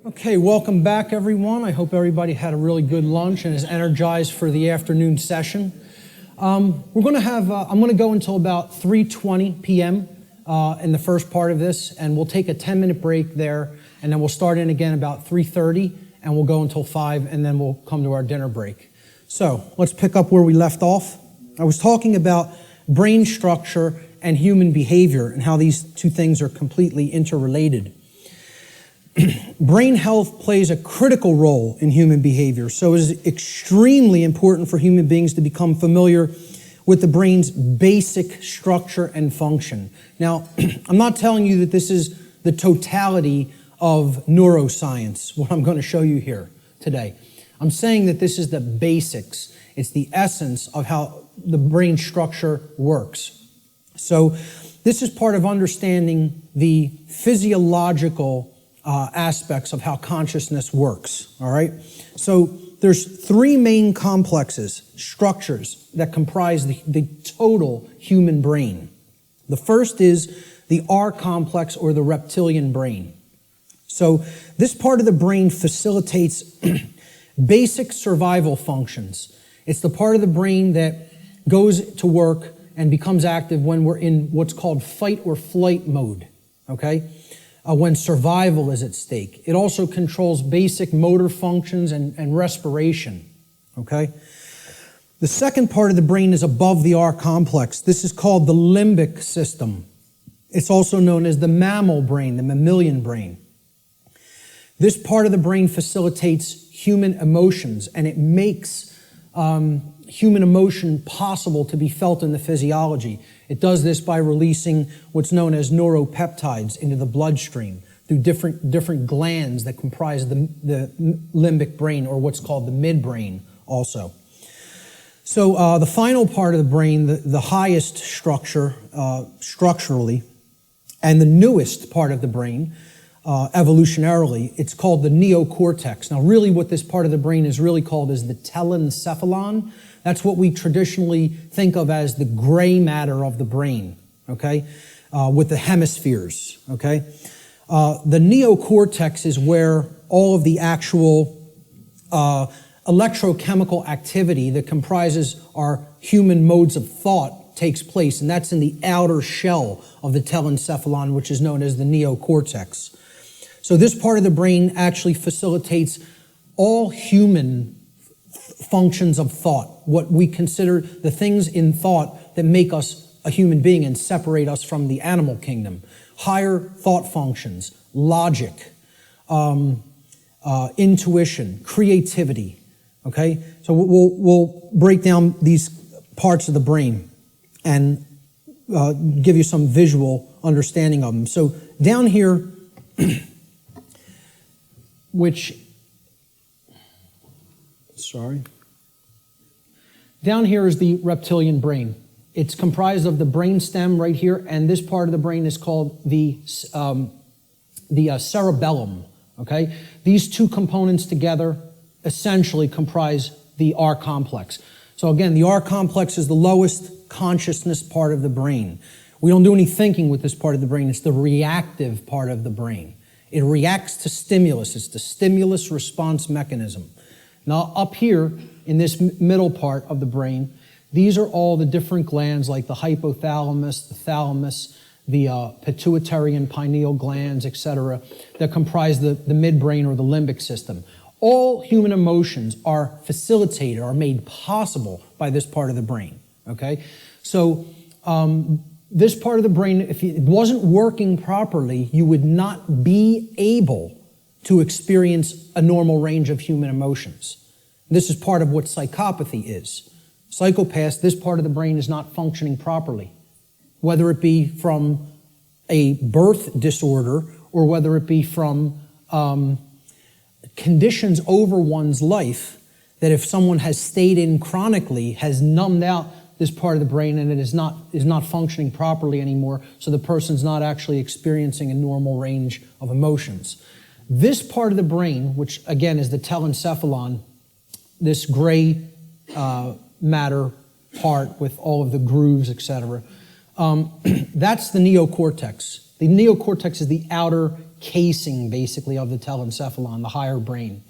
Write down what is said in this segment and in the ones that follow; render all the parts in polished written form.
Okay, welcome back, everyone. I hope everybody had a really good lunch and is energized for the afternoon session. I'm going to go until about 3:20 p.m. In the first part of this, and we'll take a 10-minute break there, and then we'll start in again about 3:30, and we'll go until 5, and then we'll come to our dinner break. So let's pick up where we left off. I was talking about brain structure and human behavior and how these two things are completely interrelated. Brain health plays a critical role in human behavior, so it is extremely important for human beings to become familiar with the brain's basic structure and function. Now, I'm not telling you that this is the totality of neuroscience, what I'm going to show you here today. I'm saying that this is the basics. It's the essence of how the brain structure works. So this is part of understanding the physiological aspects of how consciousness works, all right? So there's three main complexes, structures, that comprise the total human brain. The first is the R complex, or the reptilian brain. So this part of the brain facilitates basic survival functions. It's the part of the brain that goes to work and becomes active when we're in what's called fight or flight mode, okay? When survival is at stake. It also controls basic motor functions and respiration, okay? The second part of the brain is above the R complex. This is called the limbic system. It's also known as the mammal brain, the mammalian brain. This part of the brain facilitates human emotions, and it makes human emotion possible to be felt in the physiology. It does this by releasing what's known as neuropeptides into the bloodstream through different glands that comprise the limbic brain, or what's called the midbrain also. So the final part of the brain, the highest structure structurally, and the newest part of the brain evolutionarily, it's called the neocortex. Now really what this part of the brain is really called is the telencephalon. That's what we traditionally think of as the gray matter of the brain, okay, with the hemispheres, okay? The neocortex is where all of the actual electrochemical activity that comprises our human modes of thought takes place, and that's in the outer shell of the telencephalon, which is known as the neocortex. So this part of the brain actually facilitates all human functions of thought, what we consider the things in thought that make us a human being and separate us from the animal kingdom. Higher thought functions, logic, intuition, creativity, okay? So we'll break down these parts of the brain and give you some visual understanding of them. So down here, down here is the reptilian brain. It's comprised of the brain stem right here, and this part of the brain is called the cerebellum, okay? These two components together essentially comprise the R complex. So again, the R complex is the lowest consciousness part of the brain. We don't do any thinking with this part of the brain. It's the reactive part of the brain. It reacts to stimulus. It's the stimulus response mechanism. Now, up here in this middle part of the brain, these are all the different glands like the hypothalamus, the thalamus, the pituitary and pineal glands, etc., that comprise the midbrain or the limbic system. All human emotions are facilitated, are made possible by this part of the brain, okay? So this part of the brain, if it wasn't working properly, you would not be able to experience a normal range of human emotions. This is part of what psychopathy is. Psychopaths, this part of the brain is not functioning properly, whether it be from a birth disorder or whether it be from conditions over one's life that if someone has stayed in chronically has numbed out this part of the brain and it is not functioning properly anymore, so the person's not actually experiencing a normal range of emotions. This part of the brain, which again is the telencephalon, this gray matter part with all of the grooves, etc., that's the neocortex. The neocortex is the outer casing, basically, of the telencephalon, the higher brain.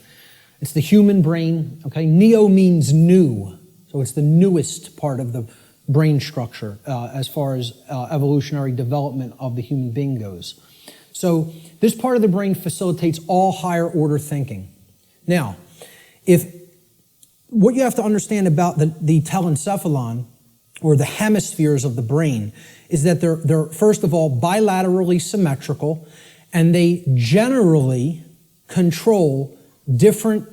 It's the human brain, okay? Neo means new, so it's the newest part of the brain structure as far as evolutionary development of the human being goes. So this part of the brain facilitates all higher order thinking. Now, what you have to understand about the telencephalon, or the hemispheres of the brain, is that they're first of all bilaterally symmetrical, and they generally control different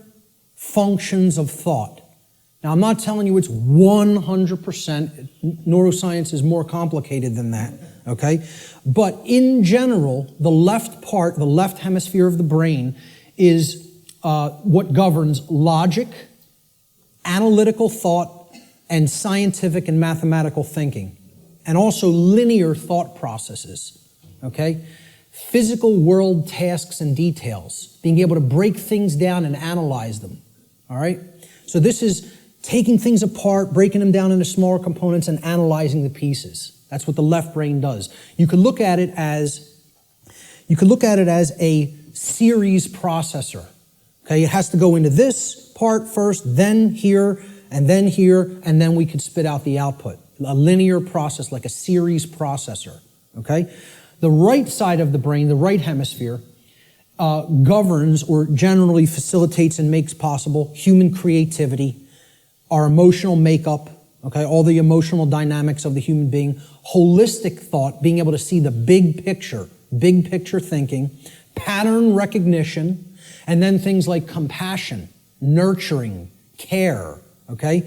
functions of thought. Now, I'm not telling you it's 100%. Neuroscience is more complicated than that, okay? But in general, the left hemisphere of the brain is what governs logic, analytical thought, and scientific and mathematical thinking, and also linear thought processes, okay? Physical world tasks and details, being able to break things down and analyze them, all right? So this is taking things apart, breaking them down into smaller components and analyzing the pieces. That's what the left brain does. You could look at it as a series processor, okay? It has to go into this part first, then here, and then we could spit out the output. A linear process, like a series processor, okay? The right side of the brain, the right hemisphere, governs or generally facilitates and makes possible human creativity, our emotional makeup, okay, all the emotional dynamics of the human being, holistic thought, being able to see the big picture thinking, pattern recognition, and then things like compassion, nurturing, care, okay?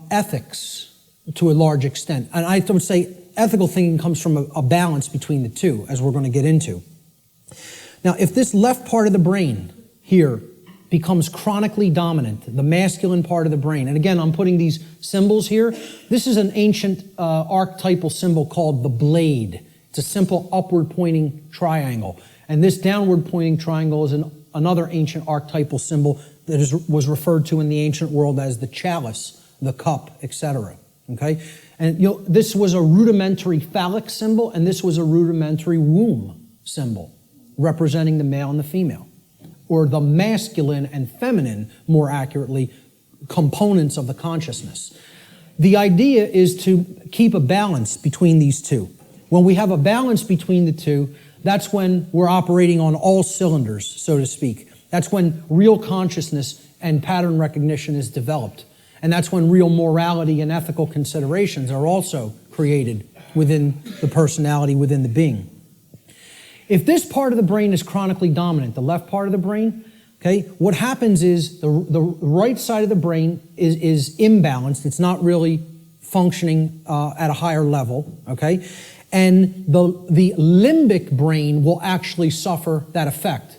Ethics to a large extent. And I would say ethical thinking comes from a balance between the two, as we're going to get into. Now, if this left part of the brain here becomes chronically dominant, the masculine part of the brain, and again, I'm putting these symbols here. This is an ancient archetypal symbol called the blade. It's a simple upward pointing triangle. And this downward pointing triangle is another ancient archetypal symbol that was referred to in the ancient world as the chalice, the cup, etc. Okay? And this was a rudimentary phallic symbol, and this was a rudimentary womb symbol, representing the male and the female, or the masculine and feminine, more accurately, components of the consciousness. The idea is to keep a balance between these two. When we have a balance between the two, that's when we're operating on all cylinders, so to speak. That's when real consciousness and pattern recognition is developed. And that's when real morality and ethical considerations are also created within the personality, within the being. If this part of the brain is chronically dominant, the left part of the brain, okay, what happens is the right side of the brain is imbalanced. It's not really functioning at a higher level, okay? And the limbic brain will actually suffer that effect,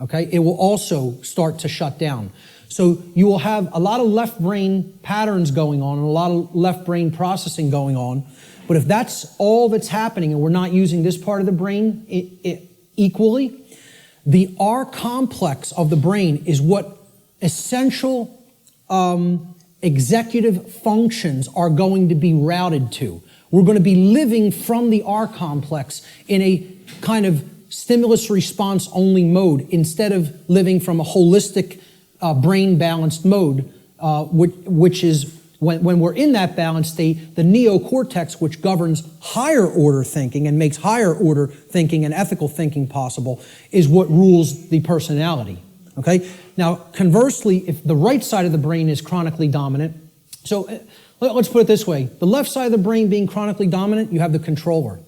okay? It will also start to shut down. So you will have a lot of left brain patterns going on and a lot of left brain processing going on. But if that's all that's happening and we're not using this part of the brain equally, the R complex of the brain is what essential executive functions are going to be routed to. We're going to be living from the R complex in a kind of stimulus response only mode instead of living from a holistic brain balanced mode, which is when we're in that balanced state, the neocortex, which governs higher order thinking and makes higher order thinking and ethical thinking possible, is what rules the personality. Okay? Now, conversely, if the right side of the brain is chronically dominant, so let's put it this way. The left side of the brain being chronically dominant, you have the controller.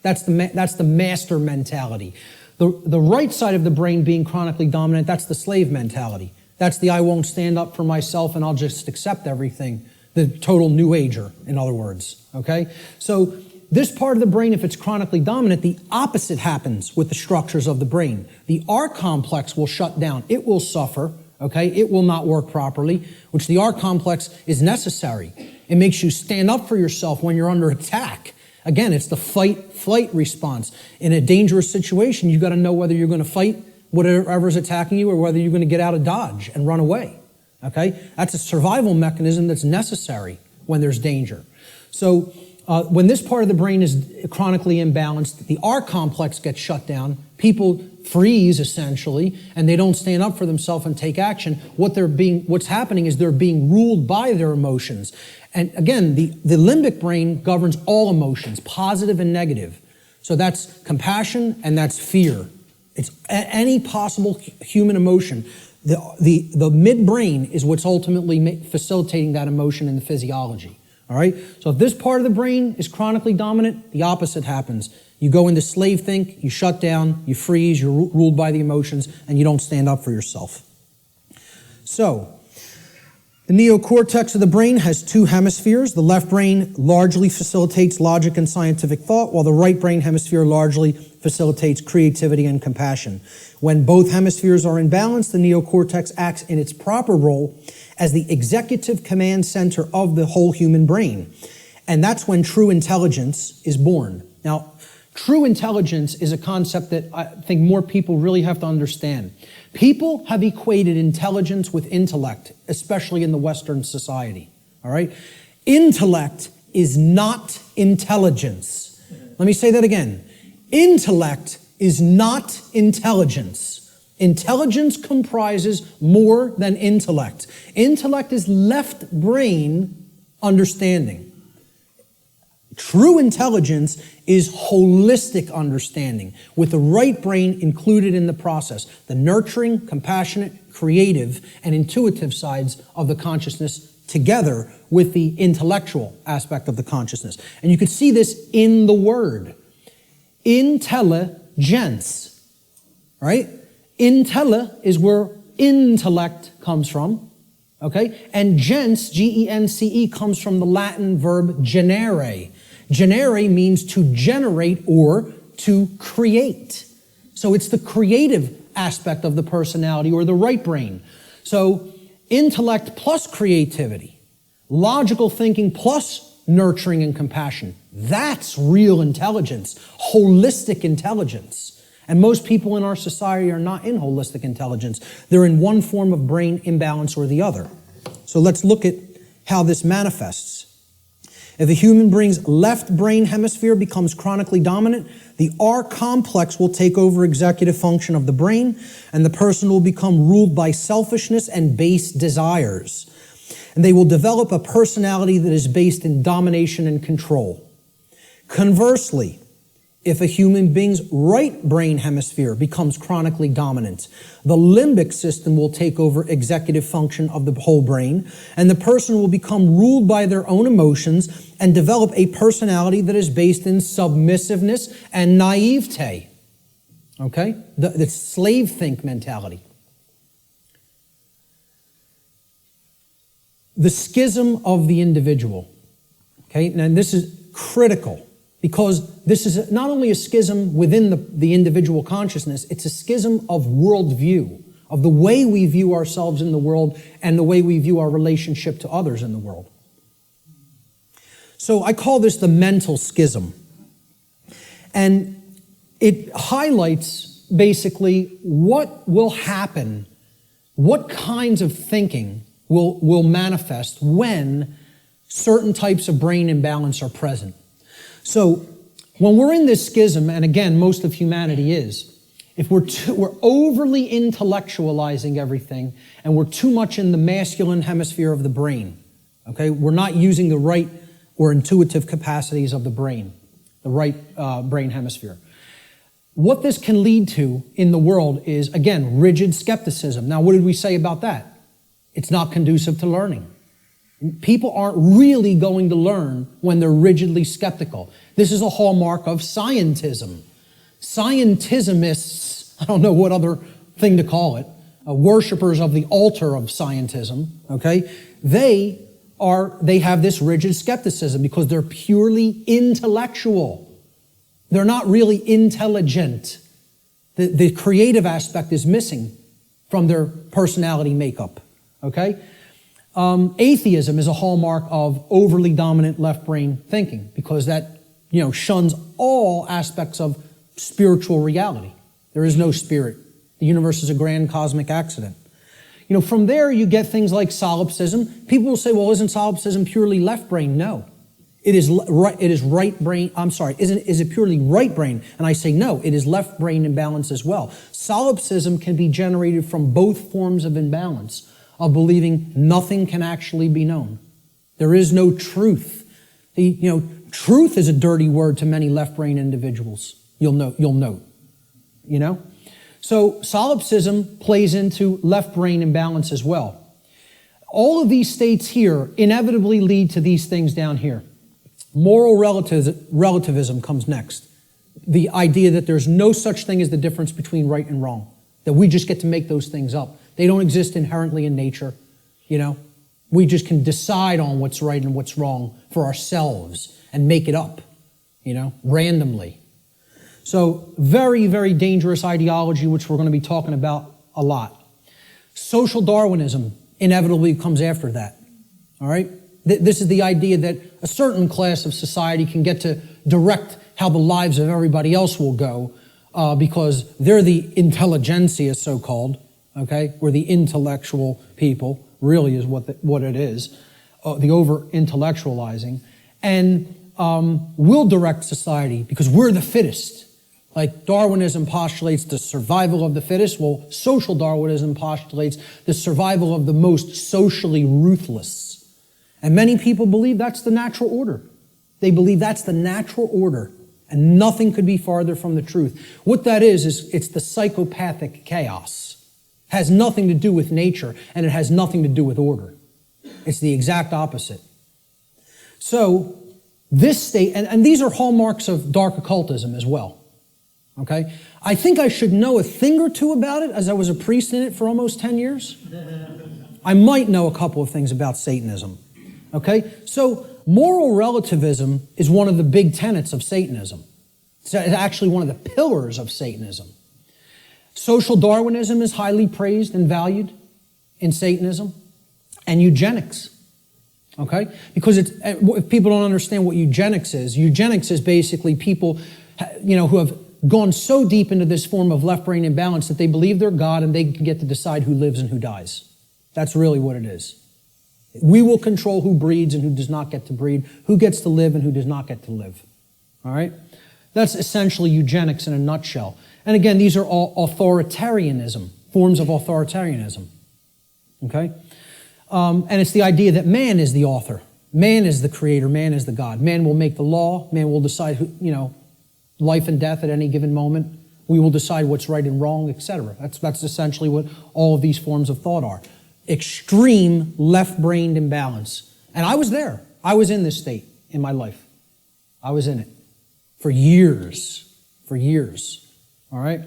That's the master mentality. The right side of the brain being chronically dominant, that's the slave mentality. That's the I won't stand up for myself and I'll just accept everything. The total new ager, in other words. Okay? So this part of the brain, if it's chronically dominant, the opposite happens with the structures of the brain. The R complex will shut down. It will suffer. Okay? It will not work properly, which the R complex is necessary. It makes you stand up for yourself when you're under attack. Again, it's the fight-flight response. In a dangerous situation, you've got to know whether you're going to fight whatever's attacking you or whether you're going to get out of dodge and run away. Okay? That's a survival mechanism that's necessary when there's danger. So when this part of the brain is chronically imbalanced, the R complex gets shut down, people freeze essentially, and they don't stand up for themselves and take action, what's happening is they're being ruled by their emotions. And again, the limbic brain governs all emotions, positive and negative. So that's compassion and that's fear. It's any possible human emotion. The midbrain is what's ultimately facilitating that emotion in the physiology. All right? So if this part of the brain is chronically dominant, the opposite happens. You go into slave think, you shut down, you freeze, you're ruled by the emotions, and you don't stand up for yourself. So, the neocortex of the brain has two hemispheres. The left brain largely facilitates logic and scientific thought, while the right brain hemisphere largely facilitates creativity and compassion. When both hemispheres are in balance, the neocortex acts in its proper role as the executive command center of the whole human brain. And that's when true intelligence is born. Now, true intelligence is a concept that I think more people really have to understand. People have equated intelligence with intellect, especially in the Western society. All right? Intellect is not intelligence. Let me say that again. Intellect is not intelligence. Intelligence comprises more than intellect. Intellect is left brain understanding. True intelligence is holistic understanding, with the right brain included in the process, the nurturing, compassionate, creative, and intuitive sides of the consciousness together with the intellectual aspect of the consciousness. And you can see this in the word. Intelligence, right? Intella is where intellect comes from, okay? And gens, G-E-N-C-E, comes from the Latin verb generare. Generare means to generate or to create. So it's the creative aspect of the personality or the right brain. So intellect plus creativity, logical thinking plus nurturing and compassion. That's real intelligence, holistic intelligence. And most people in our society are not in holistic intelligence. They're in one form of brain imbalance or the other. So let's look at how this manifests. If a human brain's left brain hemisphere becomes chronically dominant, the R complex will take over executive function of the brain, and the person will become ruled by selfishness and base desires. And they will develop a personality that is based in domination and control. Conversely, if a human being's right brain hemisphere becomes chronically dominant, the limbic system will take over executive function of the whole brain, and the person will become ruled by their own emotions and develop a personality that is based in submissiveness and naivete. Okay? The slave think mentality. The schism of the individual. Okay? Now this is critical, because this is not only a schism within the individual consciousness, it's a schism of worldview, of the way we view ourselves in the world and the way we view our relationship to others in the world. So I call this the mental schism. And it highlights basically what will happen, what kinds of thinking will manifest when certain types of brain imbalance are present. So when we're in this schism, and again, most of humanity is, if we're overly intellectualizing everything and we're too much in the masculine hemisphere of the brain, okay, we're not using the right or intuitive capacities of the brain, the right brain hemisphere. What this can lead to in the world is, again, rigid skepticism. Now, what did we say about that? It's not conducive to learning. People aren't really going to learn when they're rigidly skeptical. This is a hallmark of scientism. Scientismists, I don't know what other thing to call it, worshipers of the altar of scientism, okay, they have this rigid skepticism because they're purely intellectual. They're not really intelligent. The creative aspect is missing from their personality makeup, okay? Atheism is a hallmark of overly dominant left brain thinking because that, shuns all aspects of spiritual reality. There is no spirit. The universe is a grand cosmic accident. From there you get things like solipsism. People will say, well, isn't solipsism purely left brain? No. Is it purely right brain? And I say no, it is left brain imbalance as well. Solipsism can be generated from both forms of imbalance, of believing nothing can actually be known. There is no truth. Truth is a dirty word to many left brain individuals. You'll note. So solipsism plays into left brain imbalance as well. All of these states here inevitably lead to these things down here. Moral relativism comes next. The idea that there's no such thing as the difference between right and wrong, that we just get to make those things up. They don't exist inherently in nature, We just can decide on what's right and what's wrong for ourselves and make it up, randomly. So very, very dangerous ideology, which we're going to be talking about a lot. Social Darwinism inevitably comes after that, all right? This is the idea that a certain class of society can get to direct how the lives of everybody else will go because they're the intelligentsia, so-called, okay? We're the intellectual people, really is what it is, the over-intellectualizing. And we'll direct society because we're the fittest. Like Darwinism postulates the survival of the fittest, well, social Darwinism postulates the survival of the most socially ruthless. And many people believe that's the natural order. They believe that's the natural order, and nothing could be farther from the truth. What that is it's the psychopathic chaos. It has nothing to do with nature, and it has nothing to do with order. It's the exact opposite. So this state, and these are hallmarks of dark occultism as well. Okay? I think I should know a thing or two about it, as I was a priest in it for almost 10 years. I might know a couple of things about Satanism. Okay? So moral relativism is one of the big tenets of Satanism. It's actually one of the pillars of Satanism. Social Darwinism is highly praised and valued in Satanism. And eugenics. Okay? Because if people don't understand what eugenics is basically people, who have gone so deep into this form of left brain imbalance that they believe they're God and they can get to decide who lives and who dies. That's really what it is. We will control who breeds and who does not get to breed, who gets to live and who does not get to live. All right? That's essentially eugenics in a nutshell. And again, these are all authoritarianism, forms of authoritarianism. Okay? And it's the idea that man is the author. Man is the creator. Man is the God. Man will make the law. Man will decide who, life and death at any given moment. We will decide what's right and wrong, etc. That's essentially what all of these forms of thought are. Extreme left-brained imbalance. And I was there. I was in this state in my life. I was in it for years. For years. All right?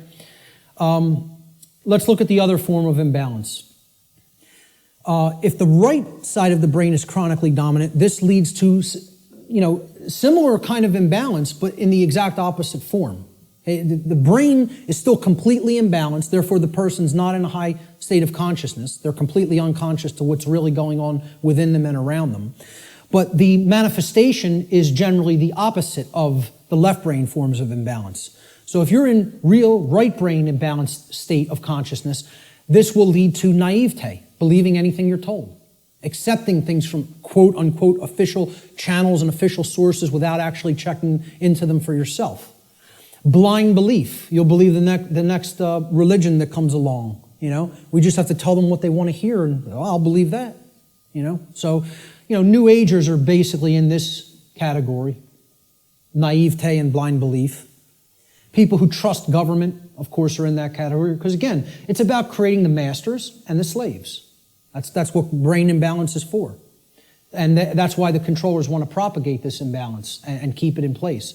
Let's look at the other form of imbalance. If the right side of the brain is chronically dominant, this leads to, similar kind of imbalance, but in the exact opposite form. The brain is still completely imbalanced, therefore the person's not in a high state of consciousness. They're completely unconscious to what's really going on within them and around them. But the manifestation is generally the opposite of the left brain forms of imbalance. So if you're in real right brain imbalanced state of consciousness, this will lead to naivete, believing anything you're told, accepting things from quote unquote official channels and official sources without actually checking into them for yourself. Blind belief. You'll believe the next religion that comes along. We just have to tell them what they want to hear, and I'll believe that. So, New Agers are basically in this category: naivete and blind belief. People who trust government, of course, are in that category because, again, it's about creating the masters and the slaves. That's what brain imbalance is for, and that's why the controllers want to propagate this imbalance and keep it in place.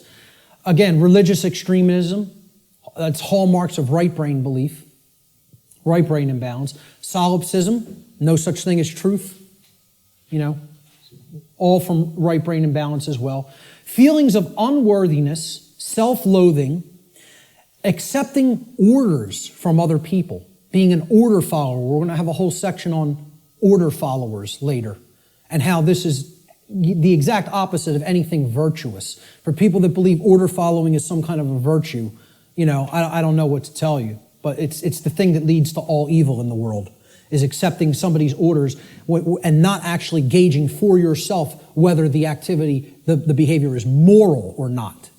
Again, religious extremism, that's hallmarks of right brain belief, right brain imbalance. Solipsism, no such thing as truth, all from right brain imbalance as well. Feelings of unworthiness, self-loathing, accepting orders from other people, being an order follower. We're going to have a whole section on order followers later and how this is the exact opposite of anything virtuous. For people that believe order following is some kind of a virtue, I don't know what to tell you, but it's the thing that leads to all evil in the world. is accepting somebody's orders and not actually gauging for yourself whether the activity, the behavior is moral or not.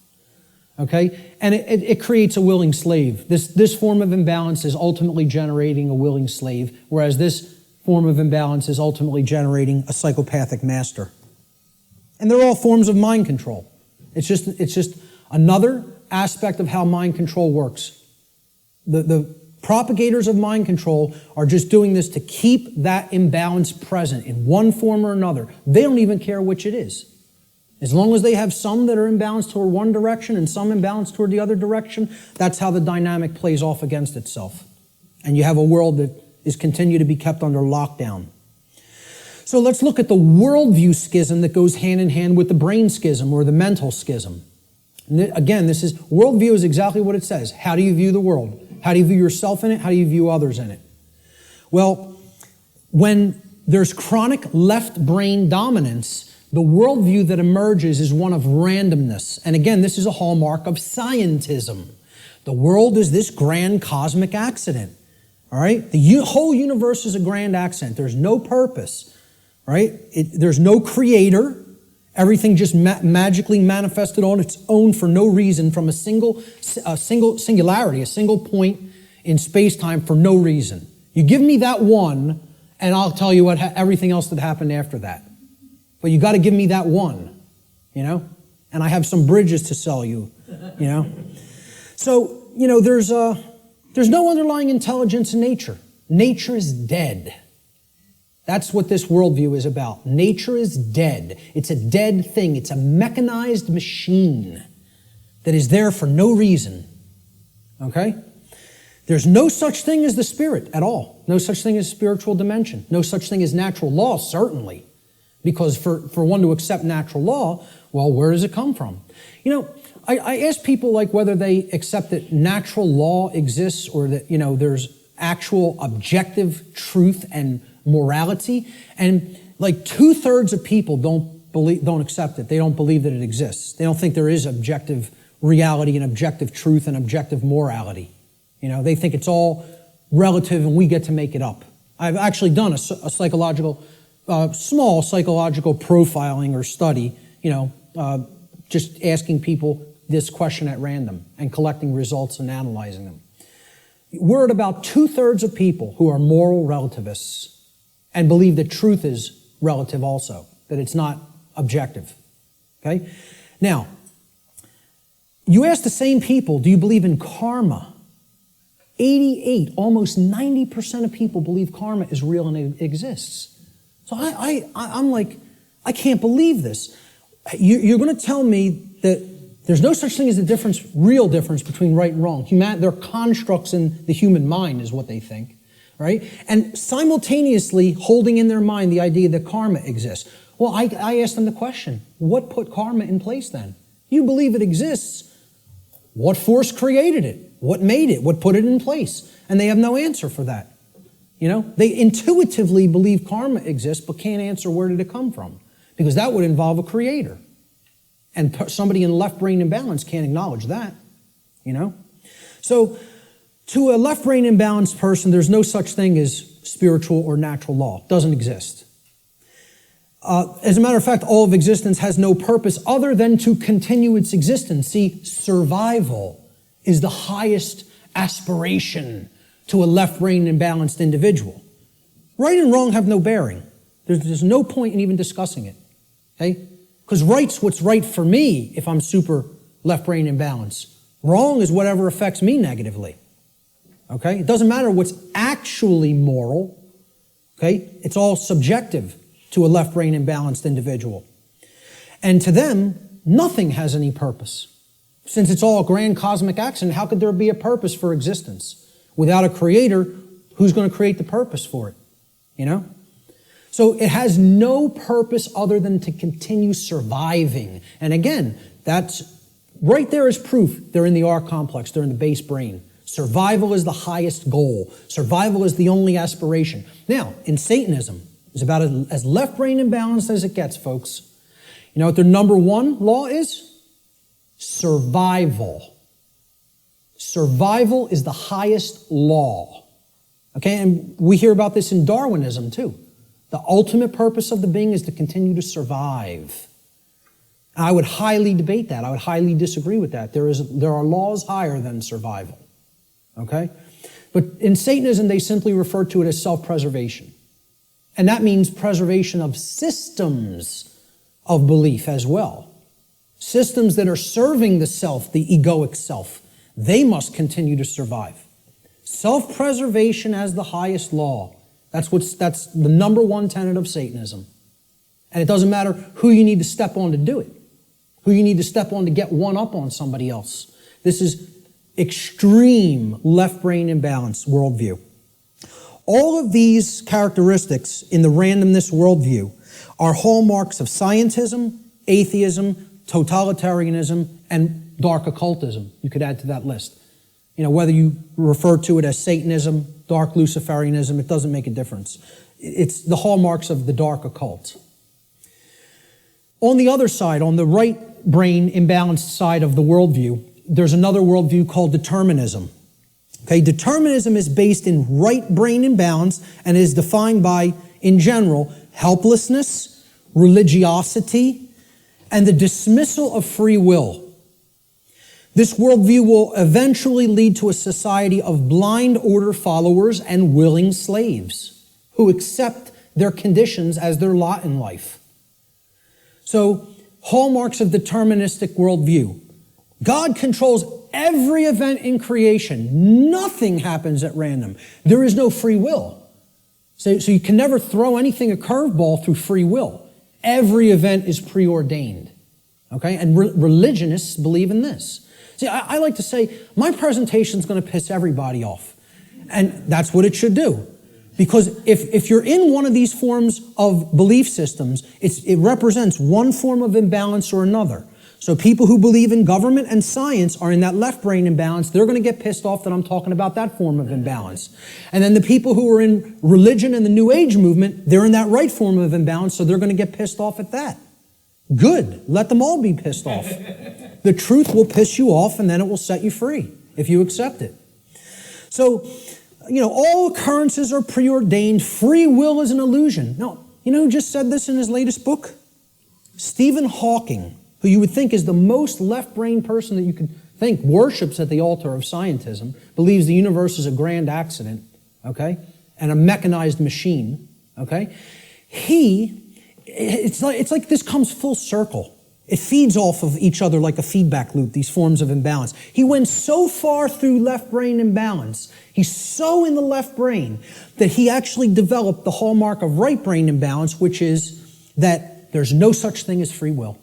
Okay? And it creates a willing slave. This form of imbalance is ultimately generating a willing slave, whereas this form of imbalance is ultimately generating a psychopathic master. And they're all forms of mind control. It's just another aspect of how mind control works. The propagators of mind control are just doing this to keep that imbalance present in one form or another. They don't even care which it is. As long as they have some that are imbalanced toward one direction and some imbalanced toward the other direction, that's how the dynamic plays off against itself. And you have a world that is continued to be kept under lockdown. So let's look at the worldview schism that goes hand in hand with the brain schism or the mental schism. And again, worldview is exactly what it says. How do you view the world? How do you view yourself in it? How do you view others in it? Well, when there's chronic left brain dominance, the worldview that emerges is one of randomness. And again, this is a hallmark of scientism. The world is this grand cosmic accident. All right? The whole universe is a grand accident. There's no purpose. Right? There's no creator. Everything just magically manifested on its own for no reason from a single singularity, a single point in space-time for no reason. You give me that one, and I'll tell you everything else that happened after that. But you got to give me that one, and I have some bridges to sell you, So, there's no underlying intelligence in nature. Nature is dead. That's what this worldview is about. Nature is dead. It's a dead thing. It's a mechanized machine that is there for no reason. Okay? There's no such thing as the spirit at all. No such thing as spiritual dimension. No such thing as natural law, certainly. Because for one to accept natural law, well, where does it come from? I ask people whether they accept that natural law exists or that, there's actual objective truth and morality, and 2/3 of people don't accept it. They don't believe that it exists. They don't think there is objective reality and objective truth and objective morality. They think it's all relative and we get to make it up. I've actually done a psychological, small psychological profiling or study, just asking people this question at random and collecting results and analyzing them. We're at about 2/3 of people who are moral relativists and believe that truth is relative also, that it's not objective. Okay? Now, you ask the same people, do you believe in karma? 88, almost 90% of people believe karma is real and it exists. So I'm like, I can't believe this. You're going to tell me that there's no such thing as a real difference between right and wrong. They're constructs in the human mind is what they think. Right? And simultaneously holding in their mind the idea that karma exists. Well, I asked them the question, what put karma in place then? You believe it exists. What force created it? What made it? What put it in place? And they have no answer for that. They intuitively believe karma exists, but can't answer where did it come from. Because that would involve a creator. And somebody in left brain imbalance can't acknowledge that. So, to a left brain imbalanced person, there's no such thing as spiritual or natural law. It doesn't exist. As a matter of fact, all of existence has no purpose other than to continue its existence. See, survival is the highest aspiration to a left brain imbalanced individual. Right and wrong have no bearing. There's no point in even discussing it. Okay? Because right's what's right for me if I'm super left brain imbalanced. Wrong is whatever affects me negatively. Okay? It doesn't matter what's actually moral. Okay? It's all subjective to a left brain imbalanced individual. And to them, nothing has any purpose. Since it's all a grand cosmic accident, how could there be a purpose for existence? Without a creator, who's going to create the purpose for it? So it has no purpose other than to continue surviving. And again, that's right there is proof they're in the R complex, they're in the base brain. Survival is the highest goal. Survival is the only aspiration. Now, in Satanism, it's about as left brain imbalanced as it gets, folks. You know what their number one law is? Survival. Survival is the highest law. Okay, and we hear about this in Darwinism too. The ultimate purpose of the being is to continue to survive. And I would highly debate that. I would highly disagree with that. There are laws higher than survival. Okay? But in Satanism, they simply refer to it as self-preservation. And that means preservation of systems of belief as well. Systems that are serving the self, the egoic self. They must continue to survive. Self-preservation as the highest law. That's the number one tenet of Satanism. And it doesn't matter who you need to step on to do it. Who you need to step on to get one up on somebody else. This is extreme left brain imbalance worldview. All of these characteristics in the randomness worldview are hallmarks of scientism, atheism, totalitarianism, and dark occultism. You could add to that list. You know, whether you refer to it as Satanism, dark Luciferianism, it doesn't make a difference. It's the hallmarks of the dark occult. On the other side, on the right brain imbalanced side of the worldview, there's another worldview called determinism. Okay, determinism is based in right brain imbalance and is defined by, in general, helplessness, religiosity, and the dismissal of free will. This worldview will eventually lead to a society of blind order followers and willing slaves who accept their conditions as their lot in life. So, hallmarks of deterministic worldview. God controls every event in creation. Nothing happens at random. There is no free will. So you can never throw anything a curveball through free will. Every event is preordained. Okay? And religionists believe in this. See, I like to say, my presentation is going to piss everybody off. And that's what it should do. Because if you're in one of these forms of belief systems, it represents one form of imbalance or another. So people who believe in government and science are in that left brain imbalance. They're going to get pissed off that I'm talking about that form of imbalance. And then the people who are in religion and the New Age movement, they're in that right form of imbalance, so they're going to get pissed off at that. Good. Let them all be pissed off. The truth will piss you off, and then it will set you free if you accept it. So, all occurrences are preordained. Free will is an illusion. No, you know who just said this in his latest book? Stephen Hawking, who you would think is the most left-brain person that you could think, worships at the altar of scientism, believes the universe is a grand accident, okay, and a mechanized machine, okay? It's like this comes full circle. It feeds off of each other like a feedback loop, these forms of imbalance. He went so far through left brain imbalance, he's so in the left brain, that he actually developed the hallmark of right brain imbalance, which is that there's no such thing as free will.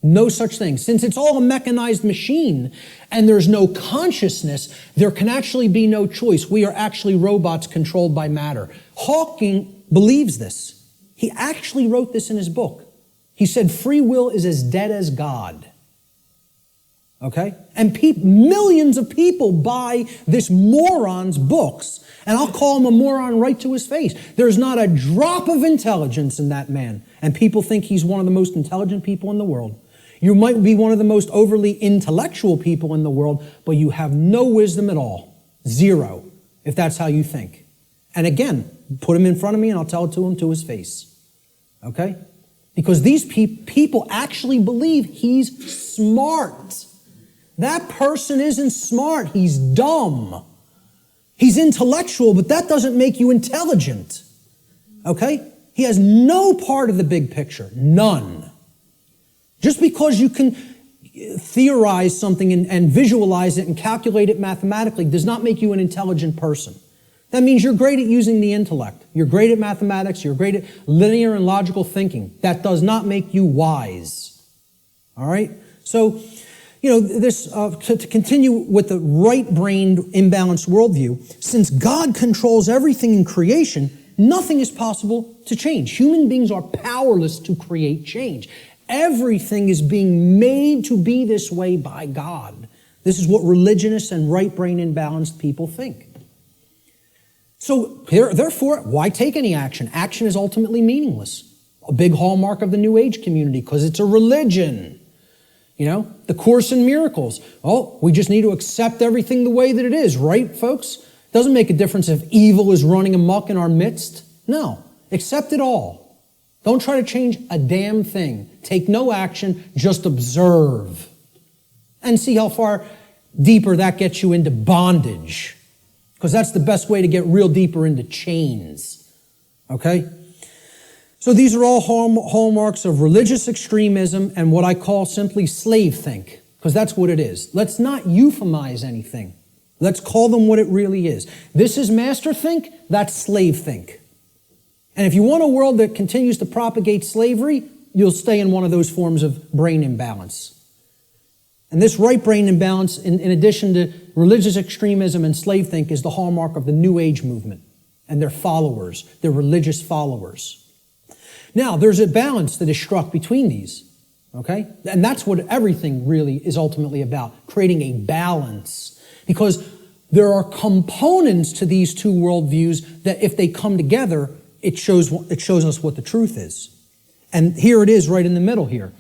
No such thing. Since it's all a mechanized machine and there's no consciousness, there can actually be no choice. We are actually robots controlled by matter. Hawking believes this. He actually wrote this in his book. He said free will is as dead as God. Okay? And millions of people buy this moron's books, and I'll call him a moron right to his face. There's not a drop of intelligence in that man, and people think he's one of the most intelligent people in the world. You might be one of the most overly intellectual people in the world, but you have no wisdom at all. Zero, if that's how you think. And again, put him in front of me and I'll tell it to him to his face. Okay? Because these people actually believe he's smart. That person isn't smart. He's dumb. He's intellectual, but that doesn't make you intelligent. Okay? He has no part of the big picture. None. Just because you can theorize something and visualize it and calculate it mathematically does not make you an intelligent person. That means you're great at using the intellect. You're great at mathematics. You're great at linear and logical thinking. That does not make you wise. All right? So, to continue with the right-brained imbalanced worldview, since God controls everything in creation, nothing is possible to change. Human beings are powerless to create change. Everything is being made to be this way by God. This is what religionists and right-brain imbalanced people think. So, therefore, why take any action? Action is ultimately meaningless. A big hallmark of the New Age community, because it's a religion. The Course in Miracles. Oh, we just need to accept everything the way that it is, right, folks? Doesn't make a difference if evil is running amok in our midst. No, accept it all. Don't try to change a damn thing. Take no action, just observe. And see how far deeper that gets you into bondage. Because that's the best way to get real deeper into chains. Okay? So these are all hallmarks of religious extremism and what I call simply slave think. Because that's what it is. Let's not euphemize anything. Let's call them what it really is. This is master think, that's slave think. And if you want a world that continues to propagate slavery, you'll stay in one of those forms of brain imbalance. And this right brain imbalance, in addition to religious extremism and slave think, is the hallmark of the New Age movement and their followers, their religious followers. Now, there's a balance that is struck between these, okay? And that's what everything really is ultimately about, creating a balance. Because there are components to these two worldviews that if they come together, it shows us what the truth is. And here it is right in the middle here.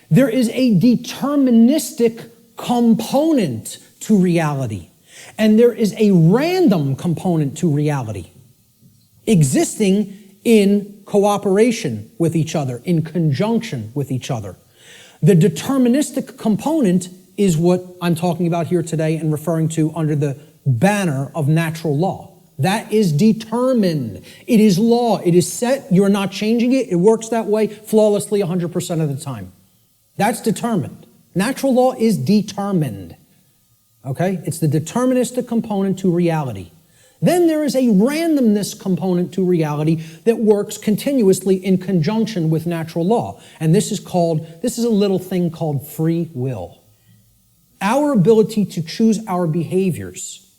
There is a deterministic component to reality. And there is a random component to reality, existing in cooperation with each other, in conjunction with each other. The deterministic component is what I'm talking about here today and referring to under the banner of natural law. That is determined. It is law. It is set. You're not changing it. It works that way flawlessly 100% of the time. That's determined. Natural law is determined. Okay? It's the deterministic component to reality. Then there is a randomness component to reality that works continuously in conjunction with natural law. And this is a little thing called free will. Our ability to choose our behaviors,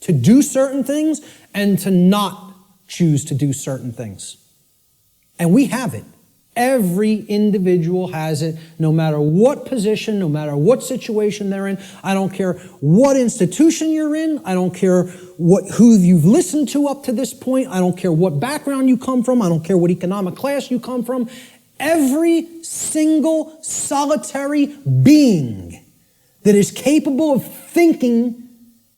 to do certain things and to not choose to do certain things. And we have it. Every individual has it, no matter what position, no matter what situation they're in. I don't care what institution you're in. I don't care who you've listened to up to this point. I don't care what background you come from. I don't care what economic class you come from. Every single solitary being that is capable of thinking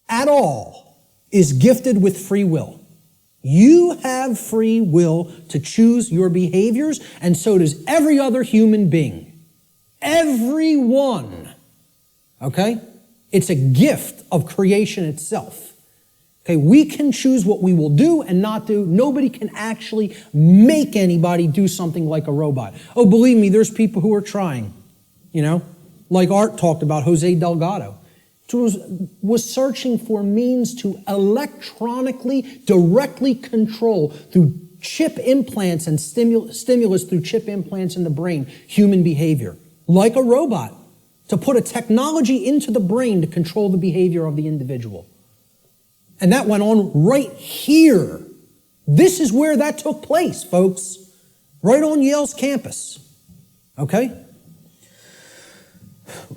at all is gifted with free will. You have free will to choose your behaviors, and so does every other human being. Everyone. Okay? It's a gift of creation itself. Okay, we can choose what we will do and not do. Nobody can actually make anybody do something like a robot. Oh, believe me, there's people who are trying, like Art talked about, Jose Delgado, was searching for means to electronically, directly control through chip implants and stimulus through chip implants in the brain, human behavior, like a robot, to put a technology into the brain to control the behavior of the individual. And that went on right here. This is where that took place, folks, right on Yale's campus, okay?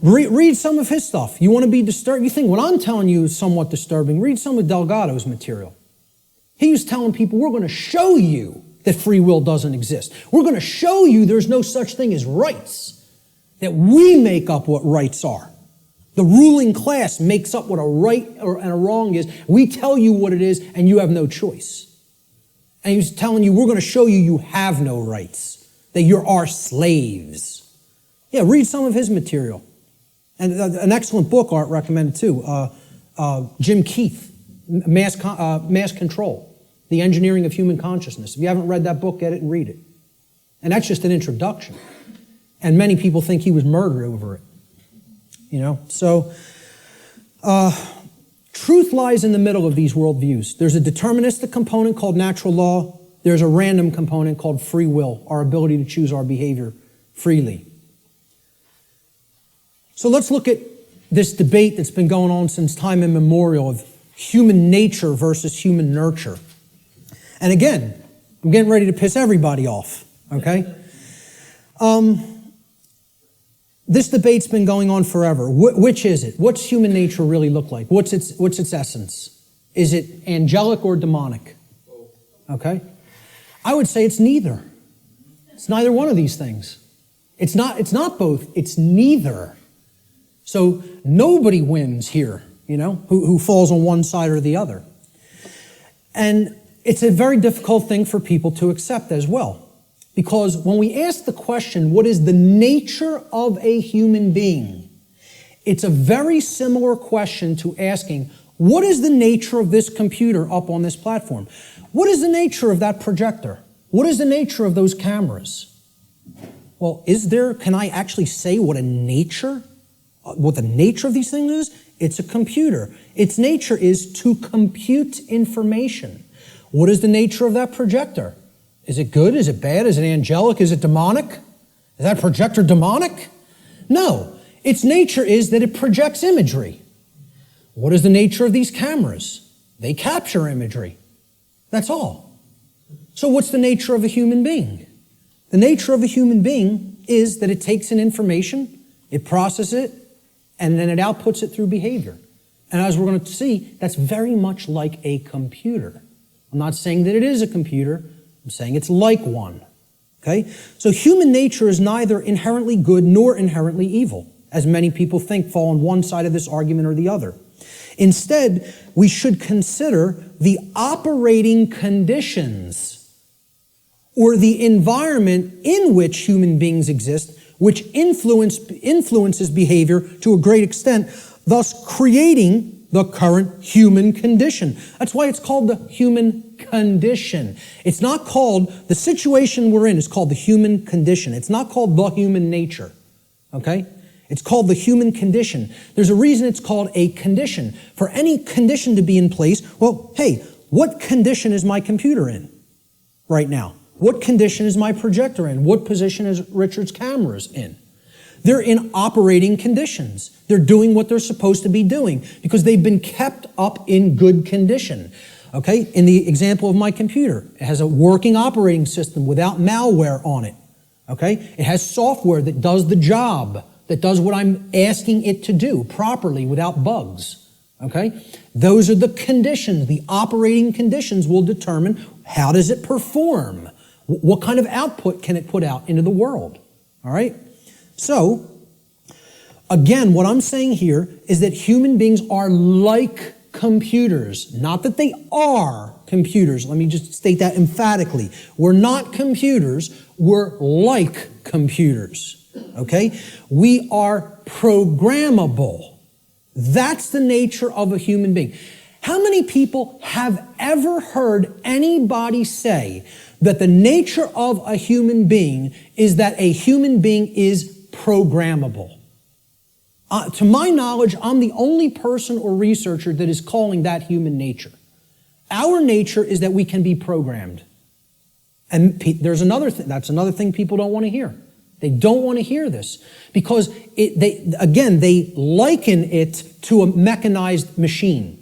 Read some of his stuff. You want to be disturbed? You think what I'm telling you is somewhat disturbing. Read some of Delgado's material. He was telling people, we're going to show you that free will doesn't exist. We're going to show you there's no such thing as rights, that we make up what rights are. The ruling class makes up what a right and a wrong is. We tell you what it is, and you have no choice. And he was telling you, we're going to show you you have no rights, that you're our slaves. Yeah, read some of his material. And an excellent book, Art recommended too, Jim Keith, Mass Control, The Engineering of Human Consciousness. If you haven't read that book, get it and read it. And that's just an introduction. And many people think he was murdered over it. So truth lies in the middle of these worldviews. There's a deterministic component called natural law. There's a random component called free will, our ability to choose our behavior freely. So let's look at this debate that's been going on since time immemorial of human nature versus human nurture. And again, I'm getting ready to piss everybody off, okay? This debate's been going on forever. Which is it? What's human nature really look like? What's its essence? Is it angelic or demonic? Okay? I would say it's neither. It's neither one of these things. It's not both. It's neither. So nobody wins here, who falls on one side or the other. And it's a very difficult thing for people to accept as well. Because when we ask the question, what is the nature of a human being? It's a very similar question to asking, what is the nature of this computer up on this platform? What is the nature of that projector? What is the nature of those cameras? Well, can I actually say what the nature of these things is? It's a computer. Its nature is to compute information. What is the nature of that projector? Is it good? Is it bad? Is it angelic? Is it demonic? Is that projector demonic? No. Its nature is that it projects imagery. What is the nature of these cameras? They capture imagery. That's all. So what's the nature of a human being? The nature of a human being is that it takes in information, it processes it, and then it outputs it through behavior. And as we're going to see, that's very much like a computer. I'm not saying that it is a computer. I'm saying it's like one. Okay? So human nature is neither inherently good nor inherently evil, as many people think fall on one side of this argument or the other. Instead, we should consider the operating conditions or the environment in which human beings exist, which influences behavior to a great extent, thus creating the current human condition. That's why it's called the human condition. It's not called, the situation we're in is called the human condition. It's not called the human nature, okay? It's called the human condition. There's a reason it's called a condition. For any condition to be in place, well, hey, what condition is my computer in right now? What condition is my projector in? What position is Richard's cameras in? They're in operating conditions. They're doing what they're supposed to be doing because they've been kept up in good condition. Okay, in the example of my computer, it has a working operating system without malware on it. Okay, it has software that does the job, that does what I'm asking it to do properly without bugs. Okay, those are the conditions. The operating conditions will determine how does it perform. What kind of output can it put out into the world? All right? So, again, what I'm saying here is that human beings are like computers. Not that they are computers. Let me just state that emphatically. We're not computers. We're like computers. Okay? We are programmable. That's the nature of a human being. How many people have ever heard anybody say that the nature of a human being is that a human being is programmable? To my knowledge, I'm the only person or researcher that is calling that human nature. Our nature is that we can be programmed. And there's another thing, that's another thing people don't want to hear. They don't want to hear this because they liken it to a mechanized machine.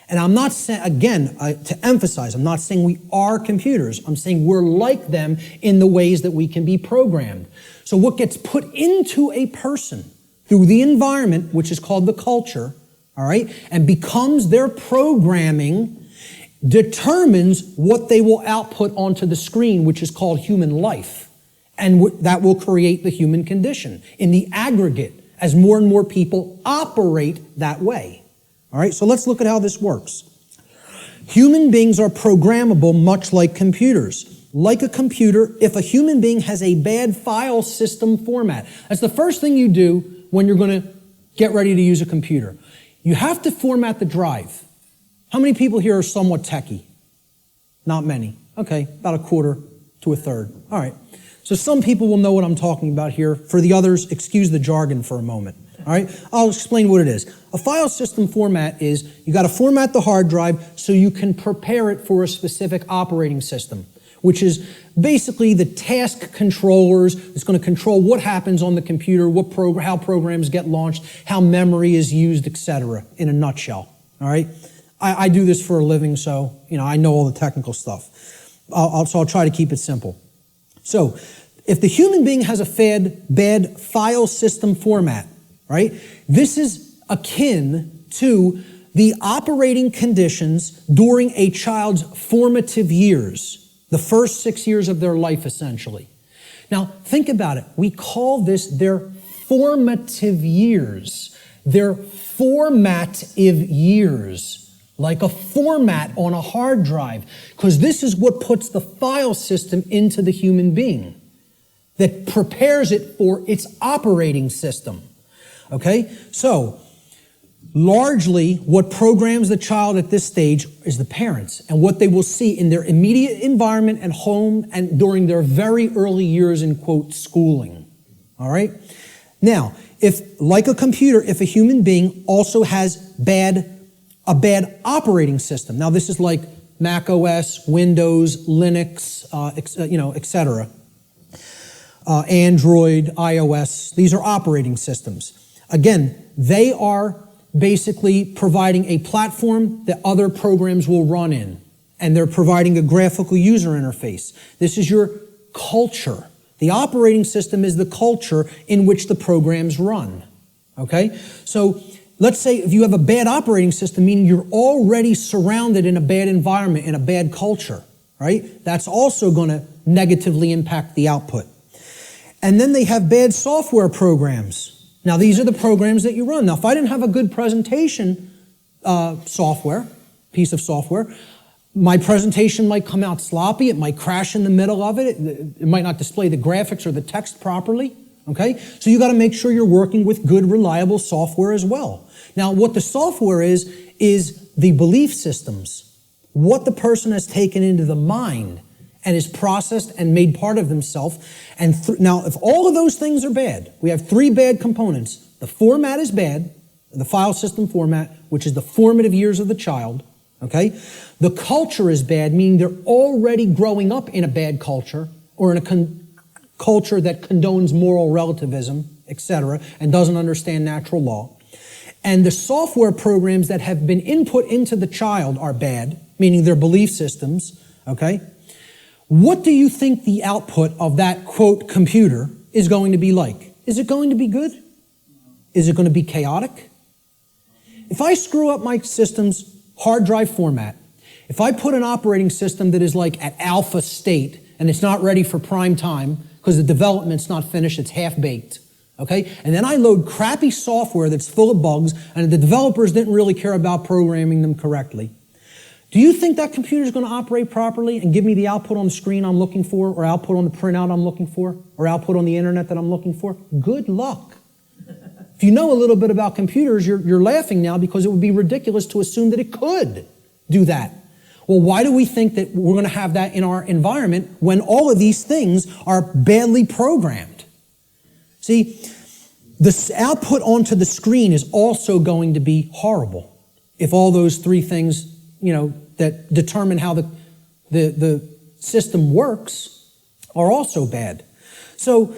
And I'm not saying, again, to emphasize, I'm not saying we are computers. I'm saying we're like them in the ways that we can be programmed. So what gets put into a person through the environment, which is called the culture, all right, and becomes their programming, determines what they will output onto the screen, which is called human life. And that will create the human condition in the aggregate as more and more people operate that way. All right, so let's look at how this works. Human beings are programmable much like computers. Like a computer, if a human being has a bad file system format, that's the first thing you do when you're going to get ready to use a computer. You have to format the drive. How many people here are somewhat techie? Not many. Okay, about a quarter to a third. All right, so some people will know what I'm talking about here. For the others, excuse the jargon for a moment. All right, I'll explain what it is. A file system format is you got to format the hard drive so you can prepare it for a specific operating system, which is basically the task controllers. It's going to control what happens on the computer, how programs get launched, how memory is used, etc. in a nutshell. All right, I do this for a living, so I know all the technical stuff. So I'll try to keep it simple. So if the human being has a bad file system format, right? This is akin to the operating conditions during a child's formative years, the first 6 years of their life, essentially. Now, think about it. We call this their formative years. Their formative years. like a format on a hard drive, because this is what puts the file system into the human being, that prepares it for its operating system. Okay? So, largely, what programs the child at this stage is the parents, and what they will see in their immediate environment and home and during their very early years in, quote, schooling. All right? Now, if, like a computer, if a human being also has a bad operating system. Now, this is like Mac OS, Windows, Linux, etc. Android, iOS. These are operating systems. Again, they are basically providing a platform that other programs will run in, and they're providing a graphical user interface. This is your culture. The operating system is the culture in which the programs run. Okay? So, let's say if you have a bad operating system, meaning you're already surrounded in a bad environment, in a bad culture, right? That's also going to negatively impact the output. And then they have bad software programs. Now, these are the programs that you run. Now, if I didn't have a good presentation piece of software, my presentation might come out sloppy. It might crash in the middle of it. It might not display the graphics or the text properly. Okay? So you got to make sure you're working with good, reliable software as well. Now, what the software is the belief systems, what the person has taken into the mind and is processed and made part of themselves. And now, if all of those things are bad, we have three bad components. The format is bad, the file system format, which is the formative years of the child. Okay? The culture is bad, meaning they're already growing up in a bad culture or in a culture that condones moral relativism, etc., and doesn't understand natural law. And the software programs that have been input into the child are bad, meaning their belief systems, okay? What do you think the output of that, quote, computer is going to be like? Is it going to be good? Is it going to be chaotic? If I screw up my system's hard drive format, if I put an operating system that is like at alpha state and it's not ready for prime time, because the development's not finished, it's half-baked, okay? And then I load crappy software that's full of bugs, and the developers didn't really care about programming them correctly. Do you think that computer's going to operate properly and give me the output on the screen I'm looking for, or output on the printout I'm looking for, or output on the internet that I'm looking for? Good luck. If you know a little bit about computers, you're laughing now because it would be ridiculous to assume that it could do that. Well, why do we think that we're going to have that in our environment when all of these things are badly programmed? See, the output onto the screen is also going to be horrible if all those three things, that determine how the system works are also bad. So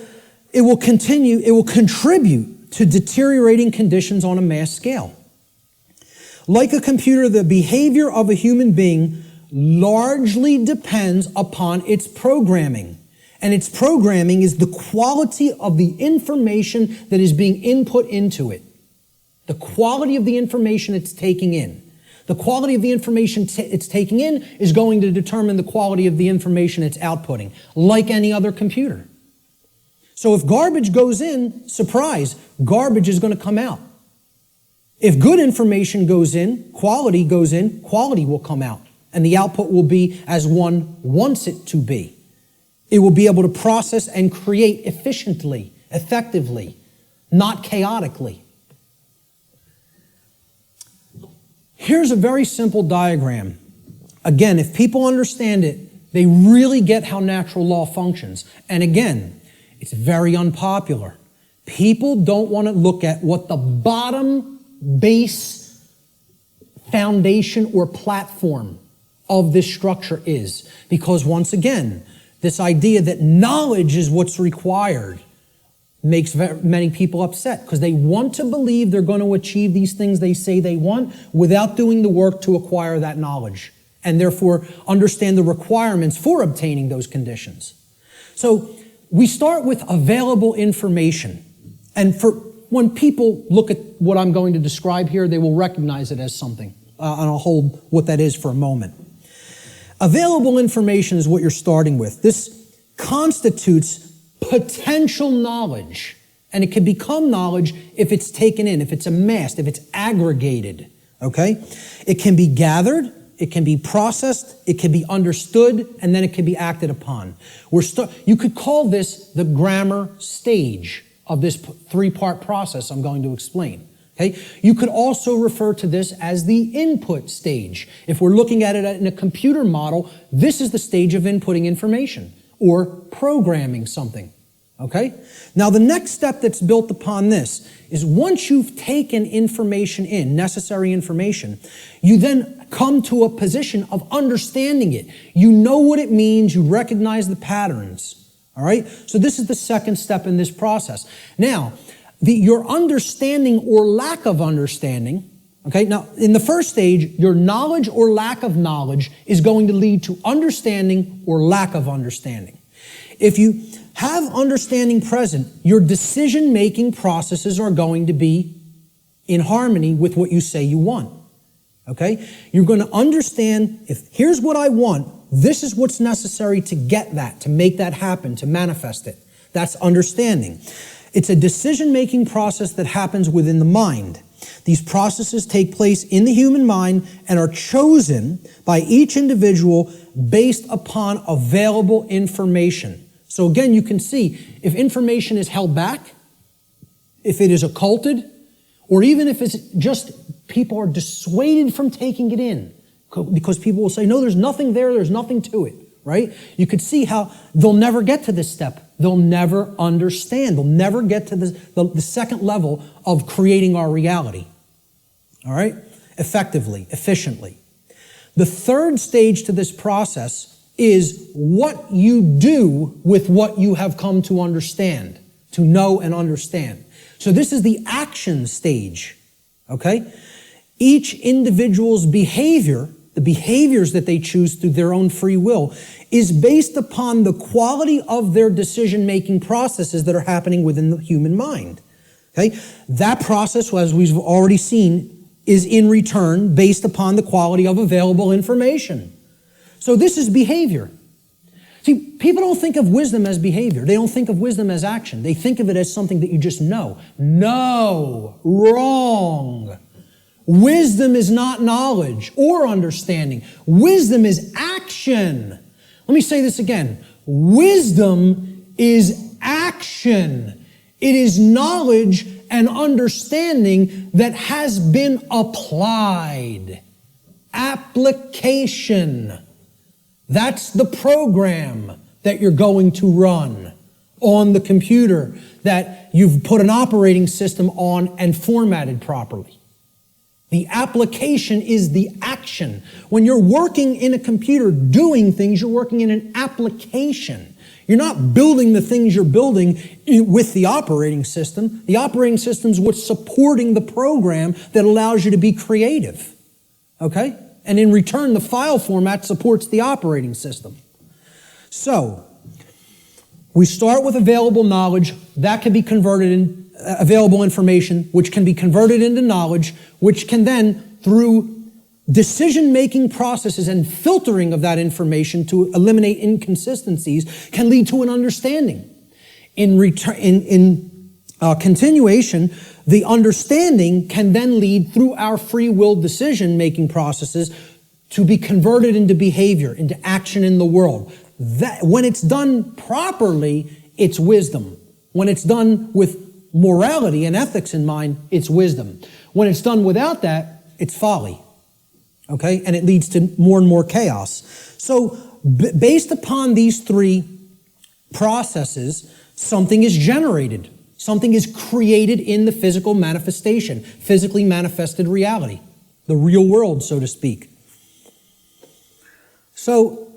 it will contribute to deteriorating conditions on a mass scale. Like a computer, the behavior of a human being largely depends upon its programming. And its programming is the quality of the information that is being input into it. The quality of the information it's taking in. The quality of the information it's taking in is going to determine the quality of the information it's outputting, like any other computer. So if garbage goes in, surprise, garbage is going to come out. If good information goes in, quality will come out. And the output will be as one wants it to be. It will be able to process and create efficiently, effectively, not chaotically. Here's a very simple diagram. Again, if people understand it, they really get how natural law functions. And again, it's very unpopular. People don't want to look at what the bottom base foundation or platform of this structure is. Because once again, this idea that knowledge is what's required makes many people upset because they want to believe they're going to achieve these things they say they want without doing the work to acquire that knowledge and therefore understand the requirements for obtaining those conditions. So we start with available information. And when people look at what I'm going to describe here, they will recognize it as something. And I'll hold what that is for a moment. Available information is what you're starting with. This constitutes potential knowledge. And it can become knowledge if it's taken in, if it's amassed, if it's aggregated. okay? It can be gathered, it can be processed, it can be understood, and then it can be acted upon. You could call this the grammar stage of this three-part process I'm going to explain. Okay? You could also refer to this as the input stage. If we're looking at it in a computer model, this is the stage of inputting information or programming something. Okay? Now the next step that's built upon this is once you've taken information in, necessary information, you then come to a position of understanding it. You know what it means, you recognize the patterns. All right? So this is the second step in this process. Now, your understanding or lack of understanding, okay, now in the first stage, your knowledge or lack of knowledge is going to lead to understanding or lack of understanding. If you have understanding present, your decision-making processes are going to be in harmony with what you say you want, okay? You're going to understand, if here's what I want, this is what's necessary to get that, to make that happen, to manifest it. That's understanding. It's a decision-making process that happens within the mind. These processes take place in the human mind and are chosen by each individual based upon available information. So again, you can see if information is held back, if it is occulted, or even if it's just people are dissuaded from taking it in because people will say, no, there's nothing there, there's nothing to it, right? You could see how they'll never get to this step. They'll never understand. They'll never get to the second level of creating our reality. All right? Effectively, efficiently. The third stage to this process is what you do with what you have come to understand, to know and understand. So this is the action stage. Okay? Each individual's behavior, the behaviors that they choose through their own free will, is based upon the quality of their decision-making processes that are happening within the human mind. Okay? That process, as we've already seen, is in return based upon the quality of available information. So this is behavior. See, people don't think of wisdom as behavior. They don't think of wisdom as action. They think of it as something that you just know. No, wrong. Wisdom is not knowledge or understanding. Wisdom is action. Let me say this again. Wisdom is action. It is knowledge and understanding that has been applied. Application. That's the program that you're going to run on the computer that you've put an operating system on and formatted properly. The application is the action. When you're working in a computer doing things, you're working in an application. You're not building the things you're building with the operating system. The operating system is what's supporting the program that allows you to be creative. Okay? And in return, the file format supports the operating system. So, we start with available knowledge. That can be converted in available information, which can be converted into knowledge, which can then, through decision-making processes and filtering of that information to eliminate inconsistencies, can lead to an understanding. In continuation, the understanding can then lead through our free will decision-making processes to be converted into behavior, into action in the world. That, when it's done properly, it's wisdom. When it's done with morality and ethics in mind, it's wisdom. When it's done without that, it's folly. Okay? And it leads to more and more chaos. So, based upon these three processes, something is generated. Something is created in the physical manifestation, physically manifested reality, the real world, so to speak. So,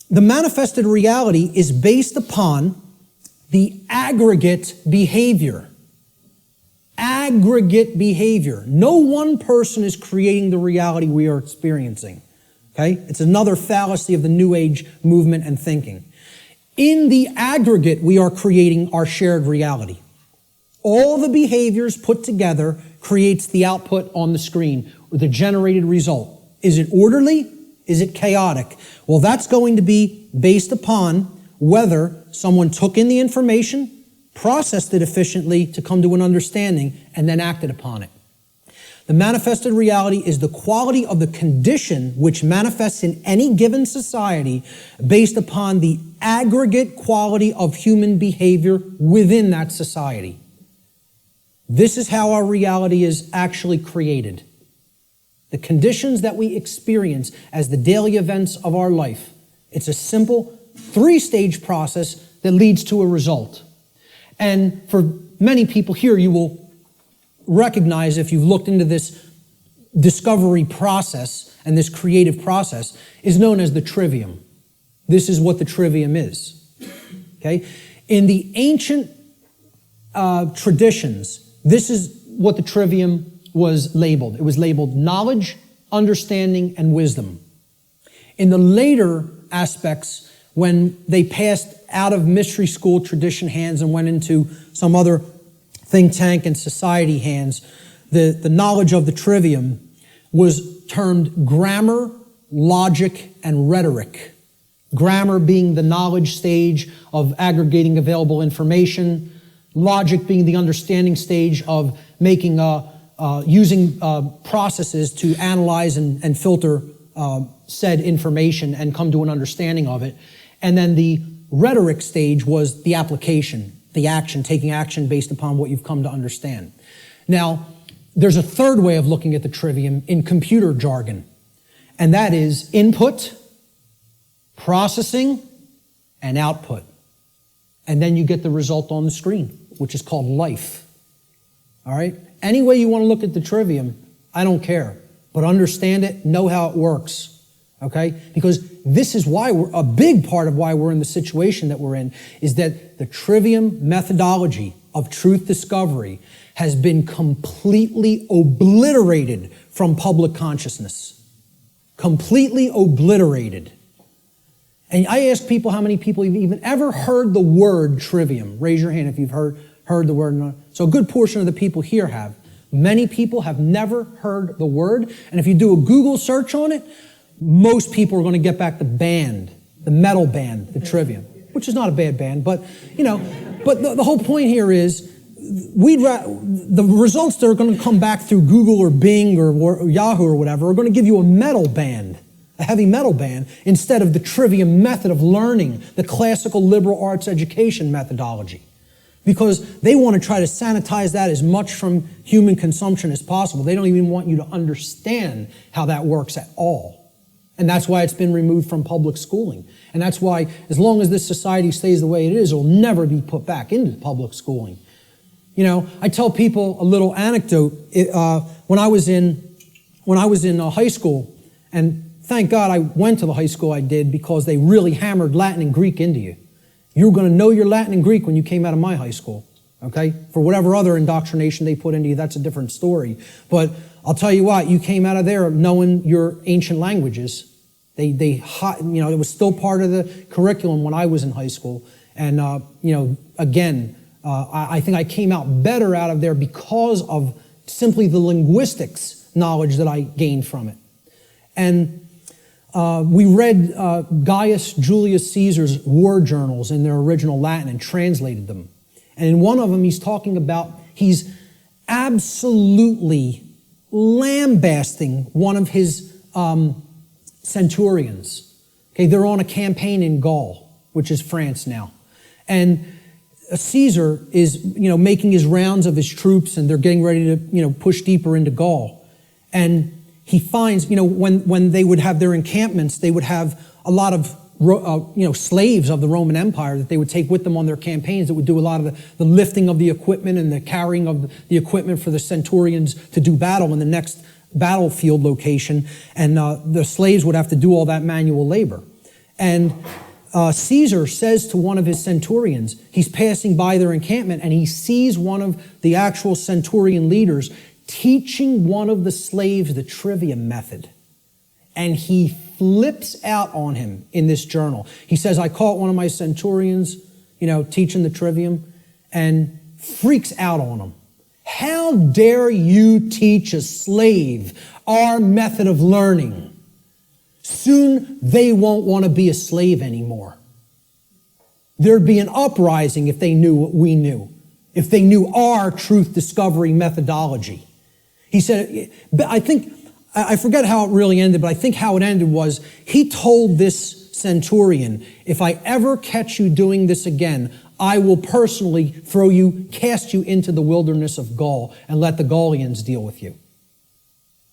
the manifested reality is based upon the aggregate behavior. Aggregate behavior. No one person is creating the reality we are experiencing. Okay? It's another fallacy of the New Age movement and thinking. In the aggregate, we are creating our shared reality. All the behaviors put together creates the output on the screen, or the generated result. Is it orderly? Is it chaotic? Well, that's going to be based upon whether someone took in the information, processed it efficiently to come to an understanding, and then acted upon it. The manifested reality is the quality of the condition which manifests in any given society based upon the aggregate quality of human behavior within that society. This is how our reality is actually created. The conditions that we experience as the daily events of our life. It's a simple 3-stage process that leads to a result. And for many people here, you will recognize, if you've looked into this discovery process and this creative process, is known as the trivium. This is what the trivium is. Okay? In the ancient traditions, this is what the trivium was labeled. It was labeled knowledge, understanding, and wisdom. In the later aspects, when they passed out of mystery school tradition hands and went into some other think tank and society hands, the knowledge of the trivium was termed grammar, logic, and rhetoric. Grammar being the knowledge stage of aggregating available information, logic being the understanding stage of making using processes to analyze and filter said information and come to an understanding of it. And then the rhetoric stage was the application, the action, taking action based upon what you've come to understand. Now, there's a third way of looking at the trivium in computer jargon, and that is input, processing, and output. And then you get the result on the screen, which is called life. All right? Any way you want to look at the trivium, I don't care. But understand it, know how it works. Okay? Because this is why a big part of why we're in the situation that we're in is that the trivium methodology of truth discovery has been completely obliterated from public consciousness. Completely obliterated. And I ask people how many people have even ever heard the word trivium. Raise your hand if you've heard the word. So a good portion of the people here have. Many people have never heard the word. And if you do a Google search on it, most people are going to get back the band, the metal band, the trivium, which is not a bad band, but, but the whole point here is the results that are going to come back through Google or Bing or Yahoo or whatever are going to give you a metal band, a heavy metal band, instead of the trivium method of learning, the classical liberal arts education methodology. Because they want to try to sanitize that as much from human consumption as possible. They don't even want you to understand how that works at all. And that's why it's been removed from public schooling. And that's why, as long as this society stays the way it is, it will never be put back into public schooling. I tell people a little anecdote. When I was in high school, and thank God I went to the high school I did because they really hammered Latin and Greek into you. You were going to know your Latin and Greek when you came out of my high school, okay? For whatever other indoctrination they put into you, that's a different story. But I'll tell you what, you came out of there knowing your ancient languages. It was still part of the curriculum when I was in high school. And, I think I came out better out of there because of simply the linguistics knowledge that I gained from it. And we read Gaius Julius Caesar's war journals in their original Latin and translated them. And in one of them, he's absolutely lambasting one of his centurions. Okay, they're on a campaign in Gaul, which is France now. And Caesar is, making his rounds of his troops, and they're getting ready to, push deeper into Gaul. And he finds, when they would have their encampments, they would have a lot of, slaves of the Roman Empire that they would take with them on their campaigns that would do a lot of the lifting of the equipment and the carrying of the equipment for the centurions to do battle in the next battlefield location. And the slaves would have to do all that manual labor. And Caesar says to one of his centurions, he's passing by their encampment, and he sees one of the actual centurion leaders teaching one of the slaves the trivium method. And he flips out on him in this journal. He says, I caught one of my centurions, teaching the trivium, and freaks out on him. How dare you teach a slave our method of learning? Soon they won't want to be a slave anymore. There'd be an uprising if they knew what we knew, if they knew our truth discovery methodology. He said, I forget how it really ended, but I think how it ended was he told this centurion, if I ever catch you doing this again, I will personally cast you into the wilderness of Gaul and let the Gaulians deal with you,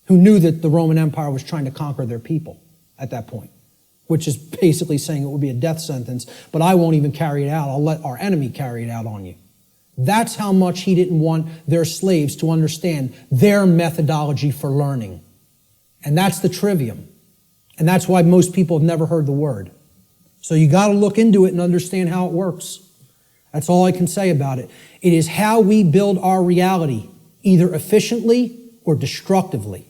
who knew that the Roman Empire was trying to conquer their people at that point, which is basically saying it would be a death sentence, but I won't even carry it out. I'll let our enemy carry it out on you. That's how much he didn't want their slaves to understand their methodology for learning. And that's the trivium. And that's why most people have never heard the word. So you got to look into it and understand how it works. That's all I can say about it. It is how we build our reality, either efficiently or destructively.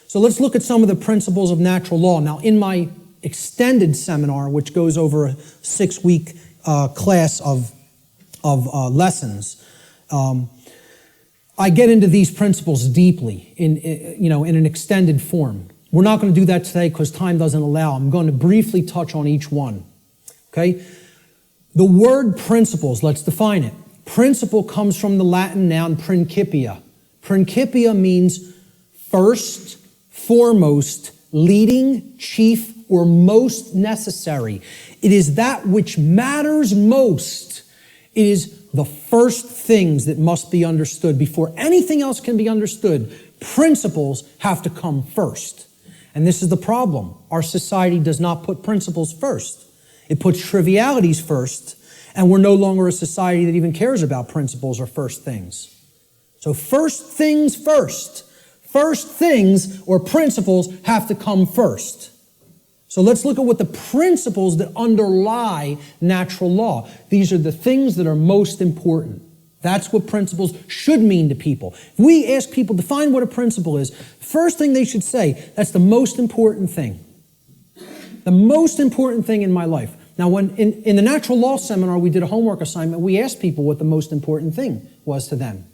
So let's look at some of the principles of natural law. Now, in my extended seminar, which goes over a 6-week class of lessons, I get into these principles deeply in an extended form. We're not going to do that today because time doesn't allow. I'm going to briefly touch on each one. Okay? The word principles, let's define it. Principle comes from the Latin noun principia. Principia means first, foremost, leading, chief, or most necessary. It is that which matters most. It is the first things that must be understood before anything else can be understood. Principles have to come first. And this is the problem. Our society does not put principles first. It puts trivialities first, and we're no longer a society that even cares about principles or first things. So first things first. First things or principles have to come first. So let's look at what the principles that underlie natural law. These are the things that are most important. That's what principles should mean to people. If we ask people to define what a principle is, first thing they should say, that's the most important thing. The most important thing in my life. Now, when in the natural law seminar, we did a homework assignment, we asked people what the most important thing was to them.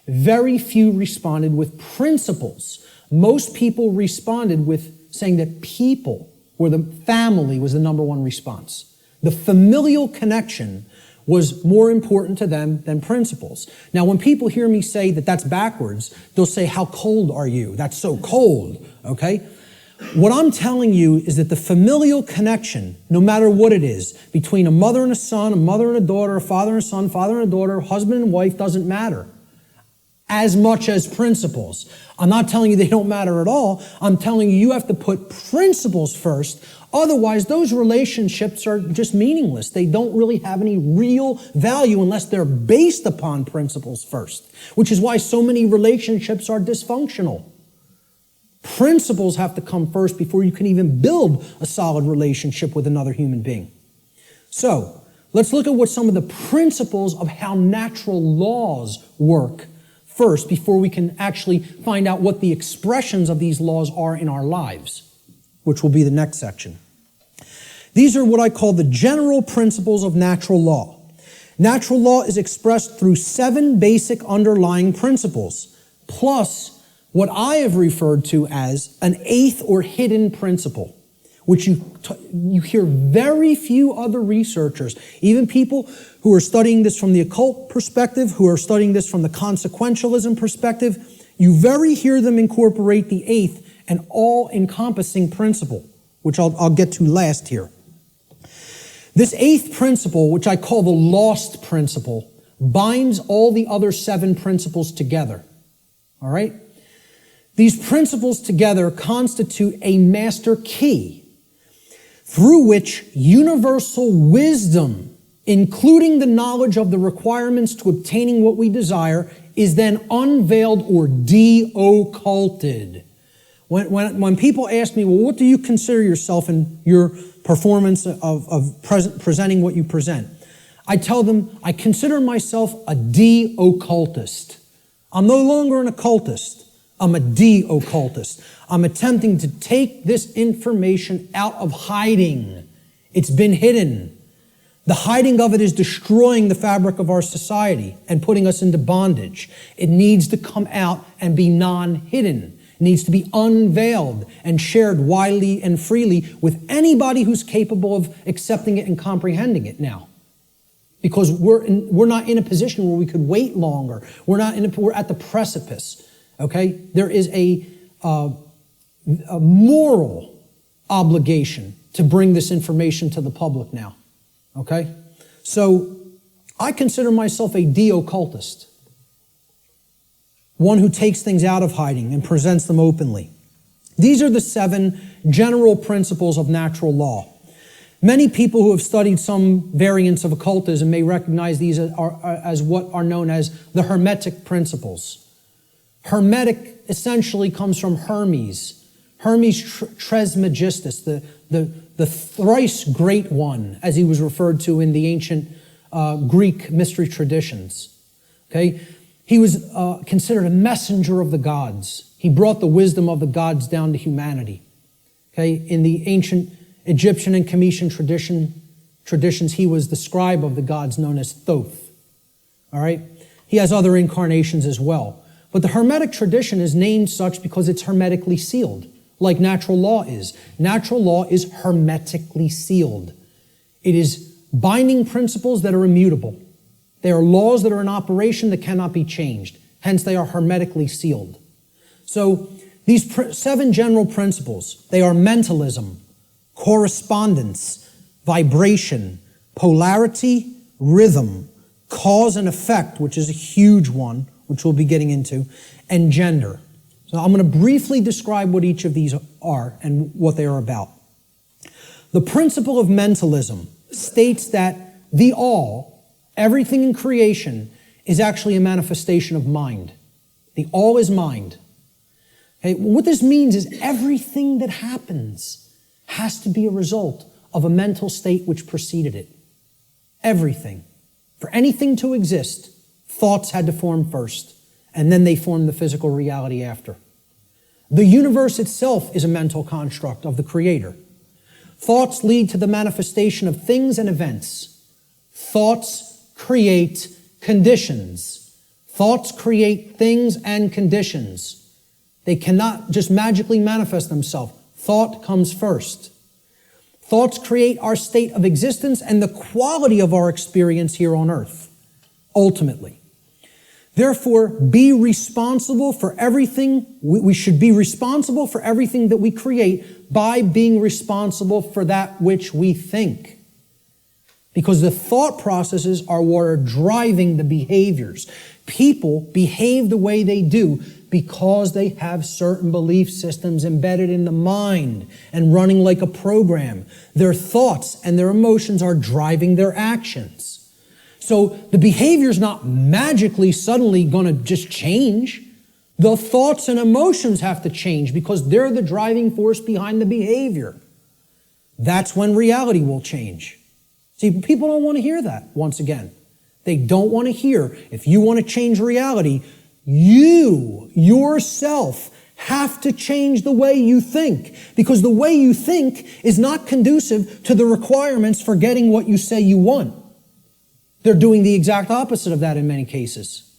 Very few responded with principles. Most people responded with saying that people or the family was the number one response. The familial connection was more important to them than principles. Now, when people hear me say that that's backwards, they'll say, how cold are you? That's so cold, okay? What I'm telling you is that the familial connection, no matter what it is, between a mother and a son, a mother and a daughter, a father and a son, father and a daughter, husband and wife, doesn't matter as much as principles. I'm not telling you they don't matter at all. I'm telling you have to put principles first. Otherwise, those relationships are just meaningless. They don't really have any real value unless they're based upon principles first, which is why so many relationships are dysfunctional. Principles have to come first before you can even build a solid relationship with another human being. So, let's look at what some of the principles of how natural laws work first before we can actually find out what the expressions of these laws are in our lives, which will be the next section. These are what I call the general principles of natural law. Natural law is expressed through 7 basic underlying principles, plus what I have referred to as an 8th or hidden principle, which you hear very few other researchers, even people who are studying this from the occult perspective, who are studying this from the consequentialism perspective, you very hear them incorporate the 8th and all-encompassing principle, which I'll get to last here. This 8th principle, which I call the lost principle, binds all the other 7 principles together. All right? These principles together constitute a master key through which universal wisdom, including the knowledge of the requirements to obtaining what we desire, is then unveiled or de-occulted. When people ask me, well, what do you consider yourself in your performance of presenting what you present? I tell them, I consider myself a de-occultist. I'm no longer an occultist. I'm a de-occultist. I'm attempting to take this information out of hiding. It's been hidden. The hiding of it is destroying the fabric of our society and putting us into bondage. It needs to come out and be non-hidden. It needs to be unveiled and shared widely and freely with anybody who's capable of accepting it and comprehending it now. Because we're not in a position where we could wait longer. We're at the precipice. Okay? There is a moral obligation to bring this information to the public now. Okay? So, I consider myself a de-occultist. One who takes things out of hiding and presents them openly. These are the 7 general principles of natural law. Many people who have studied some variants of occultism may recognize these as what are known as the Hermetic principles. Hermetic essentially comes from Hermes. Hermes Trismegistus, the thrice great one, as he was referred to in the ancient Greek mystery traditions. Okay? He was considered a messenger of the gods. He brought the wisdom of the gods down to humanity. Okay? In the ancient Egyptian and Cometian traditions, he was the scribe of the gods known as Thoth. All right? He has other incarnations as well. But the Hermetic tradition is named such because it's hermetically sealed, like natural law is. Natural law is hermetically sealed. It is binding principles that are immutable. They are laws that are in operation that cannot be changed. Hence, they are hermetically sealed. So, these 7 general principles, they are mentalism, correspondence, vibration, polarity, rhythm, cause and effect, which is a huge one, which we'll be getting into, and gender. So I'm going to briefly describe what each of these are and what they are about. The principle of mentalism states that the all, everything in creation, is actually a manifestation of mind. The all is mind. Okay, what this means is everything that happens has to be a result of a mental state which preceded it. Everything. For anything to exist, thoughts had to form first, and then they formed the physical reality after. The universe itself is a mental construct of the Creator. Thoughts lead to the manifestation of things and events. Thoughts create conditions. Thoughts create things and conditions. They cannot just magically manifest themselves. Thought comes first. Thoughts create our state of existence and the quality of our experience here on earth, ultimately. Therefore, be responsible for everything. We should be responsible for everything that we create by being responsible for that which we think. Because the thought processes are what are driving the behaviors. People behave the way they do because they have certain belief systems embedded in the mind and running like a program. Their thoughts and their emotions are driving their actions. So the behavior is not magically suddenly going to just change. The thoughts and emotions have to change because they're the driving force behind the behavior. That's when reality will change. See, people don't want to hear that, once again. They don't want to hear, if you want to change reality, you, yourself, have to change the way you think. Because the way you think is not conducive to the requirements for getting what you say you want. They're doing the exact opposite of that in many cases.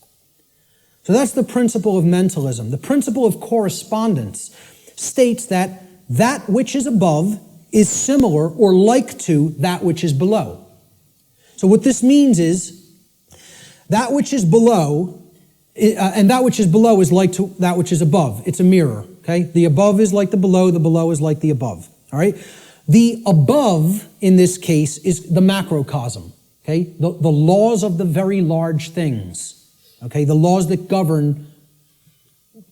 So that's the principle of mentalism. The principle of correspondence states that that which is above is similar or like to that which is below. So what this means is that which is below, and that which is below is like to that which is above. It's a mirror, okay? The above is like the below is like the above, all right? The above, in this case, is the macrocosm, okay? The laws of the very large things, okay? The laws that govern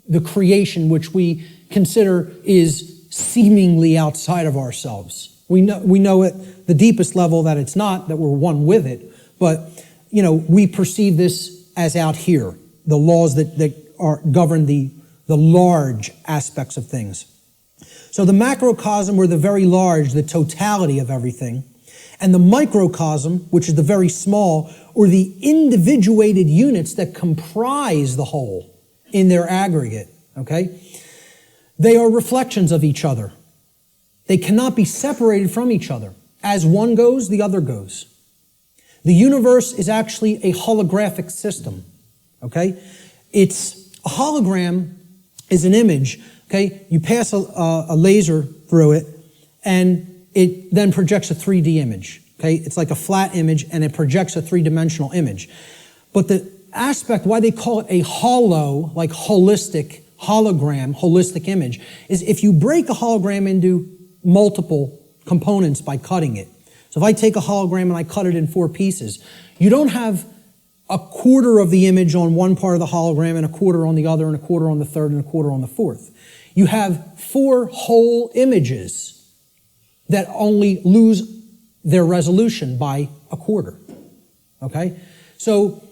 the creation which we consider is seemingly outside of ourselves. We know at the deepest level that it's not, that we're one with it, but we perceive this as out here, the laws that govern the large aspects of things. So the macrocosm, or the very large, the totality of everything, and the microcosm, which is the very small, or the individuated units that comprise the whole in their aggregate, okay? They are reflections of each other. They cannot be separated from each other. As one goes, the other goes. The universe is actually a holographic system, okay? It's a hologram is an image, okay? You pass a laser through it, and it then projects a 3D image, okay? It's like a flat image, and it projects a three-dimensional image. But aspect, why they call it a holo, like holistic, hologram, holistic image, is if you break a hologram into multiple components by cutting it. So if I take a hologram and I cut it in 4 pieces, you don't have a quarter of the image on one part of the hologram and a quarter on the other and a quarter on the third and a quarter on the fourth. You have 4 whole images that only lose their resolution by a quarter. Okay? So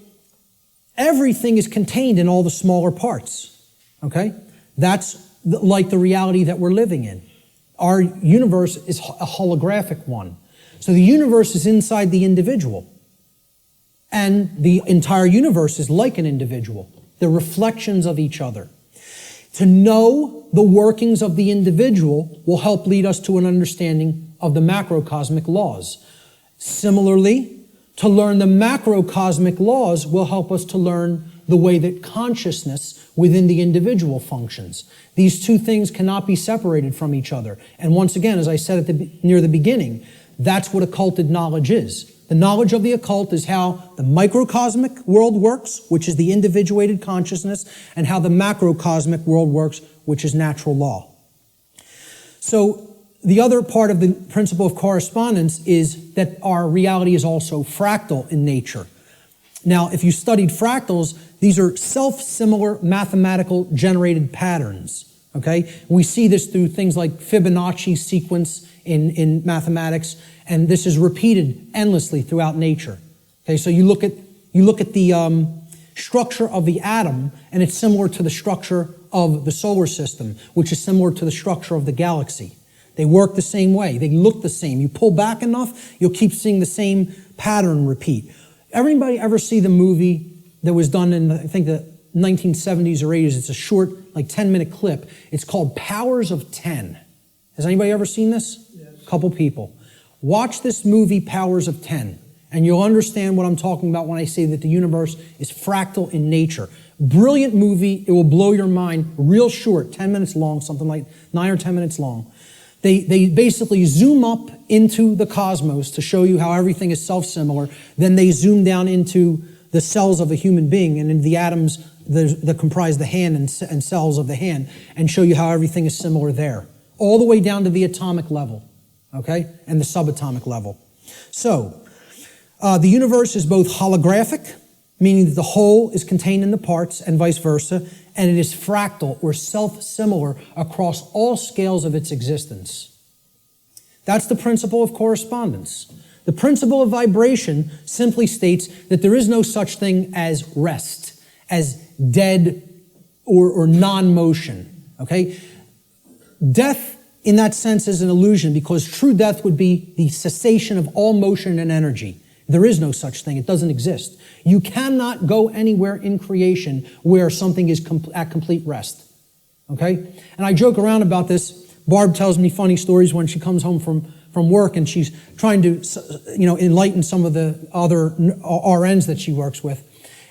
everything is contained in all the smaller parts. Okay? That's like the reality that we're living in. Our universe is a holographic one. So the universe is inside the individual. And the entire universe is like an individual. They're reflections of each other. To know the workings of the individual will help lead us to an understanding of the macrocosmic laws. Similarly, to learn the macrocosmic laws will help us to learn the way that consciousness within the individual functions. These two things cannot be separated from each other. And once again, as I said near the beginning, that's what occulted knowledge is. The knowledge of the occult is how the microcosmic world works, which is the individuated consciousness, and how the macrocosmic world works, which is natural law. So the other part of the principle of correspondence is that our reality is also fractal in nature. Now, if you studied fractals, these are self-similar mathematical generated patterns. Okay? We see this through things like Fibonacci sequence in mathematics, and this is repeated endlessly throughout nature. Okay, so you look at the structure of the atom, and it's similar to the structure of the solar system, which is similar to the structure of the galaxy. They work the same way. They look the same. You pull back enough, you'll keep seeing the same pattern repeat. Everybody ever see the movie that was done in, I think, the 1970s or 80s? It's a short, like 10-minute clip. It's called Powers of 10. Has anybody ever seen this? Yes. A couple people. Watch this movie, Powers of 10, and you'll understand what I'm talking about when I say that the universe is fractal in nature. Brilliant movie. It will blow your mind. Real short, 10 minutes long, something like 9 or 10 minutes long. They basically zoom up into the cosmos to show you how everything is self-similar. Then they zoom down into the cells of a human being and into the atoms that comprise the hand and cells of the hand, and show you how everything is similar there, all the way down to the atomic level, okay, and the subatomic level. So, the universe is both holographic, meaning that the whole is contained in the parts, and vice versa, and it is fractal or self-similar across all scales of its existence. That's the principle of correspondence. The principle of vibration simply states that there is no such thing as rest, as dead or non-motion, okay? Death, in that sense, is an illusion, because true death would be the cessation of all motion and energy. There is no such thing. It doesn't exist. You cannot go anywhere in creation where something is at complete rest, okay? And I joke around about this. Barb tells me funny stories when she comes home from work, and she's trying to, enlighten some of the other RNs that she works with.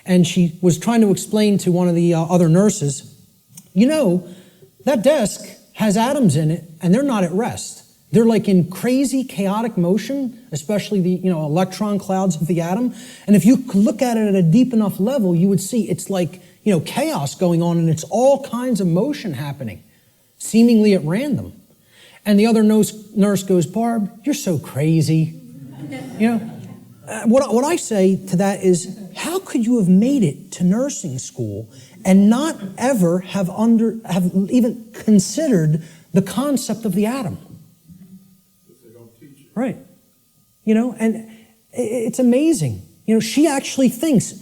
And she was trying to explain to one of the other nurses, that desk has atoms in it, and they're not at rest. They're like in crazy, chaotic motion, especially the electron clouds of the atom. And if you look at it at a deep enough level, you would see it's like chaos going on, and it's all kinds of motion happening, seemingly at random. And the other nurse goes, "Barb, you're so crazy." What I say to that is, how could you have made it to nursing school and not ever have even considered the concept of the atom? Right. And it's amazing. She actually thinks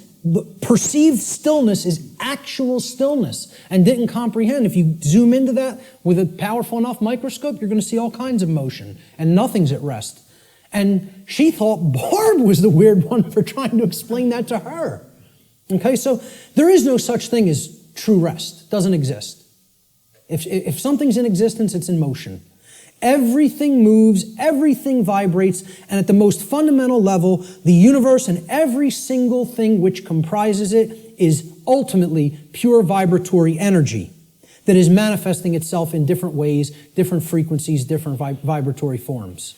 perceived stillness is actual stillness, and didn't comprehend. If you zoom into that with a powerful enough microscope, you're going to see all kinds of motion, and nothing's at rest. And she thought Barb was the weird one for trying to explain that to her. Okay, so there is no such thing as true rest. It doesn't exist. If something's in existence, it's in motion. Everything moves, everything vibrates, and at the most fundamental level, the universe and every single thing which comprises it is ultimately pure vibratory energy that is manifesting itself in different ways, different frequencies, different vibratory forms.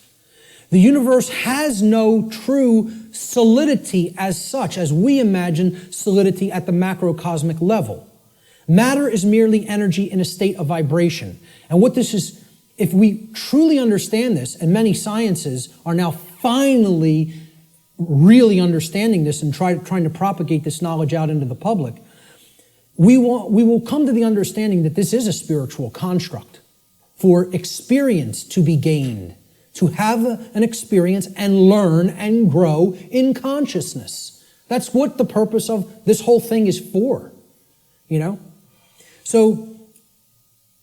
The universe has no true solidity as such, as we imagine solidity at the macrocosmic level. Matter is merely energy in a state of vibration. And what this is, if we truly understand this, and many sciences are now finally really understanding this and trying to propagate this knowledge out into the public, we will come to the understanding that this is a spiritual construct for experience to be gained, to have an experience and learn and grow in consciousness. That's what the purpose of this whole thing is for, you know? So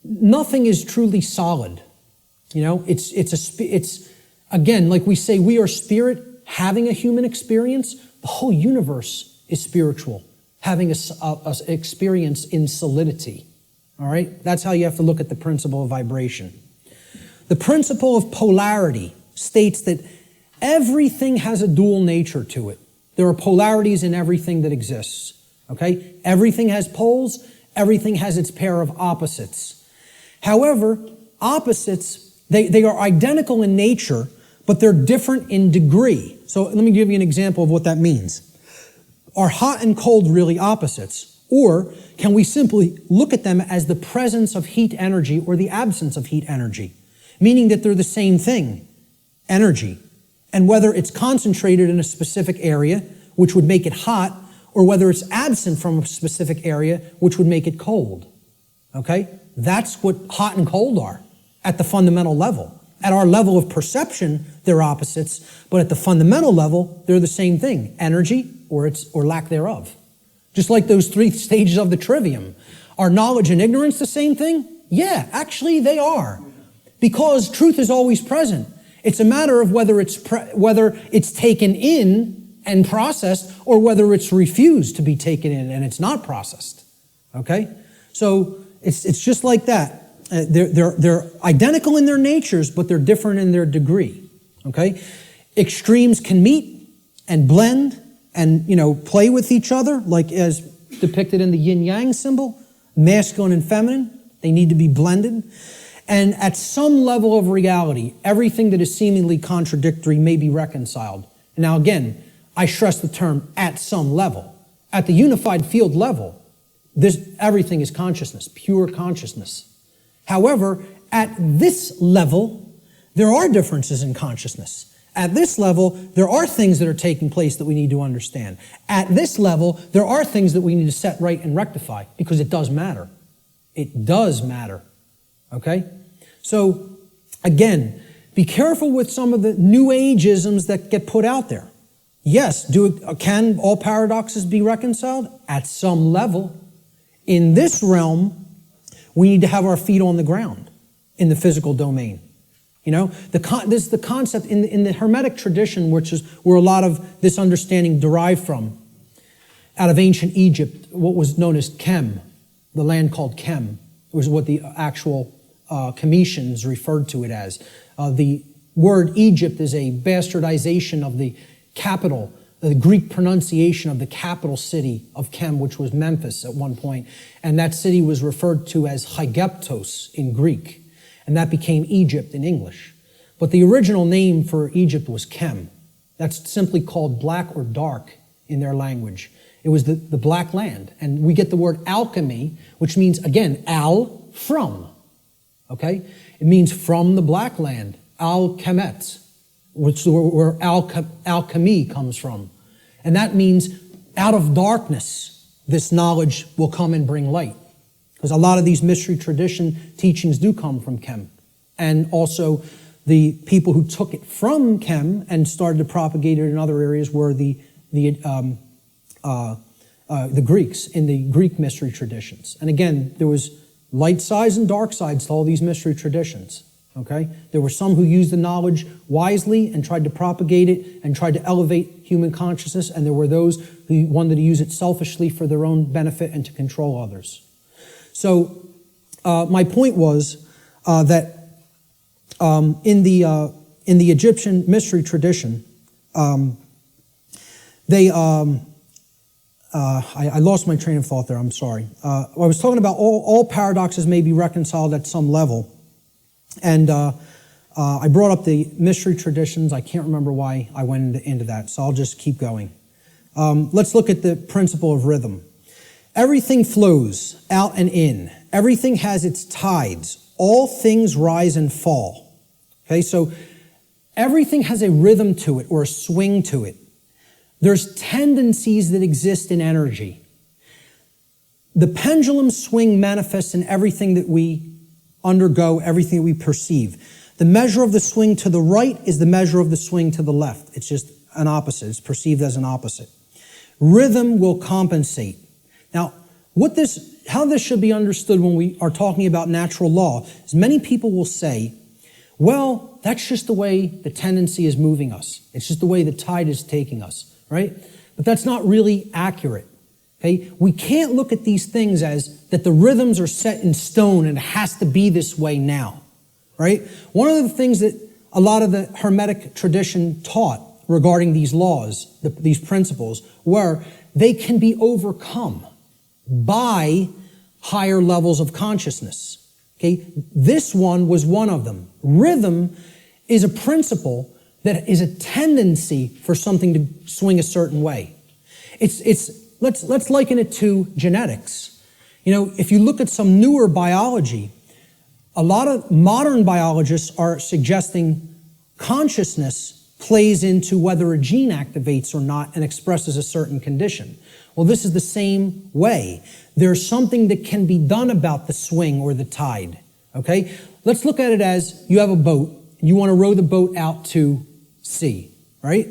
nothing is truly solid, you know? It's again, like we say, we are spirit having a human experience. The whole universe is spiritual, having a experience in solidity. All right? That's how you have to look at the principle of vibration. The principle of polarity states that everything has a dual nature to it. There are polarities in everything that exists. Okay? Everything has poles. Everything has its pair of opposites. However, opposites, they are identical in nature, but they're different in degree. So let me give you an example of what that means. Are hot and cold really opposites? Or can we simply look at them as the presence of heat energy or the absence of heat energy? Meaning that they're the same thing, energy. And whether it's concentrated in a specific area, which would make it hot, or whether it's absent from a specific area, which would make it cold. Okay? That's what hot and cold are at the fundamental level. At our level of perception, they're opposites, but at the fundamental level, they're the same thing, energy or lack thereof. Just like those 3 stages of the trivium. Are knowledge and ignorance the same thing? Yeah, actually they are. Because truth is always present. It's a matter of whether it's taken in and processed, or whether it's refused to be taken in and it's not processed. Okay? So it's just like that. They're identical in their natures, but they're different in their degree. Okay? Extremes can meet and blend and, play with each other, like as depicted in the yin-yang symbol, masculine and feminine. They need to be blended. And at some level of reality, everything that is seemingly contradictory may be reconciled. Now again, I stress the term at some level. At the unified field level, everything is consciousness, pure consciousness. However, at this level, there are differences in consciousness. At this level, there are things that are taking place that we need to understand. At this level, there are things that we need to set right and rectify, because it does matter. It does matter. Okay? So, again, be careful with some of the New Ageisms that get put out there. Yes, can all paradoxes be reconciled? At some level. In this realm, we need to have our feet on the ground in the physical domain. This is the concept in the Hermetic tradition, which is where a lot of this understanding derived from. Out of ancient Egypt, what was known as Kem, the land called Kem, was what the actual Cometians referred to it as. The word Egypt is a bastardization of the capital, the Greek pronunciation of the capital city of Kem, which was Memphis at one point. And that city was referred to as Hygeptos in Greek. And that became Egypt in English. But the original name for Egypt was Kem. That's simply called black or dark in their language. It was the black land. And we get the word alchemy, which means, again, from. Okay? It means from the black land. Al-Kemet, which is where alchemy comes from. And that means out of darkness, this knowledge will come and bring light. Because a lot of these mystery tradition teachings do come from Kem. And also the people who took it from Kem and started to propagate it in other areas were the Greeks in the Greek mystery traditions. And again, there was light sides and dark sides to all these mystery traditions. Okay? There were some who used the knowledge wisely and tried to propagate it and tried to elevate human consciousness, and there were those who wanted to use it selfishly for their own benefit and to control others. So my point was that in the Egyptian mystery tradition, I lost my train of thought there. I'm sorry. I was talking about all paradoxes may be reconciled at some level, and I brought up the mystery traditions. I can't remember why I went into that, so I'll just keep going. Let's look at the principle of rhythm. Everything flows out and in. Everything has its tides. All things rise and fall. Okay, so everything has a rhythm to it or a swing to it. There's tendencies that exist in energy. The pendulum swing manifests in everything that we undergo, everything that we perceive. The measure of the swing to the right is the measure of the swing to the left. It's just an opposite. It's perceived as an opposite. Rhythm will compensate. Now, how this should be understood when we are talking about natural law is many people will say, well, that's just the way the tendency is moving us. It's just the way the tide is taking us, right? But that's not really accurate. Okay? We can't look at these things as that the rhythms are set in stone and it has to be this way now, right? One of the things that a lot of the Hermetic tradition taught regarding these laws, these principles, were they can be overcome by higher levels of consciousness. Okay? This one was one of them. Rhythm is a principle that is a tendency for something to swing a certain way. Let's liken it to genetics. You know, if you look at some newer biology, a lot of modern biologists are suggesting consciousness plays into whether a gene activates or not and expresses a certain condition. Well, this is the same way. There's something that can be done about the swing or the tide, okay? Let's look at it as you have a boat, and you want to row the boat out to sea, right?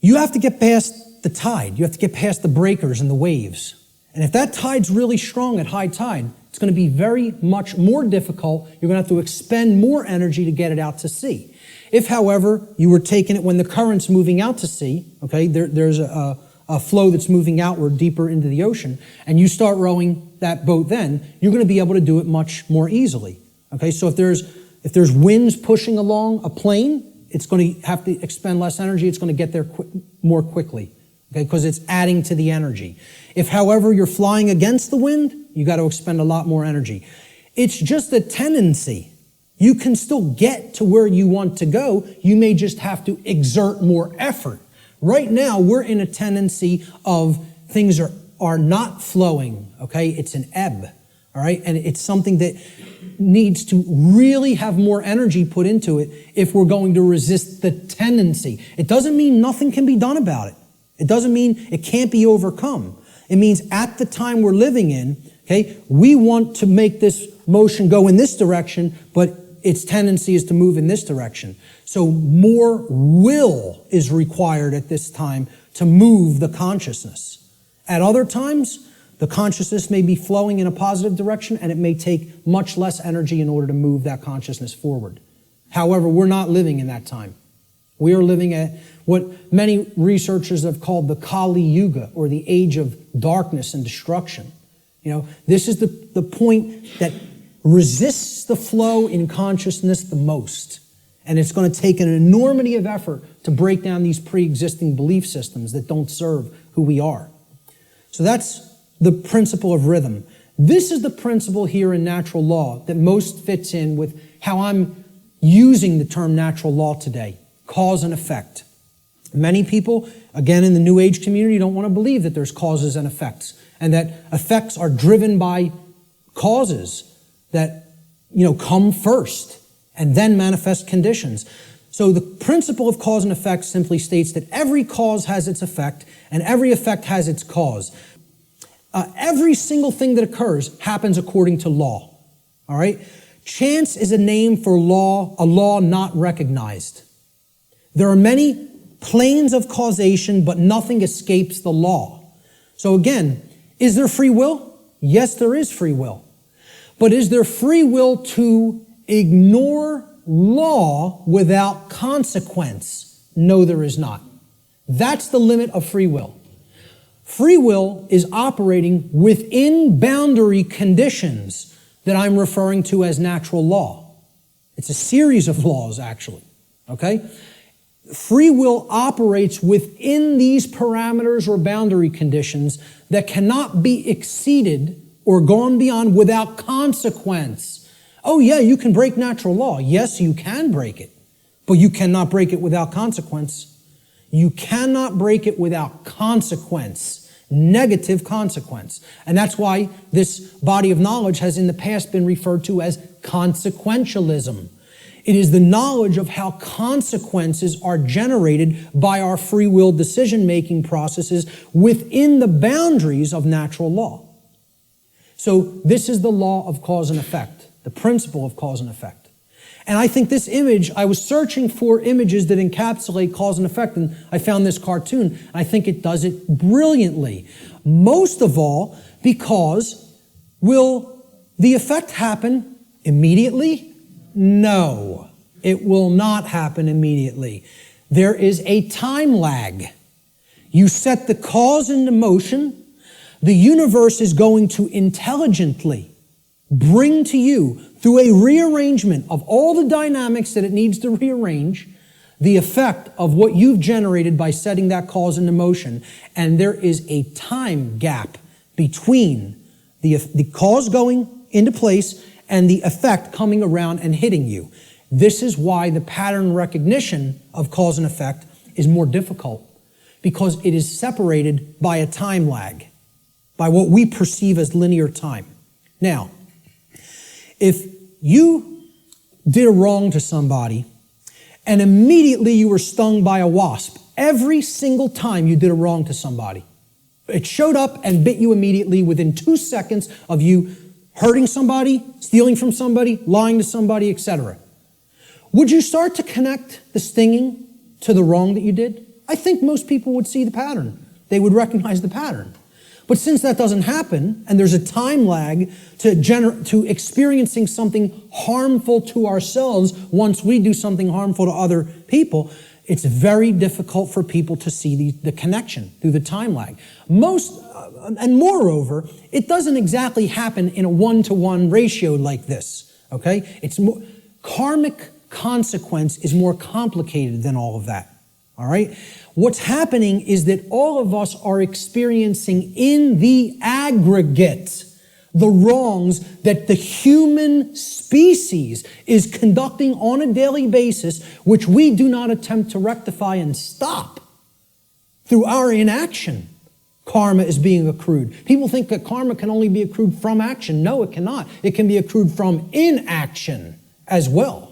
You have to get past the tide. You have to get past the breakers and the waves. And if that tide's really strong at high tide, it's going to be very much more difficult. You're going to have to expend more energy to get it out to sea. If, however, you were taking it when the current's moving out to sea, okay, there's a flow that's moving outward deeper into the ocean, and you start rowing that boat then, you're going to be able to do it much more easily. Okay, so if there's winds pushing along a plane, it's going to have to expend less energy. It's going to get there more quickly, okay, because it's adding to the energy. If, however, you're flying against the wind, you got to expend a lot more energy. It's just a tendency. You can still get to where you want to go. You may just have to exert more effort. Right now, we're in a tendency of things are not flowing, okay? It's an ebb, all right? And it's something that needs to really have more energy put into it if we're going to resist the tendency. It doesn't mean nothing can be done about it. It doesn't mean it can't be overcome. It means at the time we're living in, okay, we want to make this motion go in this direction, but its tendency is to move in this direction. So more will is required at this time to move the consciousness. At other times, the consciousness may be flowing in a positive direction and it may take much less energy in order to move that consciousness forward. However, we're not living in that time. We are living at what many researchers have called the Kali Yuga, or the age of darkness and destruction. You know, this is the point that resists the flow in consciousness the most. And it's going to take an enormity of effort to break down these pre-existing belief systems that don't serve who we are. So that's the principle of rhythm. This is the principle here in natural law that most fits in with how I'm using the term natural law today, cause and effect. Many people, again in the New Age community, don't want to believe that there's causes and effects, and that effects are driven by causes that, you know, come first and then manifest conditions. So the principle of cause and effect simply states that every cause has its effect and every effect has its cause. Every single thing that occurs happens according to law. All right? Chance is a name for law, a law not recognized. There are many planes of causation, but nothing escapes the law. So again, is there free will? Yes, there is free will. But is there free will to ignore law without consequence? No, there is not. That's the limit of free will. Free will is operating within boundary conditions that I'm referring to as natural law. It's a series of laws, actually, okay? Free will operates within these parameters or boundary conditions that cannot be exceeded or gone beyond without consequence. Oh yeah, you can break natural law. Yes, you can break it, but you cannot break it without consequence. You cannot break it without consequence, negative consequence. And that's why this body of knowledge has in the past been referred to as consequentialism. It is the knowledge of how consequences are generated by our free will decision-making processes within the boundaries of natural law. So this is the law of cause and effect, the principle of cause and effect. And I think this image, I was searching for images that encapsulate cause and effect, and I found this cartoon, and I think it does it brilliantly. Most of all, because will the effect happen immediately? No, it will not happen immediately. There is a time lag. You set the cause into motion. The universe is going to intelligently bring to you, through a rearrangement of all the dynamics that it needs to rearrange, the effect of what you've generated by setting that cause into motion. And there is a time gap between the cause going into place and the effect coming around and hitting you. This is why the pattern recognition of cause and effect is more difficult, because it is separated by a time lag, by what we perceive as linear time. Now, if you did a wrong to somebody and immediately you were stung by a wasp, every single time you did a wrong to somebody, it showed up and bit you immediately within 2 seconds of you hurting somebody, stealing from somebody, lying to somebody, etc. Would you start to connect the stinging to the wrong that you did? I think most people would see the pattern. They would recognize the pattern. But since that doesn't happen, and there's a time lag to experiencing something harmful to ourselves once we do something harmful to other people, it's very difficult for people to see the connection through the time lag. And moreover, it doesn't exactly happen in a one-to-one ratio like this, okay? Karmic consequence is more complicated than all of that, all right? What's happening is that all of us are experiencing in the aggregate the wrongs that the human species is conducting on a daily basis, which we do not attempt to rectify and stop through our inaction. Karma is being accrued. People think that karma can only be accrued from action. No, it cannot. It can be accrued from inaction as well.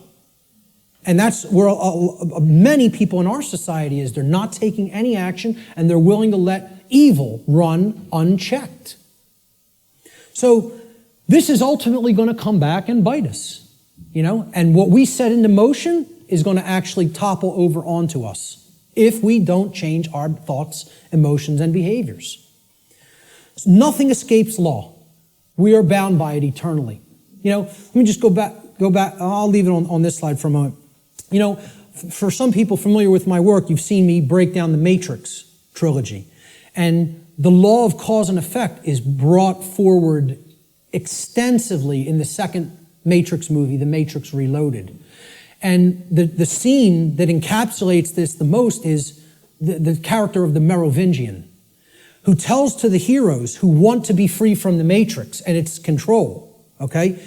And that's where many people in our society is. They're not taking any action, and they're willing to let evil run unchecked. So this is ultimately going to come back and bite us, and what we set into motion is going to actually topple over onto us if we don't change our thoughts, emotions, and behaviors. Nothing escapes law. We are bound by it eternally. Let me just go back. I'll leave it on this slide for a moment. For some people familiar with my work, you've seen me break down the Matrix trilogy. And the law of cause and effect is brought forward extensively in the second Matrix movie, The Matrix Reloaded. And the scene that encapsulates this the most is the character of the Merovingian, who tells to the heroes who want to be free from the Matrix and its control, okay?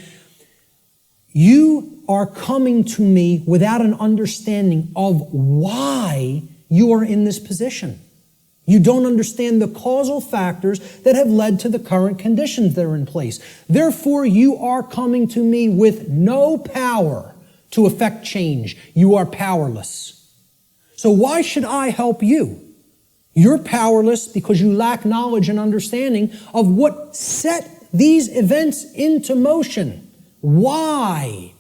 You are coming to me without an understanding of why you are in this position. You don't understand the causal factors that have led to the current conditions that are in place. Therefore, you are coming to me with no power to effect change. You are powerless. So why should I help you? You're powerless because you lack knowledge and understanding of what set these events into motion. Why?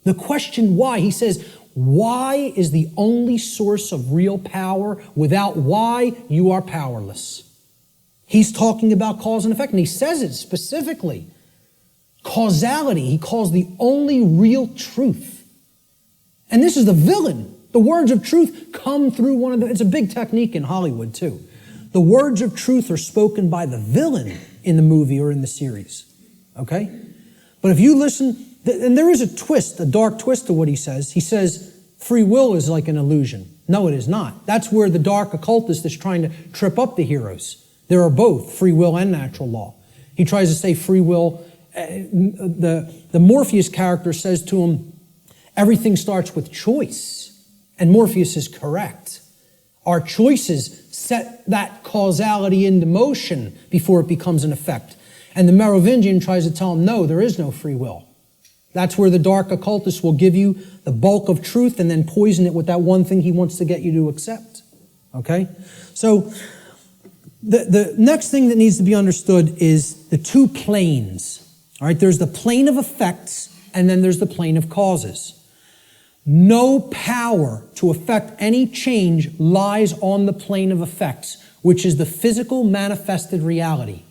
The question why, he says, why is the only source of real power. Without why, you are powerless. He's talking about cause and effect, and he says it specifically. Causality, he calls the only real truth. And this is the villain. The words of truth come through it's a big technique in Hollywood too. The words of truth are spoken by the villain in the movie or in the series, okay? But if you listen, and there is a twist, a dark twist to what he says. He says free will is like an illusion. No, it is not. That's where the dark occultist is trying to trip up the heroes. There are both free will and natural law. He tries to say free will the Morpheus character says to him, everything starts with choice. And Morpheus is correct. Our choices set that causality into motion before it becomes an effect. And the Merovingian tries to tell him, no, there is no free will. That's where the dark occultist will give you the bulk of truth and then poison it with that one thing he wants to get you to accept. Okay? So the next thing that needs to be understood is the two planes. All right? There's the plane of effects and then there's the plane of causes. No power to affect any change lies on the plane of effects, which is the physical manifested reality.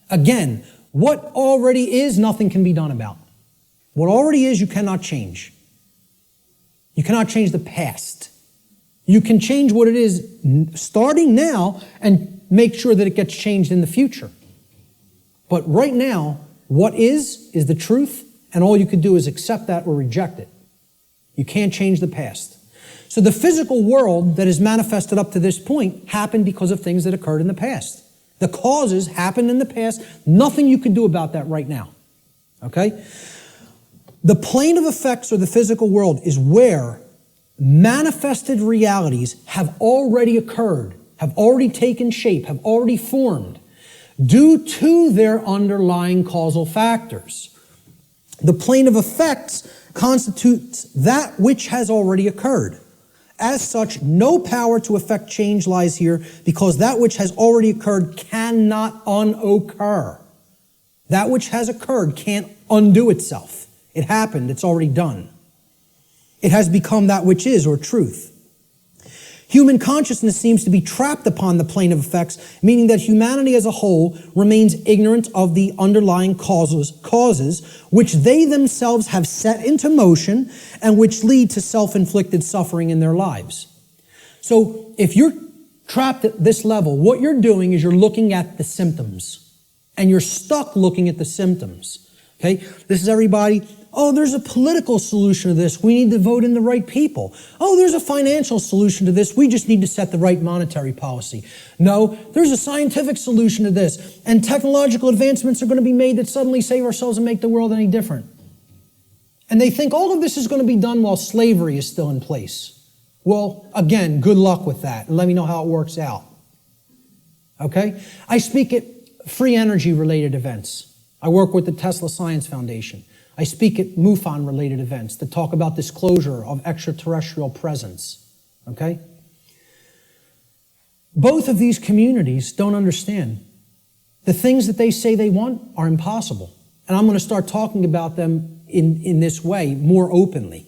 Again, what already is, nothing can be done about. What already is, you cannot change. You cannot change the past. You can change what it is starting now and make sure that it gets changed in the future. But right now, what is the truth, and all you could do is accept that or reject it. You can't change the past. So the physical world that is manifested up to this point happened because of things that occurred in the past. The causes happened in the past. Nothing you can do about that right now. Okay? The plane of effects, or the physical world, is where manifested realities have already occurred, have already taken shape, have already formed, due to their underlying causal factors. The plane of effects constitutes that which has already occurred. As such, no power to effect change lies here, because that which has already occurred cannot unoccur. That which has occurred can't undo itself. It happened, it's already done. It has become that which is, or truth. Human consciousness seems to be trapped upon the plane of effects, meaning that humanity as a whole remains ignorant of the underlying causes which they themselves have set into motion and which lead to self-inflicted suffering in their lives. So if you're trapped at this level, what you're doing is you're looking at the symptoms, and you're stuck looking at the symptoms. Okay? This is everybody. Oh, there's a political solution to this. We need to vote in the right people. Oh, there's a financial solution to this. We just need to set the right monetary policy. No, there's a scientific solution to this. And technological advancements are going to be made that suddenly save ourselves and make the world any different. And they think all of this is going to be done while slavery is still in place. Well, again, good luck with that. And let me know how it works out. Okay? I speak at free energy related events. I work with the Tesla Science Foundation. I speak at MUFON-related events that talk about disclosure of extraterrestrial presence, okay? Both of these communities don't understand. The things that they say they want are impossible. And I'm going to start talking about them in this way more openly,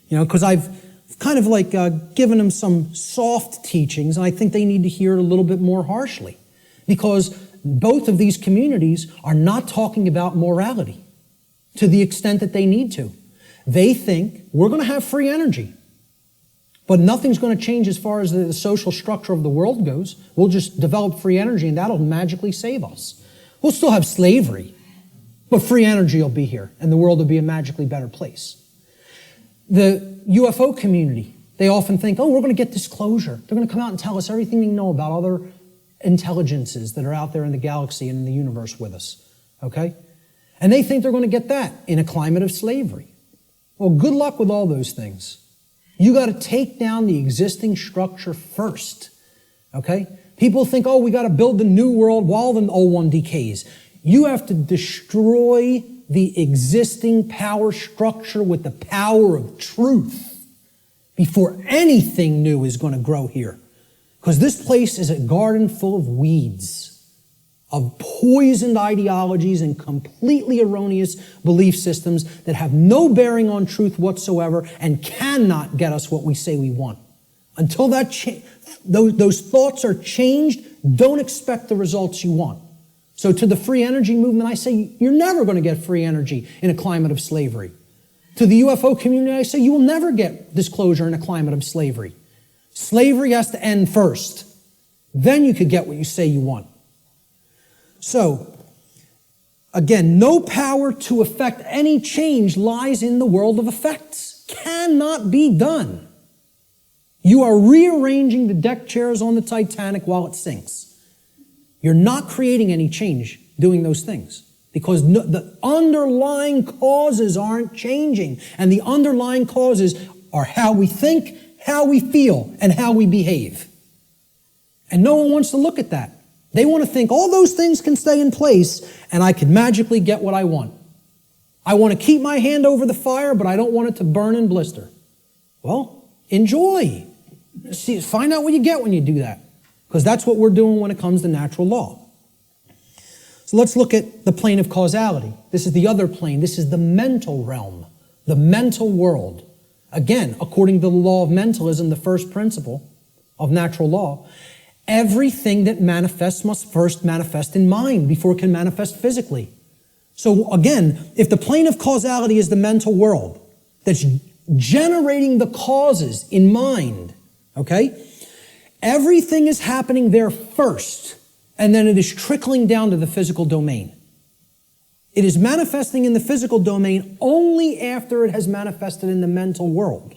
you know, because I've kind of like given them some soft teachings, and I think they need to hear it a little bit more harshly, because both of these communities are not talking about morality to the extent that they need to. They think we're going to have free energy, but nothing's going to change as far as the social structure of the world goes. We'll just develop free energy and that'll magically save us. We'll still have slavery, but free energy will be here and the world will be a magically better place. The UFO community, they often think, oh, we're going to get disclosure. They're going to come out and tell us everything they know about other intelligences that are out there in the galaxy and in the universe with us, okay? And they think they're going to get that in a climate of slavery. Well, good luck with all those things. You got to take down the existing structure first, okay? People think, oh, we got to build the new world while the old one decays. You have to destroy the existing power structure with the power of truth before anything new is going to grow here. Because this place is a garden full of weeds, of poisoned ideologies and completely erroneous belief systems that have no bearing on truth whatsoever and cannot get us what we say we want. Until those thoughts are changed, don't expect the results you want. So to the free energy movement, I say you're never going to get free energy in a climate of slavery. To the UFO community, I say you will never get disclosure in a climate of slavery. Slavery has to end first. Then you could get what you say you want. So, again, no power to effect any change lies in the world of effects. Cannot be done. You are rearranging the deck chairs on the Titanic while it sinks. You're not creating any change doing those things. because the underlying causes aren't changing. And the underlying causes are how we think, how we feel, and how we behave. And no one wants to look at that. They want to think all those things can stay in place and I can magically get what I want. I want to keep my hand over the fire, but I don't want it to burn and blister. Well, enjoy. See, find out what you get when you do that, because that's what we're doing when it comes to natural law. So let's look at the plane of causality. This is the other plane. This is the mental realm, the mental world. Again, according to the law of mentalism, the first principle of natural law, everything that manifests must first manifest in mind before it can manifest physically. So again, if the plane of causality is the mental world that's generating the causes in mind, okay, everything is happening there first, and then it is trickling down to the physical domain. It is manifesting in the physical domain only after it has manifested in the mental world.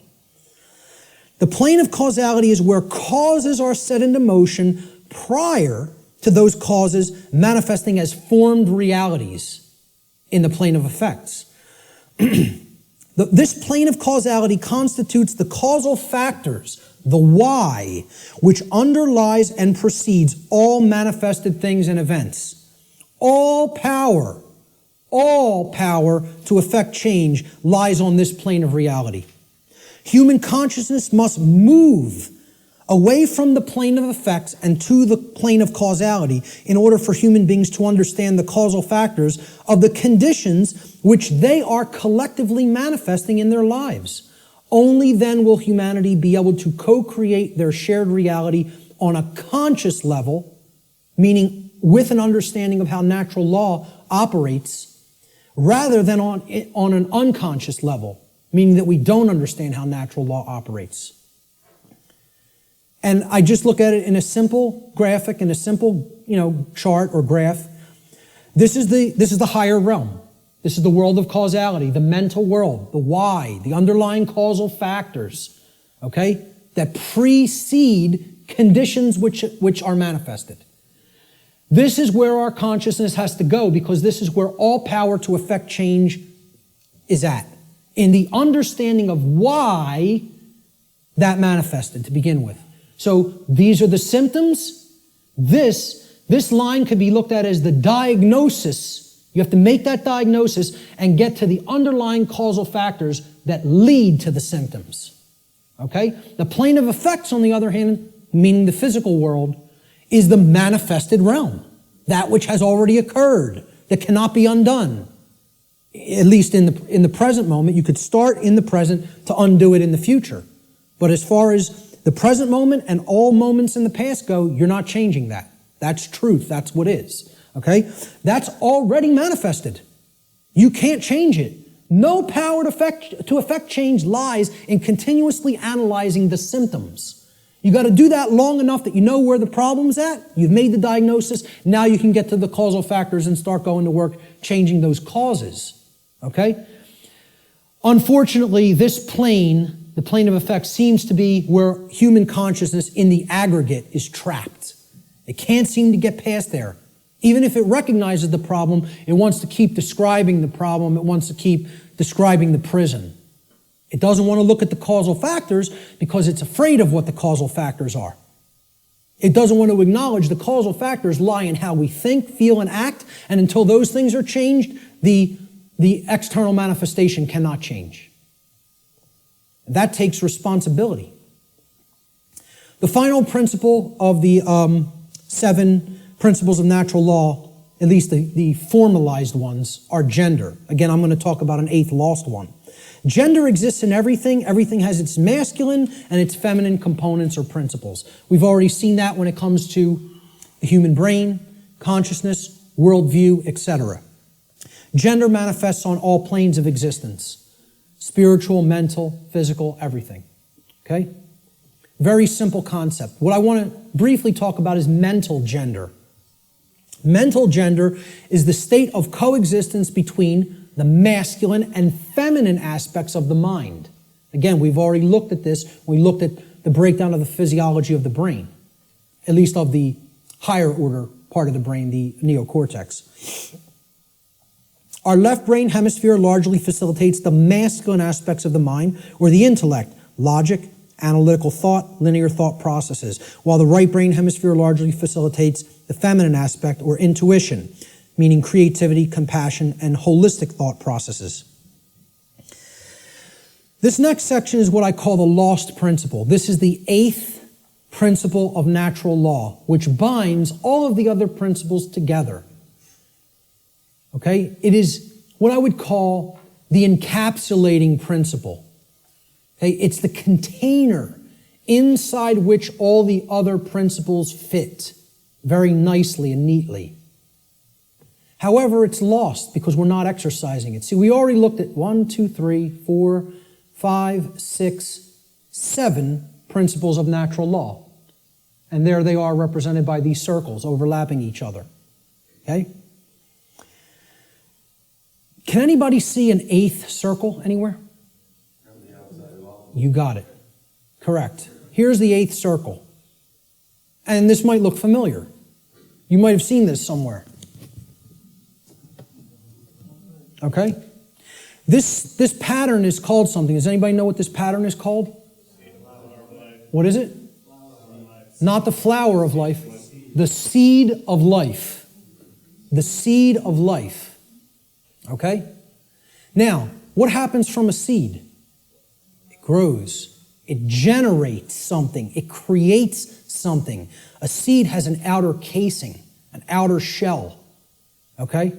The plane of causality is where causes are set into motion prior to those causes manifesting as formed realities in the plane of effects. This plane of causality constitutes the causal factors, the why, which underlies and precedes all manifested things and events. All power to effect change lies on this plane of reality. Human consciousness must move away from the plane of effects and to the plane of causality in order for human beings to understand the causal factors of the conditions which they are collectively manifesting in their lives. Only then will humanity be able to co-create their shared reality on a conscious level, meaning with an understanding of how natural law operates, rather than on an unconscious level, meaning that we don't understand how natural law operates. And I just look at it in a simple graphic, in a simple, chart or graph. This is the higher realm. This is the world of causality, the mental world, the why, the underlying causal factors, okay, that precede conditions which are manifested. This is where our consciousness has to go, because this is where all power to effect change is at, in the understanding of why that manifested to begin with. So these are the symptoms. This line could be looked at as the diagnosis. You have to make that diagnosis and get to the underlying causal factors that lead to the symptoms. Okay? The plane of effects, on the other hand, meaning the physical world, is the manifested realm. That which has already occurred, that cannot be undone. At least in the present moment. You could start in the present to undo it in the future. But as far as the present moment and all moments in the past go, you're not changing that. That's truth. That's what is. Okay? That's already manifested. You can't change it. No power to effect change lies in continuously analyzing the symptoms. You got to do that long enough that you know where the problem's at. You've made the diagnosis. Now you can get to the causal factors and start going to work changing those causes. Okay? Unfortunately, this plane, the plane of effects, seems to be where human consciousness in the aggregate is trapped. It can't seem to get past there. Even if it recognizes the problem, it wants to keep describing the problem. It wants to keep describing the prison. It doesn't want to look at the causal factors because it's afraid of what the causal factors are. It doesn't want to acknowledge the causal factors lie in how we think, feel, and act, and until those things are changed, the external manifestation cannot change. That takes responsibility. The final principle of the 7 principles of natural law, at least the formalized ones, are gender. Again, I'm going to talk about an 8th lost one. Gender exists in everything. Everything has its masculine and its feminine components or principles. We've already seen that when it comes to the human brain, consciousness, worldview, etc. Gender manifests on all planes of existence. Spiritual, mental, physical, everything. Okay? Very simple concept. What I want to briefly talk about is mental gender. Mental gender is the state of coexistence between the masculine and feminine aspects of the mind. Again, we've already looked at this. We looked at the breakdown of the physiology of the brain, at least of the higher order part of the brain, the neocortex. Our left brain hemisphere largely facilitates the masculine aspects of the mind, or the intellect, logic, analytical thought, linear thought processes, while the right brain hemisphere largely facilitates the feminine aspect, or intuition, meaning creativity, compassion, and holistic thought processes. This next section is what I call the lost principle. This is the 8th principle of natural law, which binds all of the other principles together. Okay? It is what I would call the encapsulating principle. Okay? It's the container inside which all the other principles fit very nicely and neatly. However, it's lost because we're not exercising it. See, we already looked at 1, 2, 3, 4, 5, 6, 7 principles of natural law. And there they are represented by these circles overlapping each other. Okay? Can anybody see an 8th circle anywhere? You got it. Correct. Here's the 8th circle. And this might look familiar. You might have seen this somewhere. Okay? This pattern is called something. Does anybody know what this pattern is called? What is it? Not the flower of life. The seed of life. The seed of life. Okay? Now, what happens from a seed? It grows. It generates something. It creates something. A seed has an outer casing, an outer shell. Okay?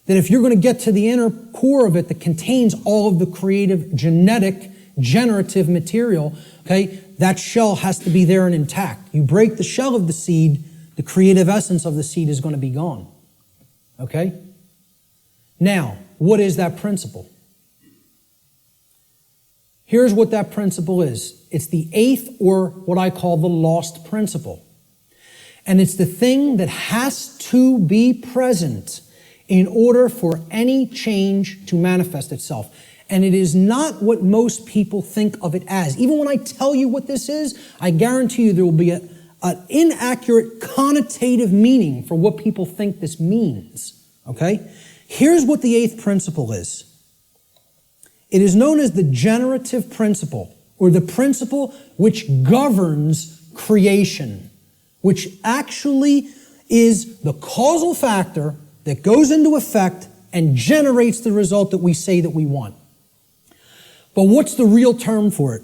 That if you're going to get to the inner core of it that contains all of the creative, genetic, generative material, okay, that shell has to be there and intact. You break the shell of the seed, the creative essence of the seed is going to be gone. Okay? Now, what is that principle? Here's what that principle is. It's the 8th, or what I call the lost principle. And it's the thing that has to be present in order for any change to manifest itself. And it is not what most people think of it as. Even when I tell you what this is, I guarantee you there will be an inaccurate connotative meaning for what people think this means. Okay? Here's what the 8th principle is. It is known as the generative principle, or the principle which governs creation, which actually is the causal factor that goes into effect and generates the result that we say that we want. But what's the real term for it?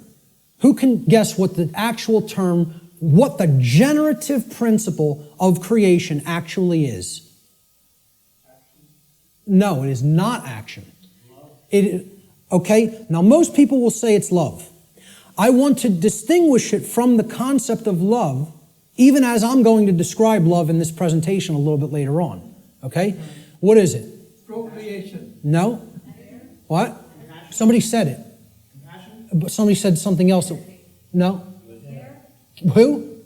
Who can guess what the actual term, what the generative principle of creation actually is? No, it is not action. Okay, now most people will say it's love. I want to distinguish it from the concept of love, even as I'm going to describe love in this presentation a little bit later on. Okay? What is it? Procreation. No? What? Somebody said it. But somebody said something else. No? Who?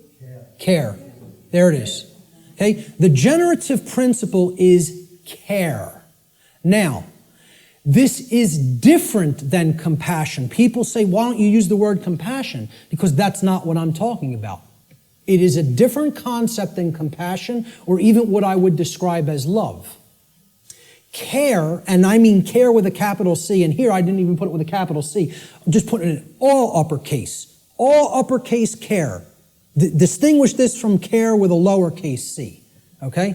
Care. There it is. Okay? The generative principle is care. Now, this is different than compassion. People say, why don't you use the word compassion? Because that's not what I'm talking about. It is a different concept than compassion, or even what I would describe as love. Care, and I mean care with a capital C, and here I didn't even put it with a capital C. I'm just putting it in all uppercase. All uppercase care. Distinguish this from care with a lowercase c. Okay?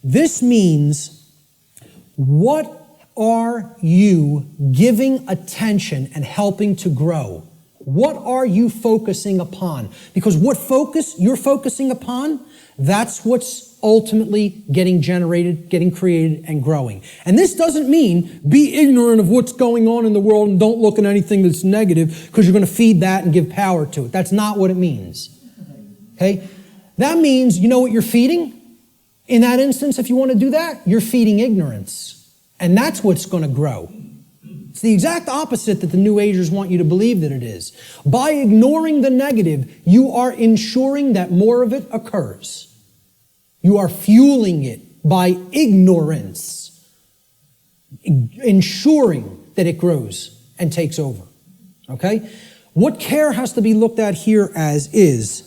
This means, what are you giving attention and helping to grow? What are you focusing upon? Because what focus you're focusing upon, that's what's ultimately getting generated, getting created, and growing. And this doesn't mean be ignorant of what's going on in the world and don't look at anything that's negative because you're going to feed that and give power to it. That's not what it means. Okay? That means, you know what you're feeding? In that instance, if you want to do that, you're feeding ignorance. And that's what's going to grow. It's the exact opposite that the New Agers want you to believe that it is. By ignoring the negative, you are ensuring that more of it occurs. You are fueling it by ignorance, ensuring that it grows and takes over. Okay? What care has to be looked at here as is,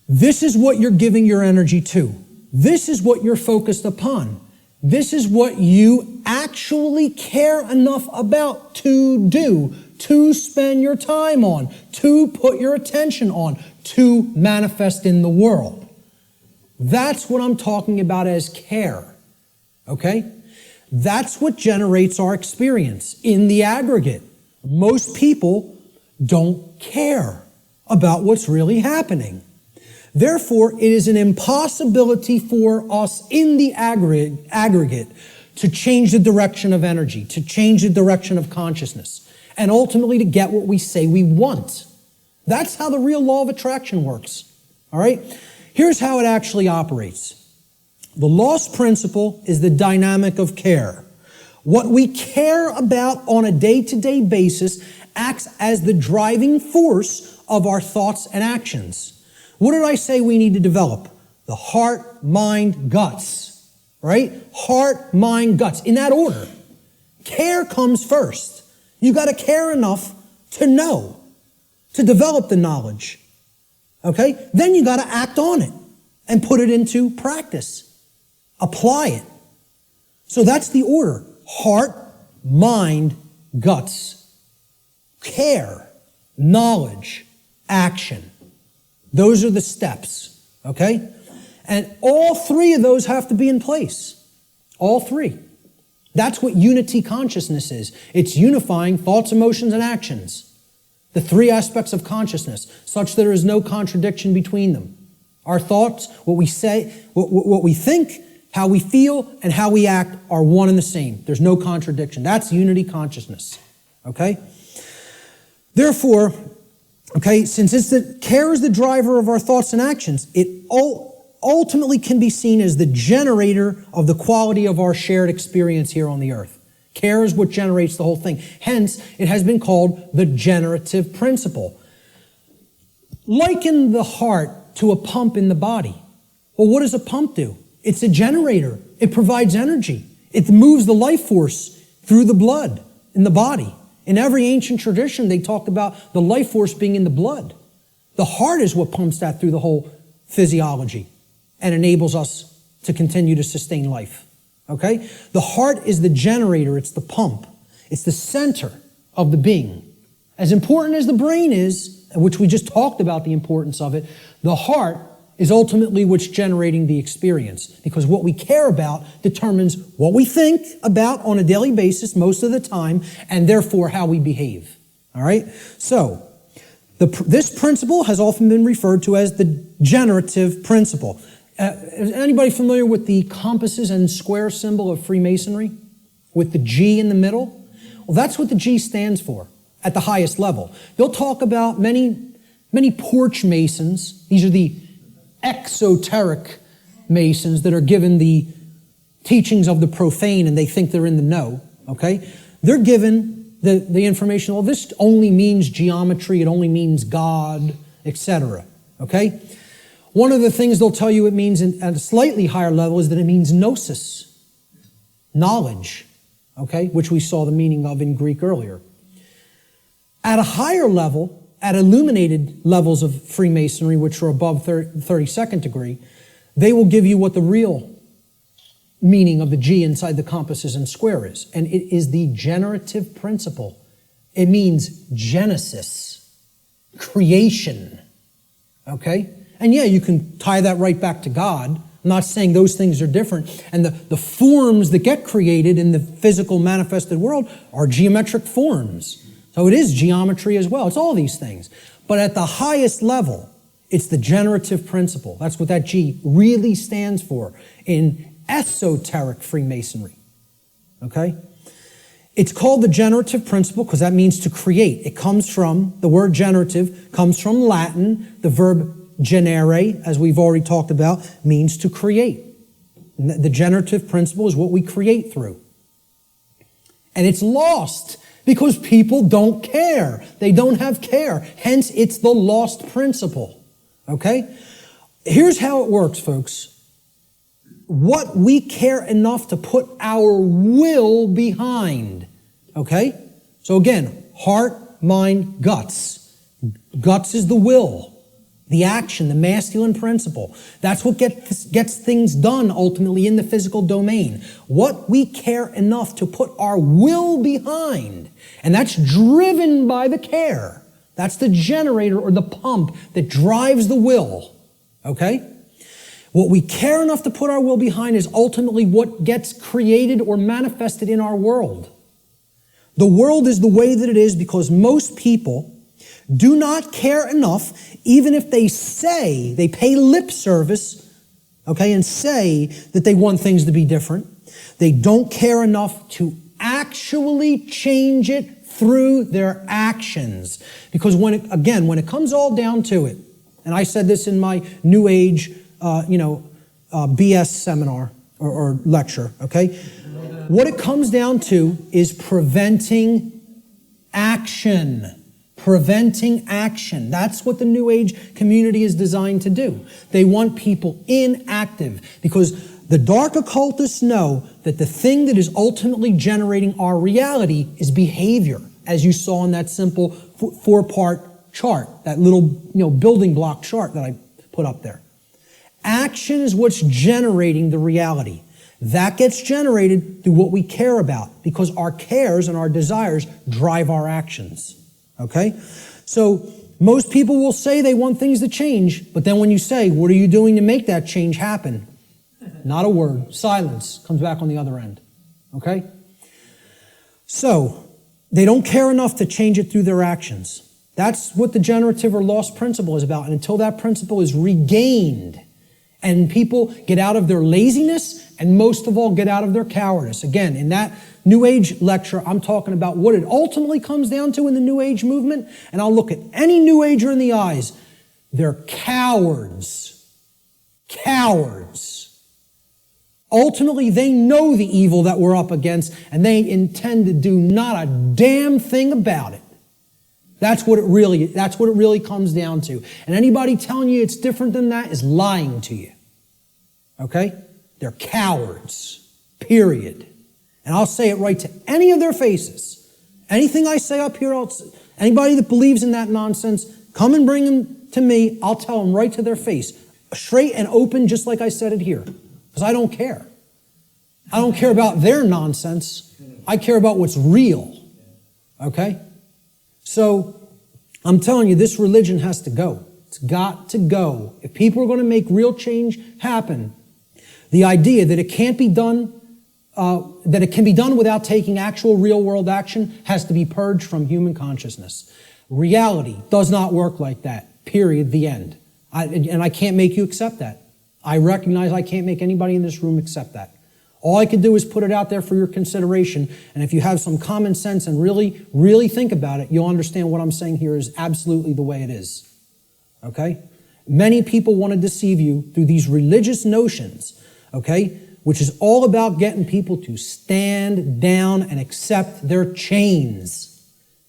this is what you're giving your energy to. This is what you're focused upon. This is what you actually care enough about to do, to spend your time on, to put your attention on, to manifest in the world. That's what I'm talking about as care, okay? That's what generates our experience in the aggregate. Most people don't care about what's really happening. Therefore, it is an impossibility for us in the aggregate to change the direction of energy, to change the direction of consciousness, and ultimately to get what we say we want. That's how the real law of attraction works. All right? Here's how it actually operates. The lost principle is the dynamic of care. What we care about on a day-to-day basis acts as the driving force of our thoughts and actions. What did I say we need to develop? The heart, mind, guts. Right? Heart, mind, guts. In that order. Care comes first. You got to care enough to know, to develop the knowledge. Okay? Then you got to act on it and put it into practice. Apply it. So that's the order. Heart, mind, guts. Care, knowledge, action. Those are the steps, okay? And all three of those have to be in place. All three. That's what unity consciousness is. It's unifying thoughts, emotions, and actions. The three aspects of consciousness, such that there is no contradiction between them. Our thoughts, what we say, what we think, how we feel, and how we act are one and the same. There's no contradiction. That's unity consciousness, okay? Therefore, okay, since care is the driver of our thoughts and actions, it ultimately can be seen as the generator of the quality of our shared experience here on the earth. Care is what generates the whole thing. Hence, it has been called the generative principle. Liken the heart to a pump in the body. Well, what does a pump do? It's a generator. It provides energy. It moves the life force through the blood in the body. In every ancient tradition, they talk about the life force being in the blood. The heart is what pumps that through the whole physiology and enables us to continue to sustain life. Okay? The heart is the generator. It's the pump. It's the center of the being. As important as the brain is, which we just talked about the importance of it, the heart is ultimately what's generating the experience. Because what we care about determines what we think about on a daily basis most of the time, and therefore how we behave. All right? So, this principle has often been referred to as the generative principle. Is anybody familiar with the compasses and square symbol of Freemasonry? With the G in the middle? Well, that's what the G stands for at the highest level. They'll talk about many porch masons. These are the exoteric masons that are given the teachings of the profane and they think they're in the know, okay? They're given the information, well, this only means geometry, it only means God, etc., okay? One of the things they'll tell you it means at a slightly higher level is that it means gnosis, knowledge, okay, which we saw the meaning of in Greek earlier. At a higher level, at illuminated levels of Freemasonry, which are above 32nd degree, they will give you what the real meaning of the G inside the compasses and square is. And it is the generative principle. It means genesis, creation, okay? And yeah, you can tie that right back to God. I'm not saying those things are different. And the forms that get created in the physical manifested world are geometric forms. So it is geometry as well. It's all these things. But at the highest level, it's the generative principle. That's what that G really stands for in esoteric Freemasonry. Okay? It's called the generative principle because that means to create. It comes from, the word generative comes from Latin. The verb generare, as we've already talked about, means to create. The generative principle is what we create through. And it's lost because people don't care. They don't have care. Hence, it's the lost principle. Okay? Here's how it works, folks. What we care enough to put our will behind. Okay? So again, heart, mind, guts. Guts is the will. The action, the masculine principle. That's what gets things done ultimately in the physical domain. What we care enough to put our will behind. And that's driven by the care. That's the generator or the pump that drives the will. Okay? What we care enough to put our will behind is ultimately what gets created or manifested in our world. The world is the way that it is because most people do not care enough, even if they say, they pay lip service, okay, and say that they want things to be different. They don't care enough to actually change it through their actions. Because when it comes all down to it, and I said this in my New Age, BS seminar or lecture, okay? What it comes down to is preventing action. Preventing action. That's what the New Age community is designed to do. They want people inactive because the dark occultists know that the thing that is ultimately generating our reality is behavior, as you saw in that simple four-part chart, that little building block chart that I put up there. Action is what's generating the reality. That gets generated through what we care about because our cares and our desires drive our actions. Okay? So most people will say they want things to change, but then when you say, what are you doing to make that change happen? Not a word. Silence comes back on the other end. Okay? So they don't care enough to change it through their actions. That's what the generative or lost principle is about. And until that principle is regained and people get out of their laziness and most of all get out of their cowardice. Again, in that New Age lecture, I'm talking about what it ultimately comes down to in the New Age movement, and I'll look at any New Ager in the eyes. They're cowards. Cowards. Ultimately, they know the evil that we're up against, and they intend to do not a damn thing about it. That's what it really comes down to. And anybody telling you it's different than that is lying to you. Okay? They're cowards. Period. And I'll say it right to any of their faces. Anything I say up here, anybody that believes in that nonsense, come and bring them to me. I'll tell them right to their face. Straight and open, just like I said it here. Because I don't care. I don't care about their nonsense. I care about what's real. Okay? So, I'm telling you, this religion has to go. It's got to go. If people are going to make real change happen, the idea that it can't be done that it can be done without taking actual real-world action has to be purged from human consciousness. Reality does not work like that. Period. The end. And I can't make you accept that. I recognize I can't make anybody in this room accept that. All I can do is put it out there for your consideration, and if you have some common sense and really, really think about it, you'll understand what I'm saying here is absolutely the way it is. Okay? Many people want to deceive you through these religious notions, okay? Which is all about getting people to stand down and accept their chains.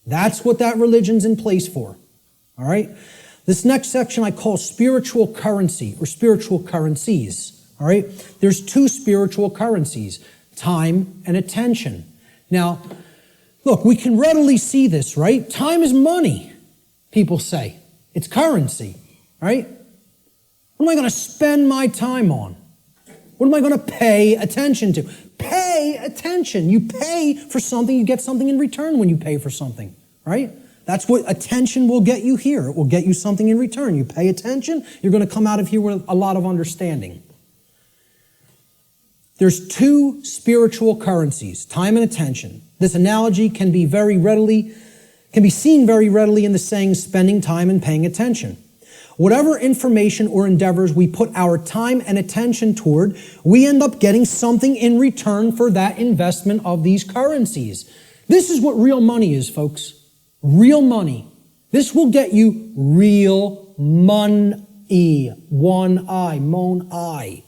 That's what that religion's in place for. All right? This next section I call spiritual currency or spiritual currencies. All right? There's two spiritual currencies, time and attention. Now, look, we can readily see this, right? Time is money, people say. It's currency, right? What am I going to spend my time on? What am I going to pay attention to? Pay attention. You pay for something, you get something in return when you pay for something, right? That's what attention will get you here. It will get you something in return. You pay attention, you're going to come out of here with a lot of understanding. There's two spiritual currencies, time and attention. This analogy can be seen very readily in the saying, spending time and paying attention. Whatever information or endeavors we put our time and attention toward, we end up getting something in return for that investment of these currencies. This is what real money is, folks. Real money. This will get you real money. One I, mon I.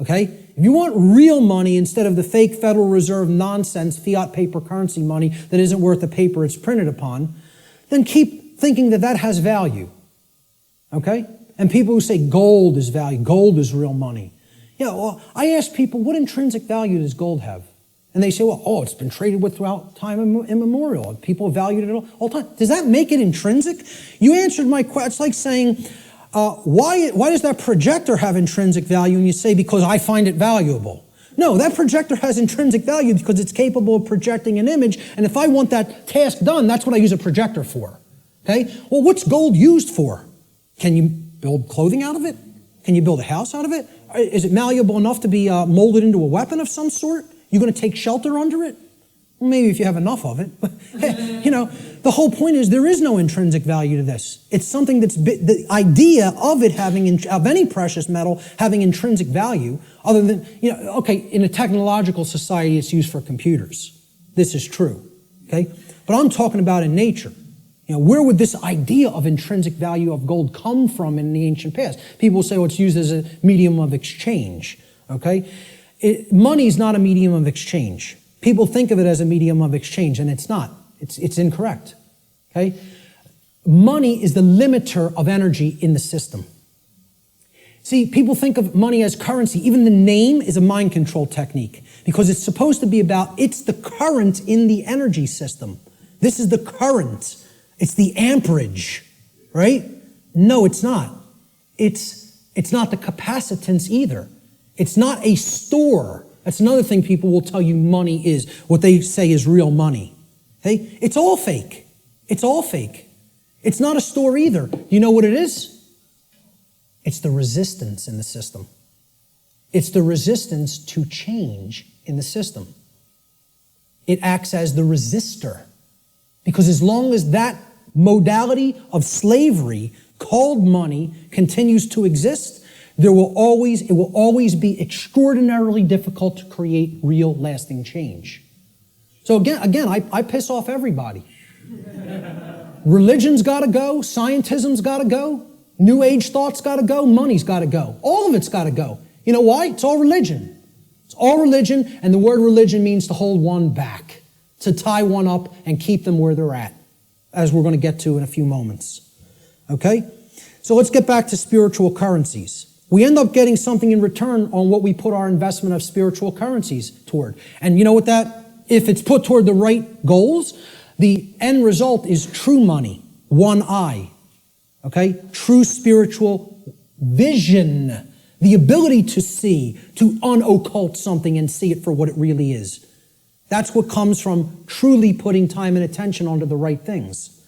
Okay? If you want real money instead of the fake Federal Reserve nonsense fiat paper currency money that isn't worth the paper it's printed upon, then keep thinking that that has value. Okay? And people who say gold is value, gold is real money. Yeah, well, I ask people, what intrinsic value does gold have? And they say, well, it's been traded with throughout time immemorial. People have valued it all the time. Does that make it intrinsic? You answered my question. It's like saying, why does that projector have intrinsic value? And you say, because I find it valuable. No, that projector has intrinsic value because it's capable of projecting an image, and if I want that task done, that's what I use a projector for. Okay? Well, what's gold used for? Can you build clothing out of it? Can you build a house out of it? Is it malleable enough to be molded into a weapon of some sort? You're going to take shelter under it? Well, maybe if you have enough of it. But, you know, the whole point is there is no intrinsic value to this. It's something that's, the idea of it having, of any precious metal having intrinsic value, other than, you know, okay, in a technological society, it's used for computers. This is true, okay? But I'm talking about in nature. You know, where would this idea of intrinsic value of gold come from in the ancient past? People will say, well, it's used as a medium of exchange, okay? Money is not a medium of exchange. People think of it as a medium of exchange, and it's not. It's incorrect, okay? Money is the limiter of energy in the system. See, people think of money as currency. Even the name is a mind control technique because it's supposed to be about, it's the current in the energy system. This is the current. It's the amperage, right? No, it's not. It's not the capacitance either. It's not a store. That's another thing people will tell you money is, what they say is real money. Okay? It's all fake. It's all fake. It's not a store either. You know what it is? It's the resistance in the system. It's the resistance to change in the system. It acts as the resistor. Because as long as that modality of slavery called money continues to exist, it will always be extraordinarily difficult to create real lasting change. So again, I piss off everybody. Religion's got to go, scientism's got to go, New Age thought's got to go, money's got to go. All of it's got to go. You know why? It's all religion. It's all religion, and the word religion means to hold one back, to tie one up and keep them where they're at, as we're going to get to in a few moments. Okay? So let's get back to spiritual currencies. We end up getting something in return on what we put our investment of spiritual currencies toward. And you know what if it's put toward the right goals, the end result is true money, one eye. Okay? True spiritual vision. The ability to see, to unoccult something and see it for what it really is. That's what comes from truly putting time and attention onto the right things.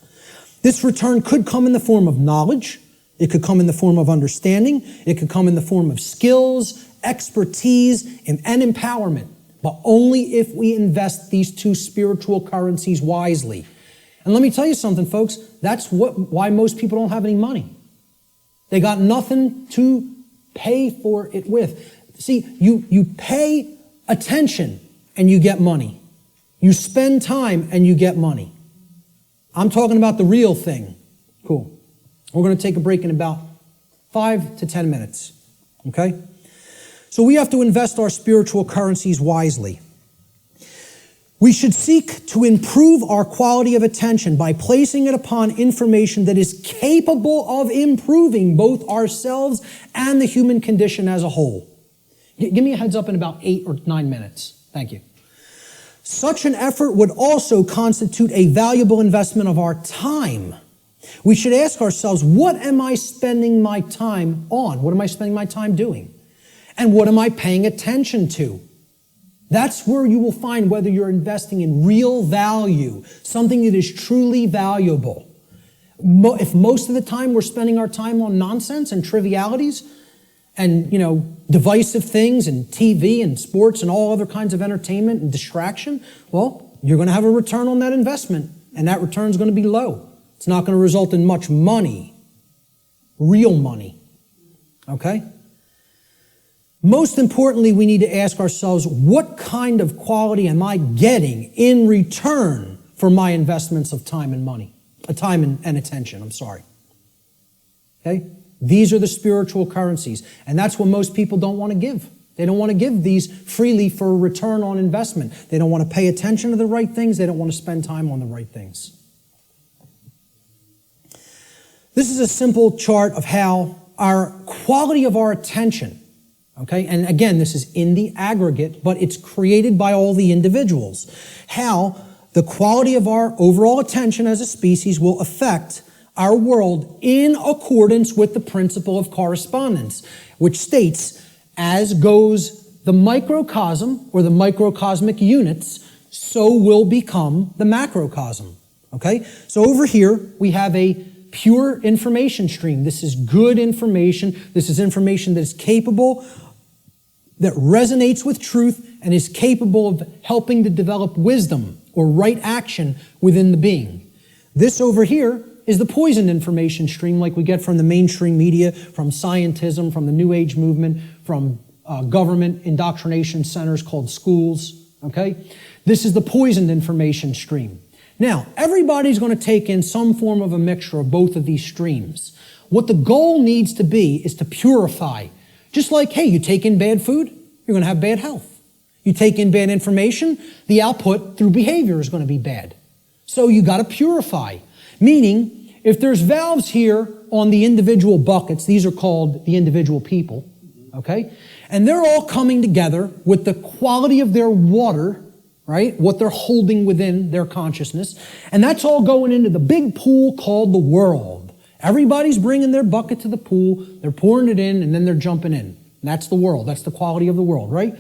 This return could come in the form of knowledge. It could come in the form of understanding. It could come in the form of skills, expertise, and empowerment. But only if we invest these two spiritual currencies wisely. And let me tell you something, folks. That's why most people don't have any money. They got nothing to pay for it with. See, you pay attention and you get money. You spend time and you get money. I'm talking about the real thing. Cool. We're going to take a break in about 5 to 10 minutes. Okay? So we have to invest our spiritual currencies wisely. We should seek to improve our quality of attention by placing it upon information that is capable of improving both ourselves and the human condition as a whole. Give me a heads up in about 8 or 9 minutes. Thank you. Such an effort would also constitute a valuable investment of our time. We should ask ourselves, what am I spending my time on? What am I spending my time doing? And what am I paying attention to? That's where you will find whether you're investing in real value, something that is truly valuable. If most of the time we're spending our time on nonsense and trivialities and, divisive things and TV and sports and all other kinds of entertainment and distraction, well, you're going to have a return on that investment, and that return is going to be low. It's not going to result in much money, real money, okay? Most importantly, we need to ask ourselves, what kind of quality am I getting in return for my investments of time and money? Time and attention, Okay? These are the spiritual currencies, and that's what most people don't want to give. They don't want to give these freely for a return on investment. They don't want to pay attention to the right things. They don't want to spend time on the right things. This is a simple chart of how our quality of our attention, okay, and again, this is in the aggregate, but it's created by all the individuals. How the quality of our overall attention as a species will affect our world in accordance with the principle of correspondence, which states, as goes the microcosm or the microcosmic units, so will become the macrocosm. Okay? So over here, we have a pure information stream. This is good information. This is information that is capable, that resonates with truth, and is capable of helping to develop wisdom or right action within the being. This over here is the poisoned information stream like we get from the mainstream media, from scientism, from the New Age movement, from government indoctrination centers called schools. Okay? This is the poisoned information stream. Now, everybody's going to take in some form of a mixture of both of these streams. What the goal needs to be is to purify. Just like, hey, you take in bad food, you're going to have bad health. You take in bad information, the output through behavior is going to be bad. So you got to purify. Meaning, if there's valves here on the individual buckets, these are called the individual people, okay? And they're all coming together with the quality of their water, right? What they're holding within their consciousness. And that's all going into the big pool called the world. Everybody's bringing their bucket to the pool, they're pouring it in, and then they're jumping in. And that's the world. That's the quality of the world, right?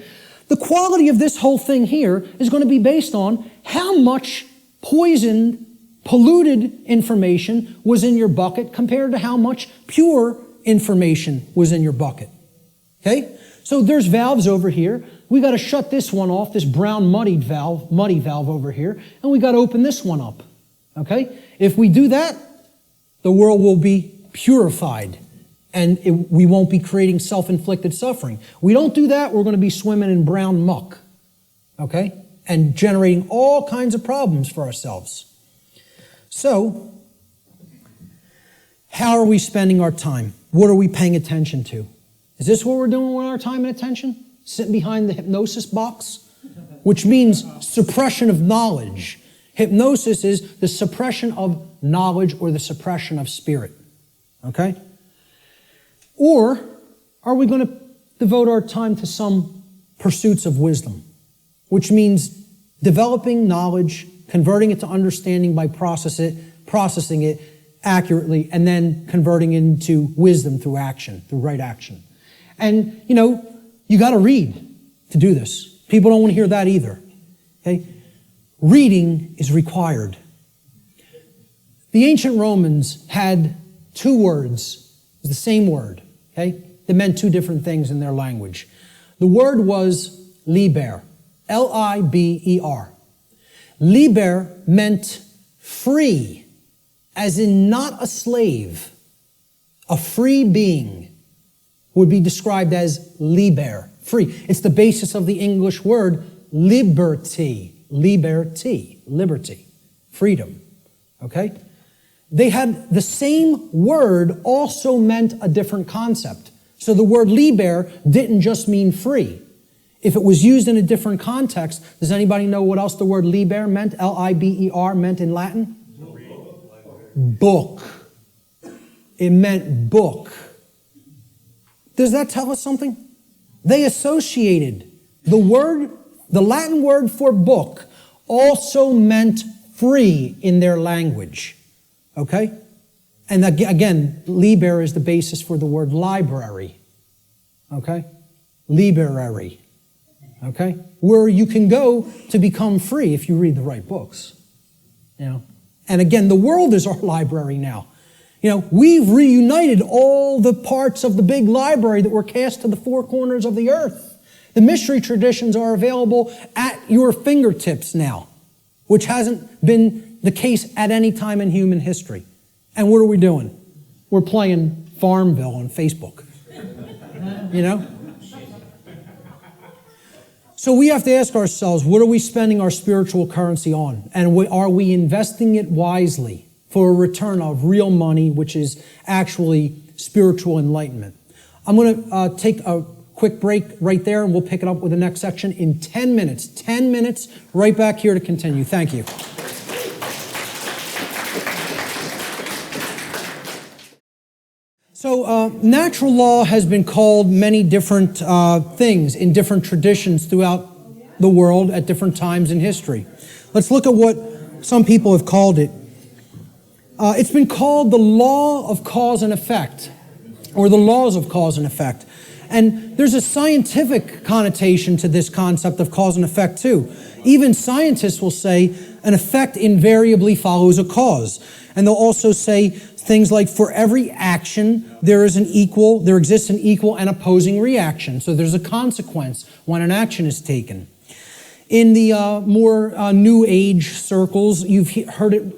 The quality of this whole thing here is going to be based on how much poisoned, polluted information was in your bucket compared to how much pure information was in your bucket. Okay? So there's valves over here. We got to shut this one off, this brown muddy valve over here, and we got to open this one up. Okay? If we do that, the world will be purified, and we won't be creating self-inflicted suffering. We don't do that, we're going to be swimming in brown muck. Okay? And generating all kinds of problems for ourselves. So, how are we spending our time? What are we paying attention to? Is this what we're doing with our time and attention? Sitting behind the hypnosis box? Which means suppression of knowledge. Hypnosis is the suppression of knowledge or the suppression of spirit. Okay? Or are we going to devote our time to some pursuits of wisdom? Which means developing knowledge, converting it to understanding by processing it accurately, and then converting into wisdom through action, through right action. And, you got to read to do this. People don't want to hear that either. Okay? Reading is required. The ancient Romans had two words, the same word, okay? That meant two different things in their language. The word was liber, L-I-B-E-R. Liber meant free, as in not a slave. A free being would be described as liber, free. It's the basis of the English word liberty, liberty, freedom, okay? They had the same word also meant a different concept. So the word liber didn't just mean free. If it was used in a different context, does anybody know what else the word liber meant, L-I-B-E-R, meant in Latin? Book. It meant book. Does that tell us something? They associated the Latin word for book also meant free in their language. Okay? And again, liber is the basis for the word library. Okay? Library. Okay? Where you can go to become free if you read the right books. And again, the world is our library now. We've reunited all the parts of the big library that were cast to the four corners of the earth. The mystery traditions are available at your fingertips now, which hasn't been the case at any time in human history. And what are we doing? We're playing Farmville on Facebook. So we have to ask ourselves, what are we spending our spiritual currency on? And are we investing it wisely for a return of real money, which is actually spiritual enlightenment? I'm going to take a quick break right there, and we'll pick it up with the next section in 10 minutes. 10 minutes, right back here to continue. Thank you. So natural law has been called many different things in different traditions throughout the world at different times in history. Let's look at what some people have called it. It's been called the law of cause and effect, or the laws of cause and effect. And there's a scientific connotation to this concept of cause and effect too. Even scientists will say an effect invariably follows a cause. And they'll also say things like, for every action, there exists an equal and opposing reaction. So there's a consequence when an action is taken. In the more New Age circles, you've heard it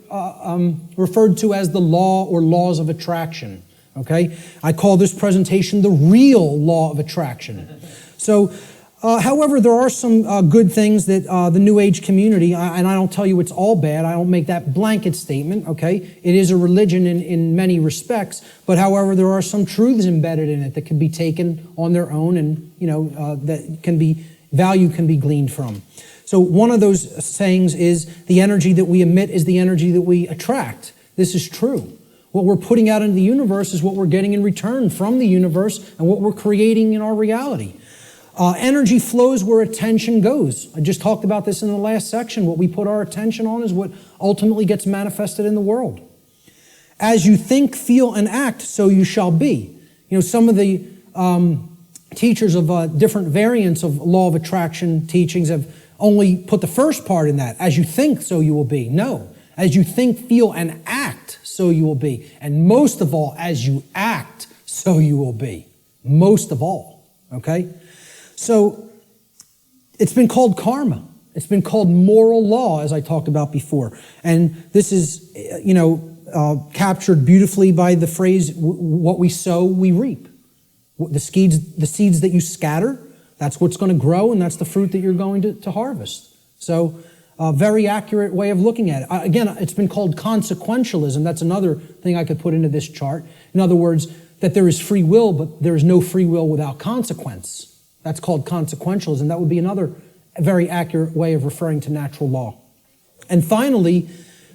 referred to as the law or laws of attraction. Okay? I call this presentation the real law of attraction. So, however, there are some good things that the New Age community, and I don't tell you it's all bad, I don't make that blanket statement, okay? It is a religion in many respects, but however, there are some truths embedded in it that can be taken on their own and, value can be gleaned from. So one of those sayings is, the energy that we emit is the energy that we attract. This is true. What we're putting out into the universe is what we're getting in return from the universe and what we're creating in our reality. Energy flows where attention goes. I just talked about this in the last section. What we put our attention on is what ultimately gets manifested in the world. As you think, feel, and act, so you shall be. Some of the teachers of different variants of law of attraction teachings have only put the first part in that. As you think, so you will be. No. As you think, feel, and act, so you will be. And most of all, as you act, so you will be. Most of all. Okay? So, it's been called karma. It's been called moral law, as I talked about before. And this is, captured beautifully by the phrase, what we sow, we reap. The seeds that you scatter, that's what's going to grow, and that's the fruit that you're going to harvest. So, a very accurate way of looking at it. Again, it's been called consequentialism. That's another thing I could put into this chart. In other words, that there is free will, but there is no free will without consequence. That's called consequentialism. That would be another very accurate way of referring to natural law. And finally,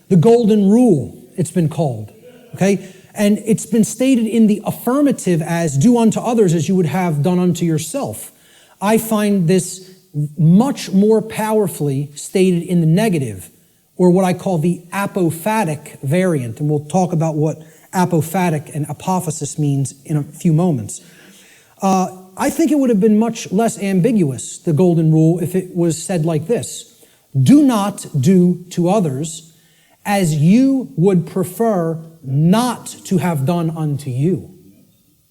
the golden rule, it's been called. Okay? And it's been stated in the affirmative as, do unto others as you would have done unto yourself. I find this much more powerfully stated in the negative, or what I call the apophatic variant. And we'll talk about what apophatic and apophasis means in a few moments. I think it would have been much less ambiguous, the golden rule, if it was said like this. Do not do to others as you would prefer not to have done unto you.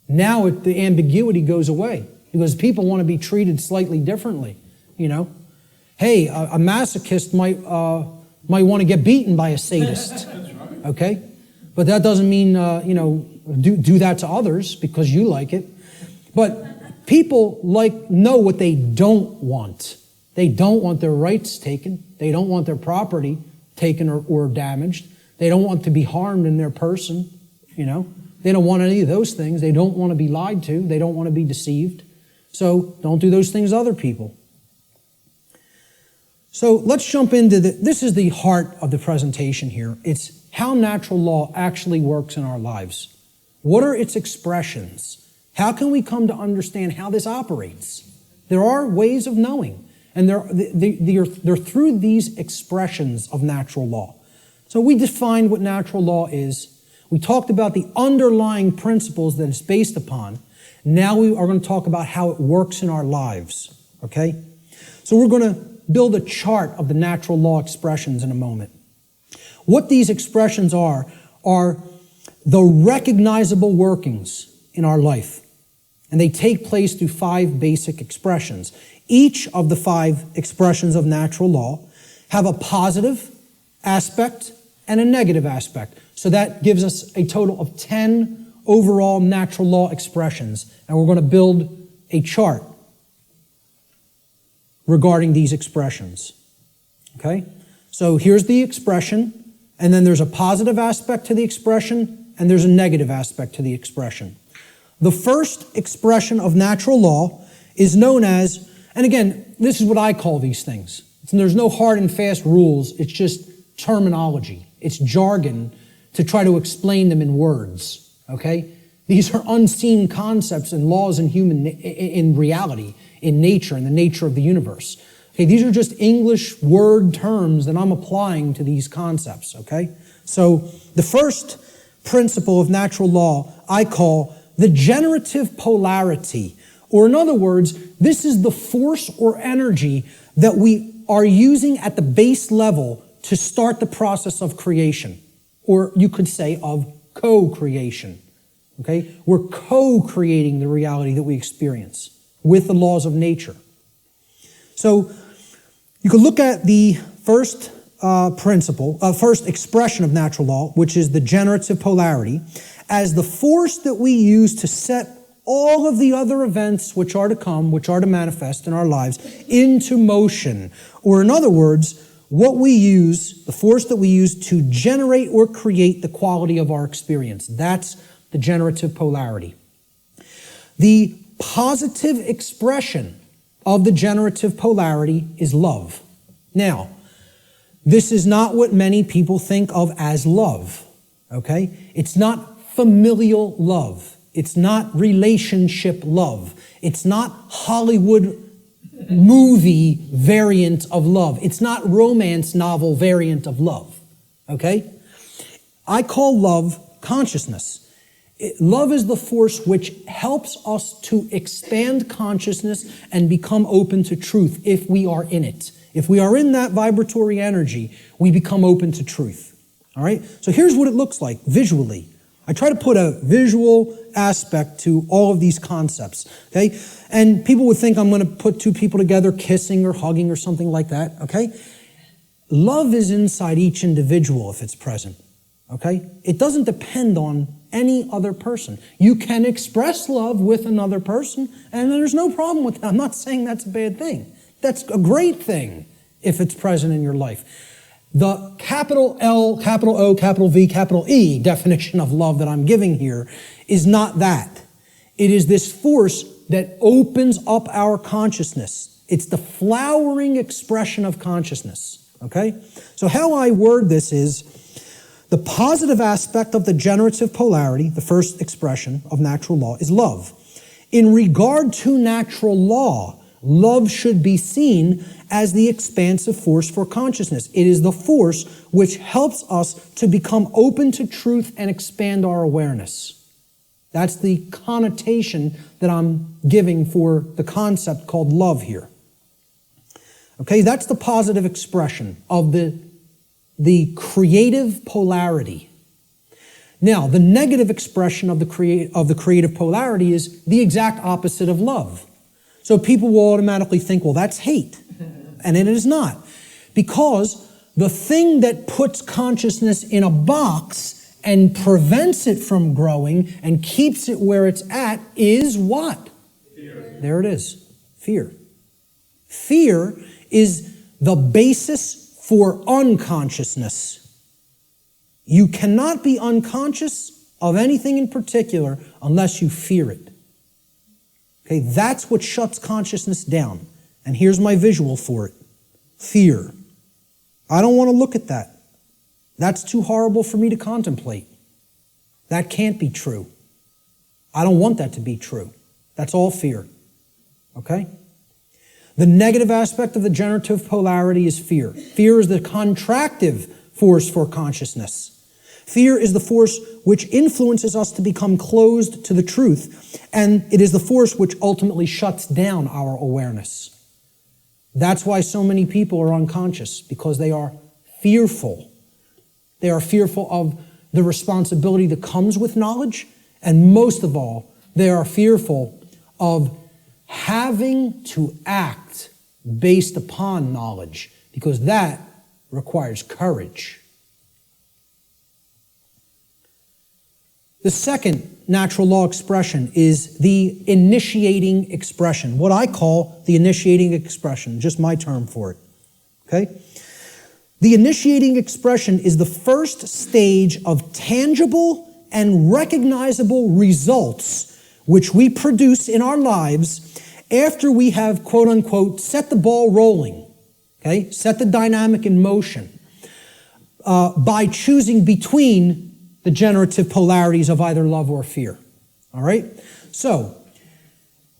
Now the ambiguity goes away because people want to be treated slightly differently. Hey, a masochist might want to get beaten by a sadist. Okay? But that doesn't mean, do that to others because you like it. But people know what they don't want. They don't want their rights taken. They don't want their property taken or damaged. They don't want to be harmed in their person. They don't want any of those things. They don't want to be lied to. They don't want to be deceived. So don't do those things to other people. So let's jump into this is the heart of the presentation here. It's how natural law actually works in our lives. What are its expressions? How can we come to understand how this operates? There are ways of knowing, and they're through these expressions of natural law. So we defined what natural law is. We talked about the underlying principles that it's based upon. Now we are going to talk about how it works in our lives, okay? So we're going to build a chart of the natural law expressions in a moment. What these expressions are the recognizable workings in our life. And they take place through 5 basic expressions. Each of the 5 expressions of natural law have a positive aspect and a negative aspect. So that gives us a total of 10 overall natural law expressions. And we're going to build a chart regarding these expressions. Okay? So here's the expression, and then there's a positive aspect to the expression, and there's a negative aspect to the expression. The first expression of natural law is known as, and again, this is what I call these things. There's no hard and fast rules. It's just terminology. It's jargon to try to explain them in words. Okay? These are unseen concepts and laws in reality, in nature, in the nature of the universe. Okay, these are just English word terms that I'm applying to these concepts. Okay? So the first principle of natural law I call the generative polarity. Or in other words, this is the force or energy that we are using at the base level to start the process of creation. Or you could say of co-creation. Okay? We're co-creating the reality that we experience with the laws of nature. So you could look at the first first expression of natural law, which is the generative polarity, as the force that we use to set all of the other events which are to come, which are to manifest in our lives, into motion. Or in other words, what we use, the force that we use to generate or create the quality of our experience. That's the generative polarity. The positive expression of the generative polarity is love. Now, this is not what many people think of as love, okay? It's not familial love. It's not relationship love. It's not Hollywood movie variant of love. It's not romance novel variant of love, okay? I call love consciousness. Love is the force which helps us to expand consciousness and become open to truth if we are in it. If we are in that vibratory energy, we become open to truth. All right? So here's what it looks like visually. I try to put a visual aspect to all of these concepts, okay? And people would think I'm going to put two people together kissing or hugging or something like that, okay? Love is inside each individual if it's present, okay? It doesn't depend on any other person. You can express love with another person, and there's no problem with that. I'm not saying that's a bad thing. That's a great thing if it's present in your life. The capital L, capital O, capital V, capital E definition of love that I'm giving here is not that. It is this force that opens up our consciousness. It's the flowering expression of consciousness, okay? So how I word this is the positive aspect of the generative polarity, the first expression of natural law, is love. In regard to natural law, love should be seen as the expansive force for consciousness. It is the force which helps us to become open to truth and expand our awareness. That's the connotation that I'm giving for the concept called love here. Okay, that's the positive expression of the creative polarity. Now, the negative expression of the creative polarity is the exact opposite of love. So people will automatically think, well, that's hate. And it is not. Because the thing that puts consciousness in a box and prevents it from growing and keeps it where it's at is what? Fear. There it is. Fear. Fear is the basis for unconsciousness. You cannot be unconscious of anything in particular unless you fear it. Okay, that's what shuts consciousness down. And here's my visual for it. Fear. I don't want to look at that. That's too horrible for me to contemplate. That can't be true. I don't want that to be true. That's all fear. Okay? The negative aspect of the generative polarity is fear. Fear is the contractive force for consciousness. Fear is the force which influences us to become closed to the truth, and it is the force which ultimately shuts down our awareness. That's why so many people are unconscious, because they are fearful. They are fearful of the responsibility that comes with knowledge, and most of all, they are fearful of having to act based upon knowledge, because that requires courage. The second natural law expression is the initiating expression, what I call the initiating expression, just my term for it, okay? The initiating expression is the first stage of tangible and recognizable results which we produce in our lives after we have, quote unquote, set the ball rolling, okay? Set the dynamic in motion by choosing between the generative polarities of either love or fear. All right? So,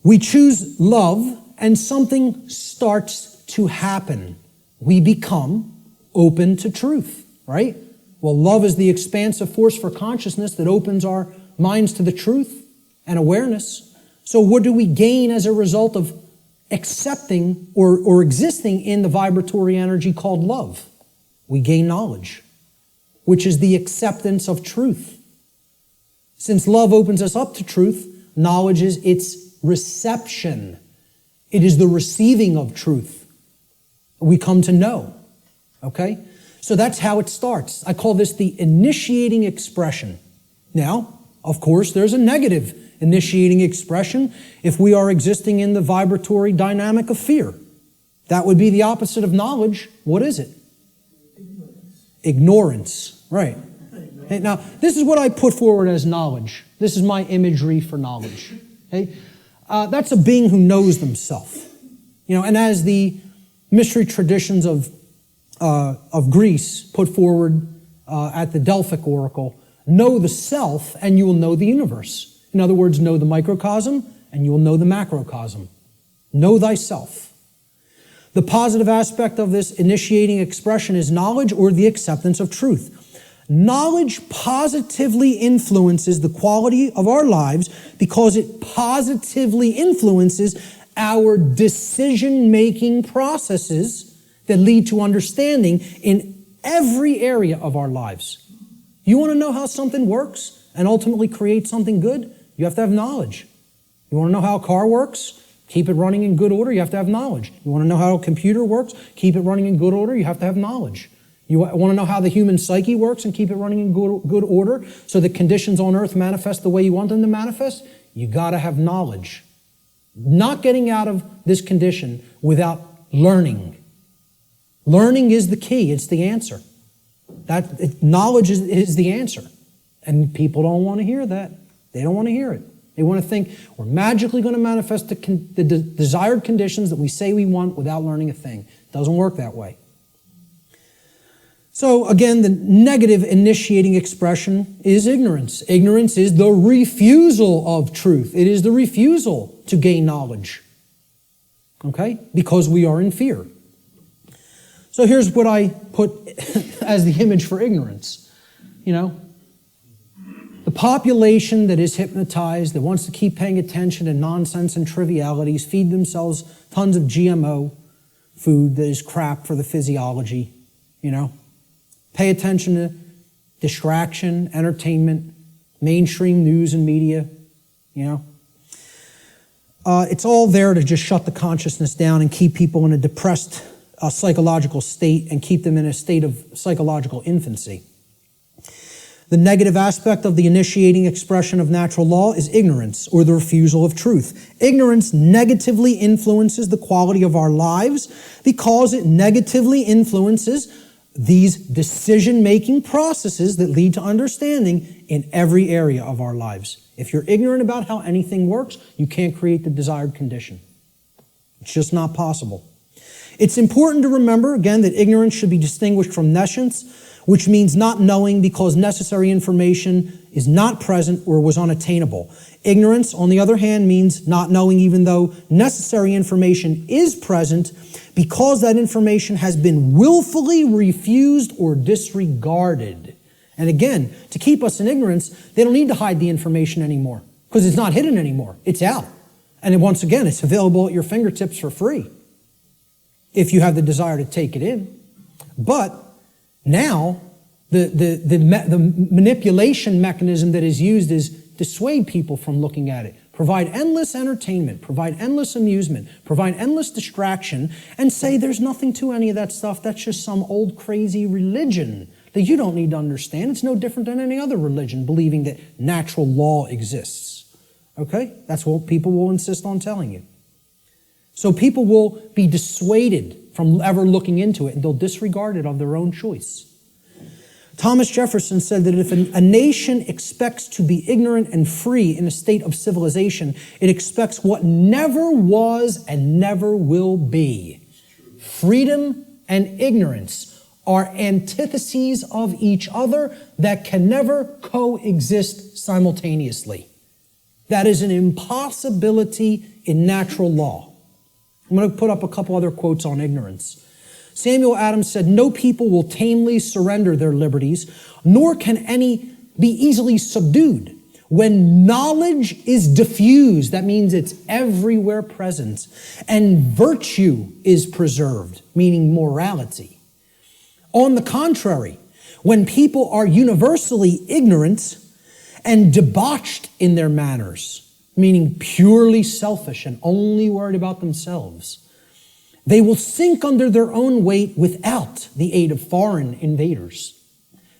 we choose love and something starts to happen. We become open to truth, right? Well, love is the expansive force for consciousness that opens our minds to the truth and awareness. So what do we gain as a result of accepting or existing in the vibratory energy called love? We gain knowledge, which is the acceptance of truth. Since love opens us up to truth, knowledge is its reception. It is the receiving of truth. We come to know. Okay? So that's how it starts. I call this the initiating expression. Now, of course, there's a negative initiating expression if we are existing in the vibratory dynamic of fear. That would be the opposite of knowledge. What is it? Ignorance. Right. Okay, now, this is what I put forward as knowledge. This is my imagery for knowledge. Okay? That's a being who knows themselves. And as the mystery traditions of Greece put forward at the Delphic Oracle, know the self and you will know the universe. In other words, know the microcosm and you will know the macrocosm. Know thyself. The positive aspect of this initiating expression is knowledge or the acceptance of truth. Knowledge positively influences the quality of our lives because it positively influences our decision-making processes that lead to understanding in every area of our lives. You want to know how something works and ultimately create something good? You have to have knowledge. You want to know how a car works? Keep it running in good order? You have to have knowledge. You want to know how a computer works? Keep it running in good order? You have to have knowledge. You want to know how the human psyche works and keep it running in good order so that conditions on earth manifest the way you want them to manifest? You got to have knowledge. Not getting out of this condition without learning. Learning is the key. It's the answer. Knowledge is the answer. And people don't want to hear that. They don't want to hear it. They want to think we're magically going to manifest the desired conditions that we say we want without learning a thing. It doesn't work that way. So again, the negative initiating expression is ignorance. Ignorance is the refusal of truth. It is the refusal to gain knowledge. Okay? Because we are in fear. So here's what I put as the image for ignorance. The population that is hypnotized, that wants to keep paying attention to nonsense and trivialities, feed themselves tons of GMO food that is crap for the physiology, Pay attention to distraction, entertainment, mainstream news and media, It's all there to just shut the consciousness down and keep people in a depressed psychological state and keep them in a state of psychological infancy. The negative aspect of the initiating expression of natural law is ignorance, or the refusal of truth. Ignorance negatively influences the quality of our lives because it negatively influences these decision-making processes that lead to understanding in every area of our lives. If you're ignorant about how anything works, you can't create the desired condition. It's just not possible. It's important to remember, again, that ignorance should be distinguished from nescience, which means not knowing because necessary information is not present or was unattainable. Ignorance, on the other hand, means not knowing even though necessary information is present because that information has been willfully refused or disregarded. And again, to keep us in ignorance, they don't need to hide the information anymore because it's not hidden anymore. It's out. And once again, it's available at your fingertips for free if you have the desire to take it in. But now, the manipulation mechanism that is used is dissuade people from looking at it. Provide endless entertainment, provide endless amusement, provide endless distraction, and say there's nothing to any of that stuff. That's just some old crazy religion that you don't need to understand. It's no different than any other religion, believing that natural law exists. Okay? That's what people will insist on telling you. So people will be dissuaded from ever looking into it, and they'll disregard it of their own choice. Thomas Jefferson said that if a nation expects to be ignorant and free in a state of civilization, it expects what never was and never will be. Freedom and ignorance are antitheses of each other that can never coexist simultaneously. That is an impossibility in natural law. I'm going to put up a couple other quotes on ignorance. Samuel Adams said, "No people will tamely surrender their liberties, nor can any be easily subdued. When knowledge is diffused," that means it's everywhere present, "and virtue is preserved," meaning morality. On the contrary, when people are universally ignorant and debauched in their manners, meaning purely selfish and only worried about themselves, they will sink under their own weight without the aid of foreign invaders.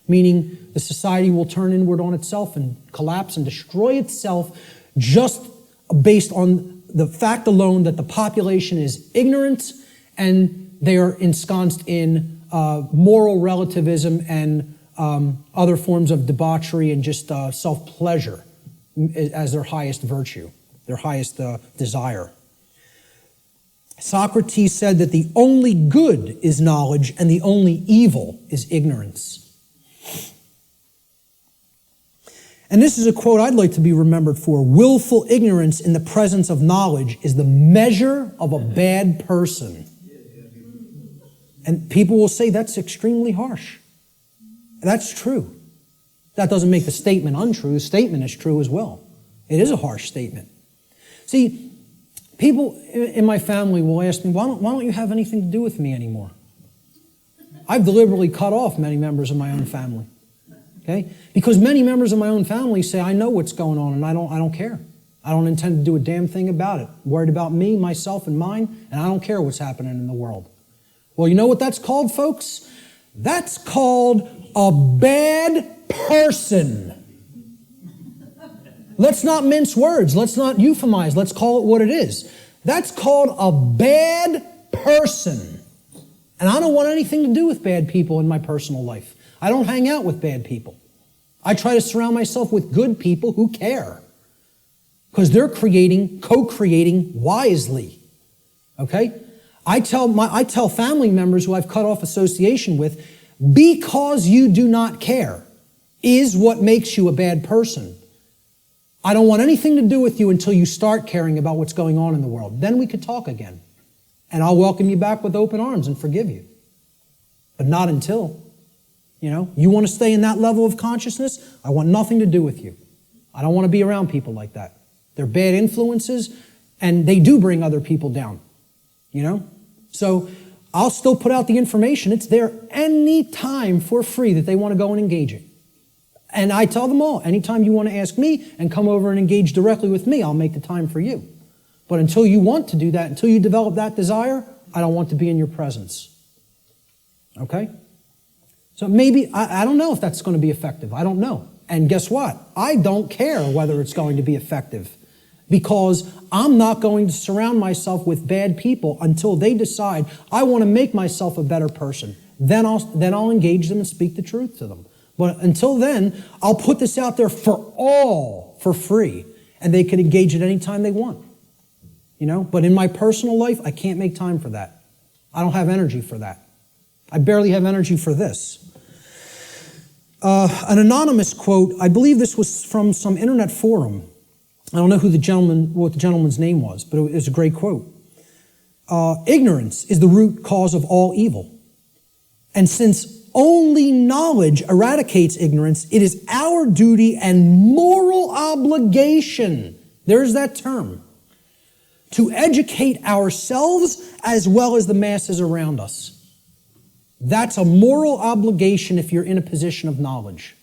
Meaning the society will turn inward on itself and collapse and destroy itself just based on the fact alone that the population is ignorant and they are ensconced in moral relativism and other forms of debauchery and just self-pleasure as their highest virtue, their highest desire. Socrates said that the only good is knowledge and the only evil is ignorance. And this is a quote I'd like to be remembered for. "Willful ignorance in the presence of knowledge is the measure of a bad person." And people will say that's extremely harsh. That's true. That doesn't make the statement untrue. The statement is true as well. It is a harsh statement. See, people in my family will ask me, why don't you have anything to do with me anymore? I've deliberately cut off many members of my own family. Okay? Because many members of my own family say, I know what's going on and I don't care. I don't intend to do a damn thing about it. I'm worried about me, myself, and mine, and I don't care what's happening in the world. Well, you know what that's called, folks? That's called a bad person. Let's not mince words. Let's not euphemize. Let's call it what it is. That's called a bad person. And I don't want anything to do with bad people in my personal life. I don't hang out with bad people. I try to surround myself with good people who care. Because they're co-creating wisely. Okay? I tell family members who I've cut off association with, because you do not care is what makes you a bad person. I don't want anything to do with you until you start caring about what's going on in the world. Then we could talk again. And I'll welcome you back with open arms and forgive you. But not until. You want to stay in that level of consciousness? I want nothing to do with you. I don't want to be around people like that. They're bad influences, and they do bring other people down. So I'll still put out the information. It's there any time for free that they want to go and engage it. And I tell them all, anytime you want to ask me and come over and engage directly with me, I'll make the time for you. But until you want to do that, until you develop that desire, I don't want to be in your presence. Okay? So maybe, I don't know if that's going to be effective. I don't know. And guess what? I don't care whether it's going to be effective, because I'm not going to surround myself with bad people until they decide I want to make myself a better person. Then I'll engage them and speak the truth to them. But until then, I'll put this out there for all for free, and they can engage it any time they want. But in my personal life, I can't make time for that. I don't have energy for that. I barely have energy for this. An anonymous quote, I believe this was from some internet forum. I don't know what the gentleman's name was, but it was a great quote. Ignorance is the root cause of all evil. And since only knowledge eradicates ignorance, it is our duty and moral obligation, there's that term, to educate ourselves as well as the masses around us. That's a moral obligation if you're in a position of knowledge.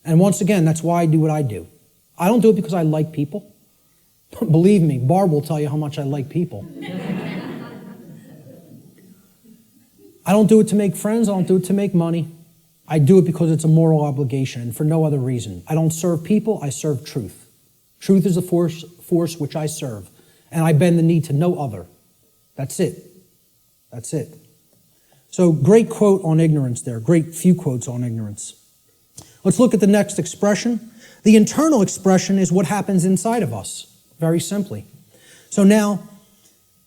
And once again, that's why I do what I do. I don't do it because I like people. Believe me, Barb will tell you how much I like people. I don't do it to make friends. I don't do it to make money. I do it because it's a moral obligation and for no other reason. I don't serve people. I serve truth. Truth is the force which I serve. And I bend the knee to no other. That's it. That's it. So great quote on ignorance there. Great few quotes on ignorance. Let's look at the next expression. The internal expression is what happens inside of us, very simply. So now,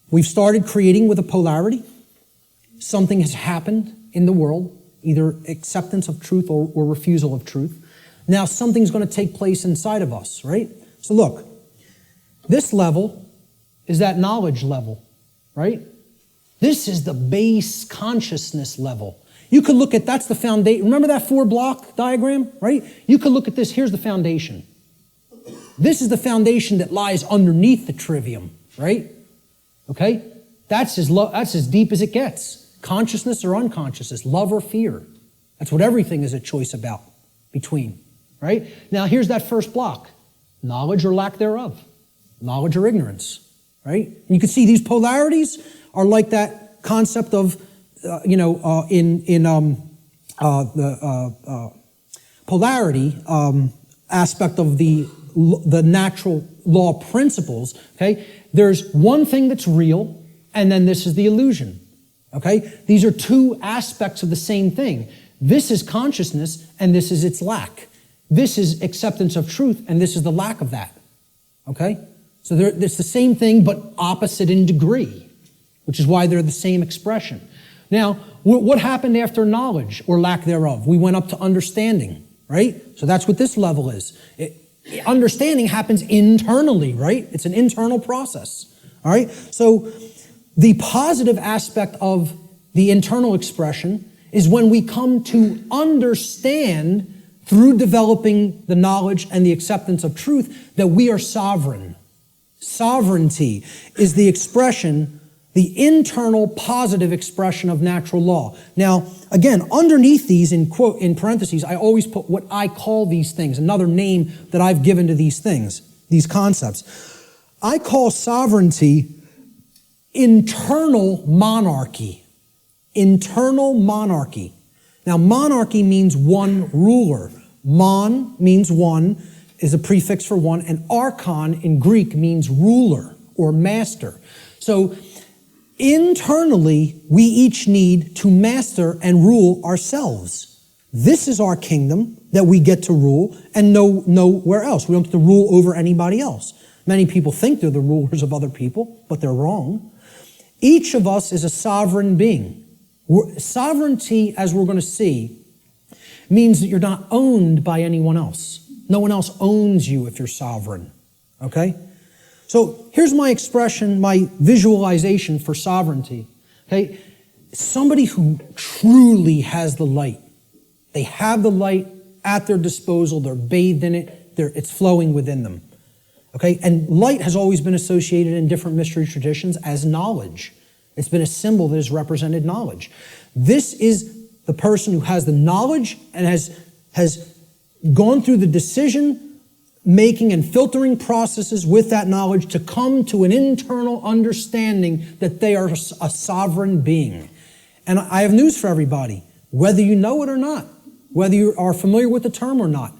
we've started creating with a polarity. Something has happened in the world, either acceptance of truth or refusal of truth. Now something's going to take place inside of us, right? So look, this level is that knowledge level, right? This is the base consciousness level. You could look at, that's the foundation. Remember that 4-block diagram, right? You could look at this, here's the foundation. This is the foundation that lies underneath the trivium, right? Okay? That's as deep as it gets. Consciousness or unconsciousness, love or fear. That's what everything is a choice about, between, right? Now here's that first block. Knowledge or lack thereof. Knowledge or ignorance, right? And you can see these polarities are like that concept of, the polarity aspect of the natural law principles, okay? There's one thing that's real, and then this is the illusion, okay? These are two aspects of the same thing. This is consciousness, and this is its lack. This is acceptance of truth, and this is the lack of that, okay? So it's the same thing, but opposite in degree, which is why they're the same expression. Now, what happened after knowledge or lack thereof? We went up to understanding, right? So that's what this level is. Understanding happens internally, right? It's an internal process, all right? So the positive aspect of the internal expression is when we come to understand through developing the knowledge and the acceptance of truth that we are sovereign. Sovereignty is the expression, the internal positive expression of natural law. Now, again, underneath these, in parentheses, I always put what I call these things, another name that I've given to these things, these concepts. I call sovereignty internal monarchy. Internal monarchy. Now, monarchy means one ruler. Mon means one, is a prefix for one, and archon in Greek means ruler or master. So, internally, we each need to master and rule ourselves. This is our kingdom that we get to rule and nowhere else. We don't get to rule over anybody else. Many people think they're the rulers of other people, but they're wrong. Each of us is a sovereign being. Sovereignty, as we're going to see, means that you're not owned by anyone else. No one else owns you if you're sovereign, okay? So here's my expression, my visualization for sovereignty, okay? Somebody who truly has the light. They have the light at their disposal. They're bathed in it. It's flowing within them, okay? And light has always been associated in different mystery traditions as knowledge. It's been a symbol that has represented knowledge. This is the person who has the knowledge and has gone through the decision making and filtering processes with that knowledge to come to an internal understanding that they are a sovereign being. And I have news for everybody, whether you know it or not, whether you are familiar with the term or not,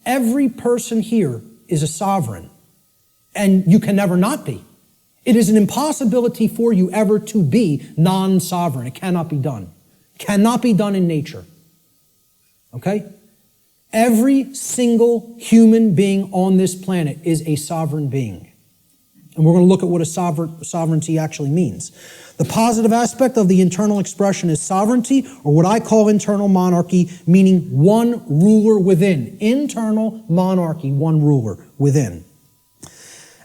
every person here is a sovereign, and you can never not be. It is an impossibility for you ever to be non-sovereign. It cannot be done. Cannot be done in nature. Okay? Every single human being on this planet is a sovereign being. And we're going to look at what a sovereignty actually means. The positive aspect of the internal expression is sovereignty, or what I call internal monarchy, meaning one ruler within. Internal monarchy, one ruler within.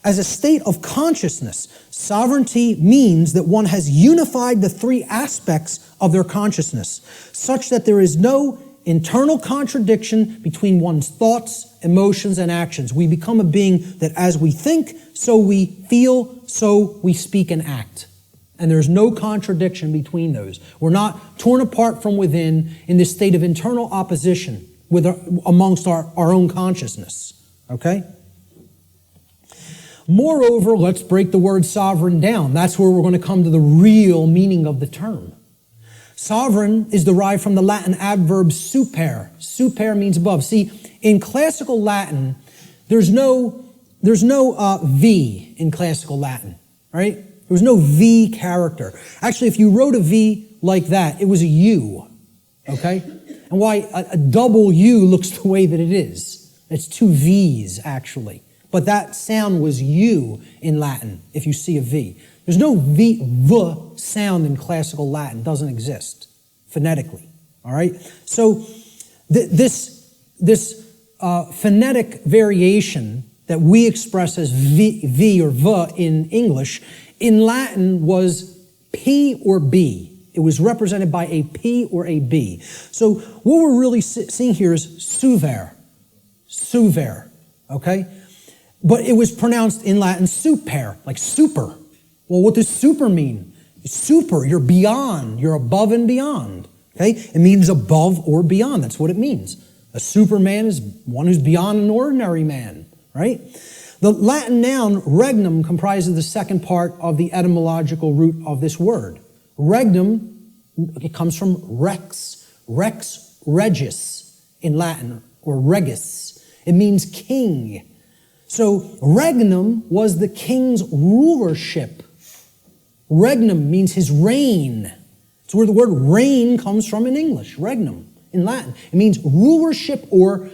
As a state of consciousness, sovereignty means that one has unified the three aspects of their consciousness, such that there is no internal contradiction between one's thoughts, emotions, and actions. We become a being that as we think, so we feel, so we speak and act. And there's no contradiction between those. We're not torn apart from within in this state of internal opposition amongst our own consciousness. Okay? Moreover, let's break the word sovereign down. That's where we're going to come to the real meaning of the term. Sovereign is derived from the Latin adverb super. Super means above. See, in classical Latin, there's no V in classical Latin, right? There was no V character. Actually, if you wrote a V like that, it was a U, okay? And why a double U looks the way that it is. It's two V's, actually. But that sound was U in Latin, if you see a V. There's no V sound in classical Latin. It doesn't exist phonetically, all right? So this phonetic variation that we express as V or V in English, in Latin was P or B. It was represented by a P or a B. So what we're really seeing here is suver, okay? But it was pronounced in Latin super, like super. Well, what does super mean? Super, you're beyond, you're above and beyond, okay? It means above or beyond, that's what it means. A superman is one who's beyond an ordinary man, right? The Latin noun regnum comprises the second part of the etymological root of this word. Regnum, it comes from rex regis in Latin, or regis. It means king. So regnum was the king's rulership. Regnum means his reign. It's where the word reign comes from in English, regnum, in Latin. It means rulership or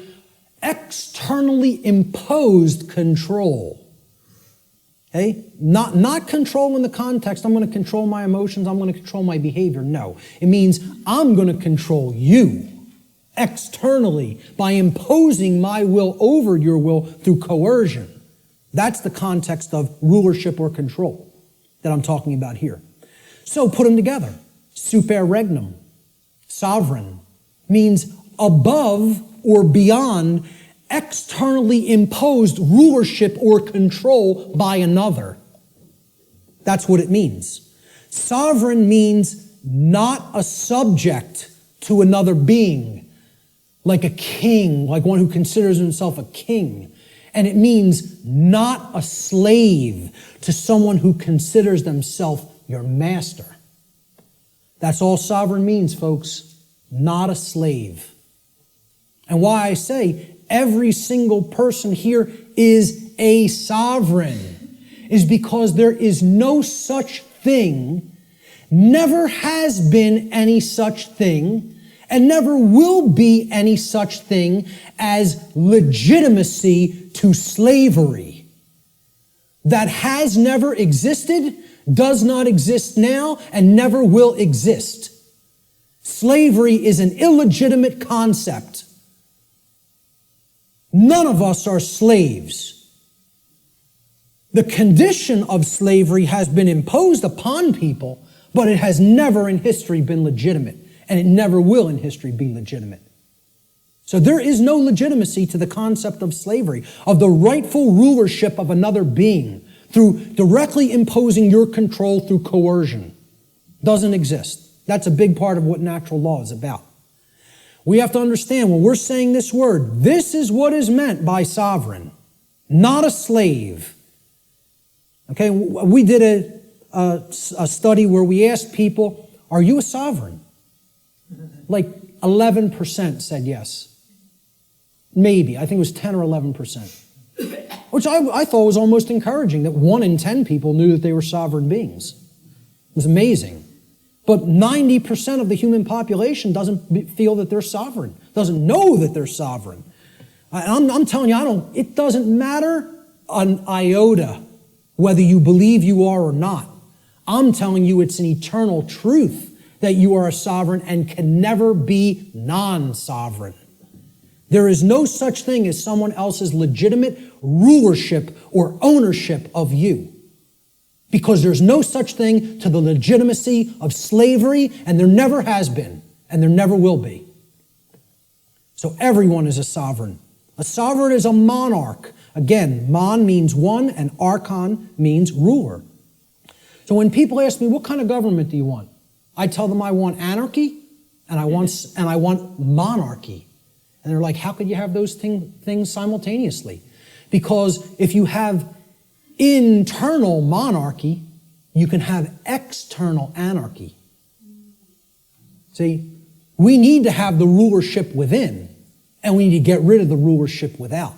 externally imposed control. Okay? Not control in the context, I'm going to control my emotions, I'm going to control my behavior. No. It means I'm going to control you externally by imposing my will over your will through coercion. That's the context of rulership or control that I'm talking about here. So put them together. Super regnum, sovereign, means above or beyond externally imposed rulership or control by another. That's what it means. Sovereign means not a subject to another being, like a king, like one who considers himself a king. And it means not a slave to someone who considers themselves your master. That's all sovereign means, folks. Not a slave. And why I say every single person here is a sovereign is because there is no such thing, never has been any such thing, and never will be any such thing as legitimacy to slavery. That has never existed, does not exist now, and never will exist. Slavery is an illegitimate concept. None of us are slaves. The condition of slavery has been imposed upon people, but it has never in history been legitimate, and it never will in history be legitimate. So there is no legitimacy to the concept of slavery, of the rightful rulership of another being through directly imposing your control through coercion. Doesn't exist. That's a big part of what natural law is about. We have to understand when we're saying this word, this is what is meant by sovereign, not a slave. Okay, we did a study where we asked people, are you a sovereign? Like 11% said yes. Maybe, I think it was 10 or 11%. Which I thought was almost encouraging, that 1 in 10 people knew that they were sovereign beings. It was amazing. But 90% of the human population doesn't feel that they're sovereign, doesn't know that they're sovereign. I'm telling you, it doesn't matter an iota whether you believe you are or not. I'm telling you it's an eternal truth that you are a sovereign and can never be non-sovereign. There is no such thing as someone else's legitimate rulership or ownership of you. Because there's no such thing to the legitimacy of slavery, and there never has been, and there never will be. So everyone is a sovereign. A sovereign is a monarch. Again, mon means one, and archon means ruler. So when people ask me, what kind of government do you want? I tell them I want anarchy, and I want monarchy. And they're like, how could you have those things simultaneously? Because if you have internal monarchy, you can have external anarchy. See, we need to have the rulership within, and we need to get rid of the rulership without.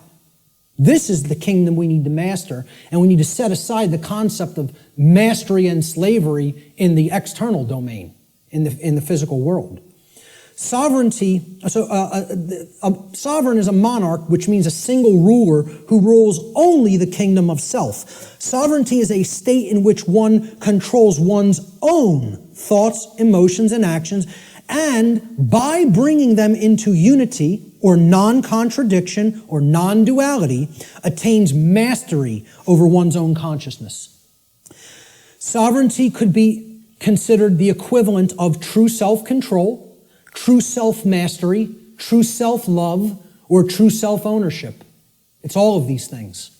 This is the kingdom we need to master, and we need to set aside the concept of mastery and slavery in the external domain, in the physical world. Sovereignty, a sovereign is a monarch, which means a single ruler who rules only the kingdom of self. Sovereignty is a state in which one controls one's own thoughts, emotions, and actions, and by bringing them into unity or non-contradiction or non-duality, attains mastery over one's own consciousness. Sovereignty could be considered the equivalent of true self-control, true self-mastery, true self-love, or true self-ownership. It's all of these things.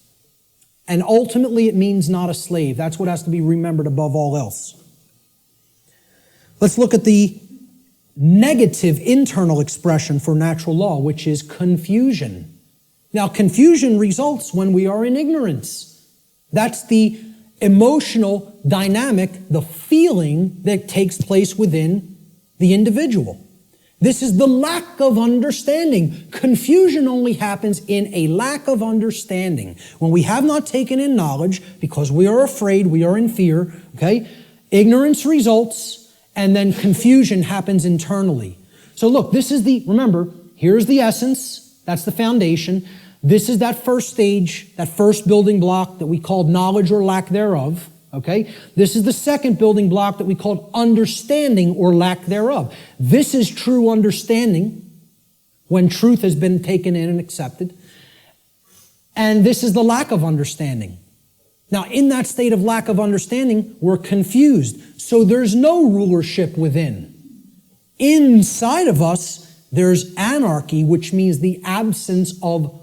And ultimately, it means not a slave. That's what has to be remembered above all else. Let's look at the negative internal expression for natural law, which is confusion. Now, confusion results when we are in ignorance. That's the emotional dynamic, the feeling that takes place within the individual. This is the lack of understanding. Confusion only happens in a lack of understanding. When we have not taken in knowledge, because we are afraid, we are in fear, okay? Ignorance results, and then confusion happens internally. So look, remember, here's the essence, that's the foundation. This is that first stage, that first building block that we called knowledge or lack thereof. Okay? This is the second building block that we called understanding or lack thereof. This is true understanding when truth has been taken in and accepted. And this is the lack of understanding. Now, in that state of lack of understanding, we're confused. So there's no rulership within. Inside of us, there's anarchy, which means the absence of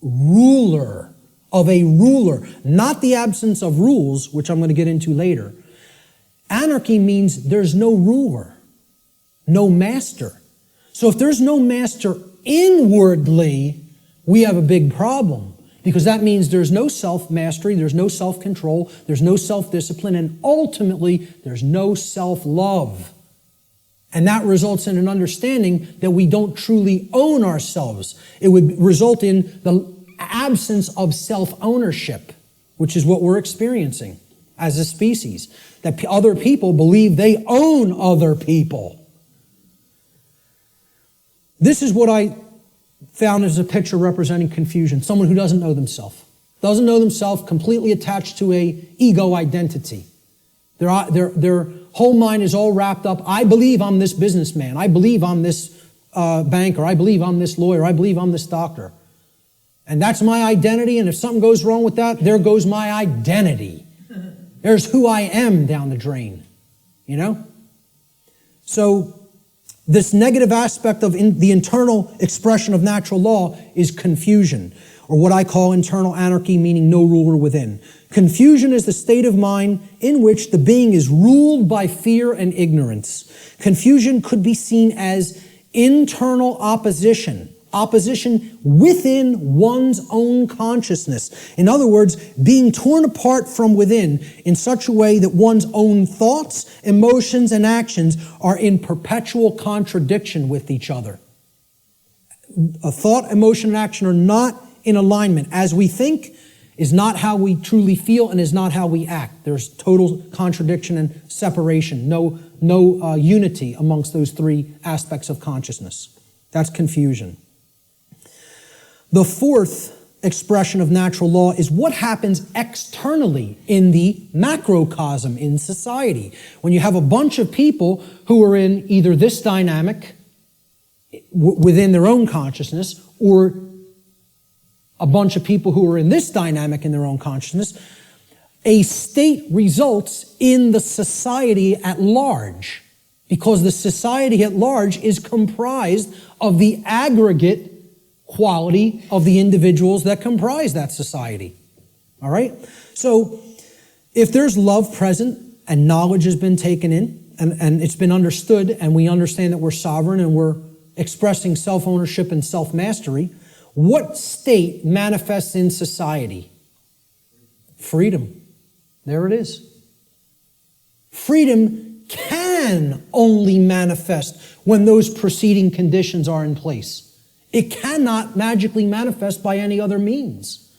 ruler. Of a ruler, not the absence of rules, which I'm going to get into later. Anarchy means there's no ruler, no master. So if there's no master inwardly, we have a big problem, because that means there's no self-mastery, there's no self-control, there's no self-discipline, and ultimately there's no self-love. And that results in an understanding that we don't truly own ourselves. It would result in the absence of self-ownership, which is what we're experiencing as a species. That other people believe they own other people. This is what I found as a picture representing confusion. Someone who doesn't know themselves. Doesn't know themselves, completely attached to a ego identity. Their whole mind is all wrapped up. I believe I'm this businessman. I believe I'm this banker. I believe I'm this lawyer. I believe I'm this doctor. And that's my identity, and if something goes wrong with that, there goes my identity. There's who I am down the drain, you know? So this negative aspect of the internal expression of natural law is confusion, or what I call internal anarchy, meaning no ruler within. Confusion is the state of mind in which the being is ruled by fear and ignorance. Confusion could be seen as internal opposition within one's own consciousness. In other words, being torn apart from within in such a way that one's own thoughts, emotions, and actions are in perpetual contradiction with each other. A thought, emotion, and action are not in alignment. As we think is not how we truly feel and is not how we act. There's total contradiction and separation. No unity amongst those three aspects of consciousness. That's confusion. The fourth expression of natural law is what happens externally in the macrocosm in society. When you have a bunch of people who are in either this dynamic within their own consciousness or a bunch of people who are in this dynamic in their own consciousness, a state results in the society at large, because the society at large is comprised of the aggregate quality of the individuals that comprise that society. All right? So if there's love present and knowledge has been taken in and it's been understood and we understand that we're sovereign and we're expressing self-ownership and self-mastery, what state manifests in society? Freedom. There it is. Freedom can only manifest when those preceding conditions are in place. It cannot magically manifest by any other means.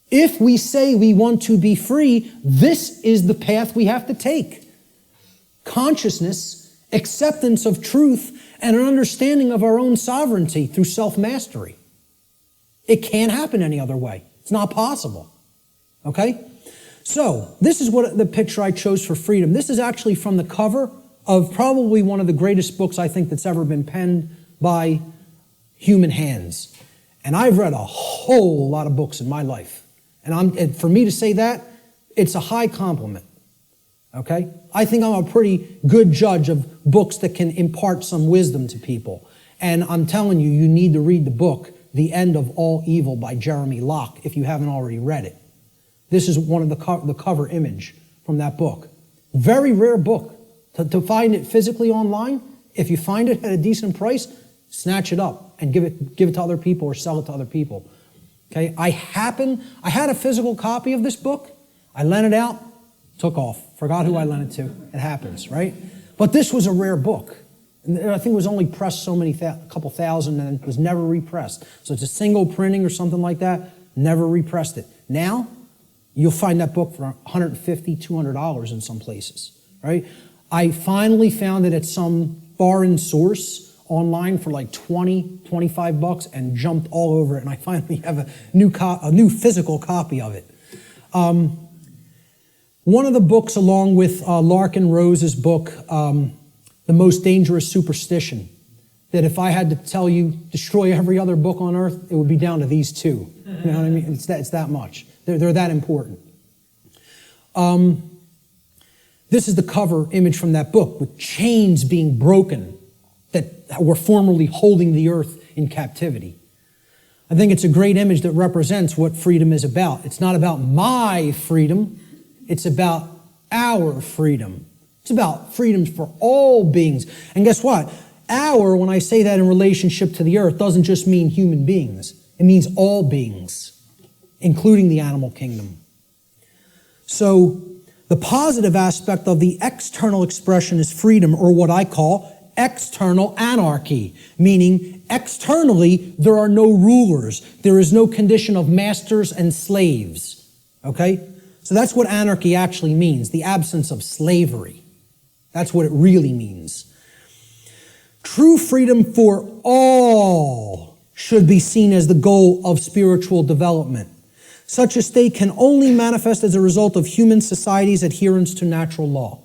If we say we want to be free, this is the path we have to take. Consciousness, acceptance of truth, and an understanding of our own sovereignty through self-mastery. It can't happen any other way. It's not possible. Okay? So, this is what the picture I chose for freedom. This is actually from the cover of probably one of the greatest books I think that's ever been penned by human hands. And I've read a whole lot of books in my life. And for me to say that, it's a high compliment. Okay? I think I'm a pretty good judge of books that can impart some wisdom to people. And I'm telling you, you need to read the book, The End of All Evil by Jeremy Locke, if you haven't already read it. This is one of the cover image from that book. Very rare book. To find it physically online, if you find it at a decent price, snatch it up and give it to other people or sell it to other people. Okay? I had a physical copy of this book. I lent it out, took off. Forgot who I lent it to. It happens, right? But this was a rare book. And I think it was only pressed a couple thousand, and it was never repressed. So it's a single printing or something like that. Never repressed it. Now, you'll find that book for $150, $200 in some places, right? I finally found it at some foreign source online for like $20, $25 and jumped all over it, and I finally have a new physical copy of it. One of the books, along with Larkin Rose's book, The Most Dangerous Superstition, that if I had to tell you, destroy every other book on earth, it would be down to these two. You know what I mean? It's that much. They're that important. This is the cover image from that book, with chains being broken that were formerly holding the earth in captivity. I think it's a great image that represents what freedom is about. It's not about my freedom. It's about our freedom. It's about freedom for all beings. And guess what? Our, when I say that in relationship to the earth, doesn't just mean human beings. It means all beings, including the animal kingdom. So the positive aspect of the external expression is freedom, or what I call external anarchy, meaning externally there are no rulers. There is no condition of masters and slaves. Okay? So that's what anarchy actually means, the absence of slavery. That's what it really means. True freedom for all should be seen as the goal of spiritual development. Such a state can only manifest as a result of human society's adherence to natural law.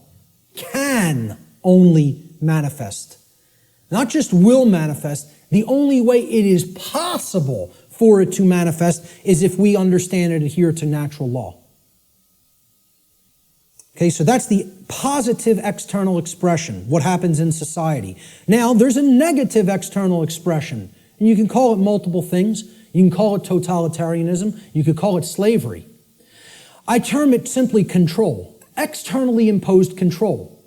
Can only manifest. Not just will manifest. The only way it is possible for it to manifest is if we understand and adhere to natural law. Okay, so that's the positive external expression, what happens in society. Now, there's a negative external expression, and you can call it multiple things. You can call it totalitarianism. You could call it slavery. I term it simply control, externally imposed control.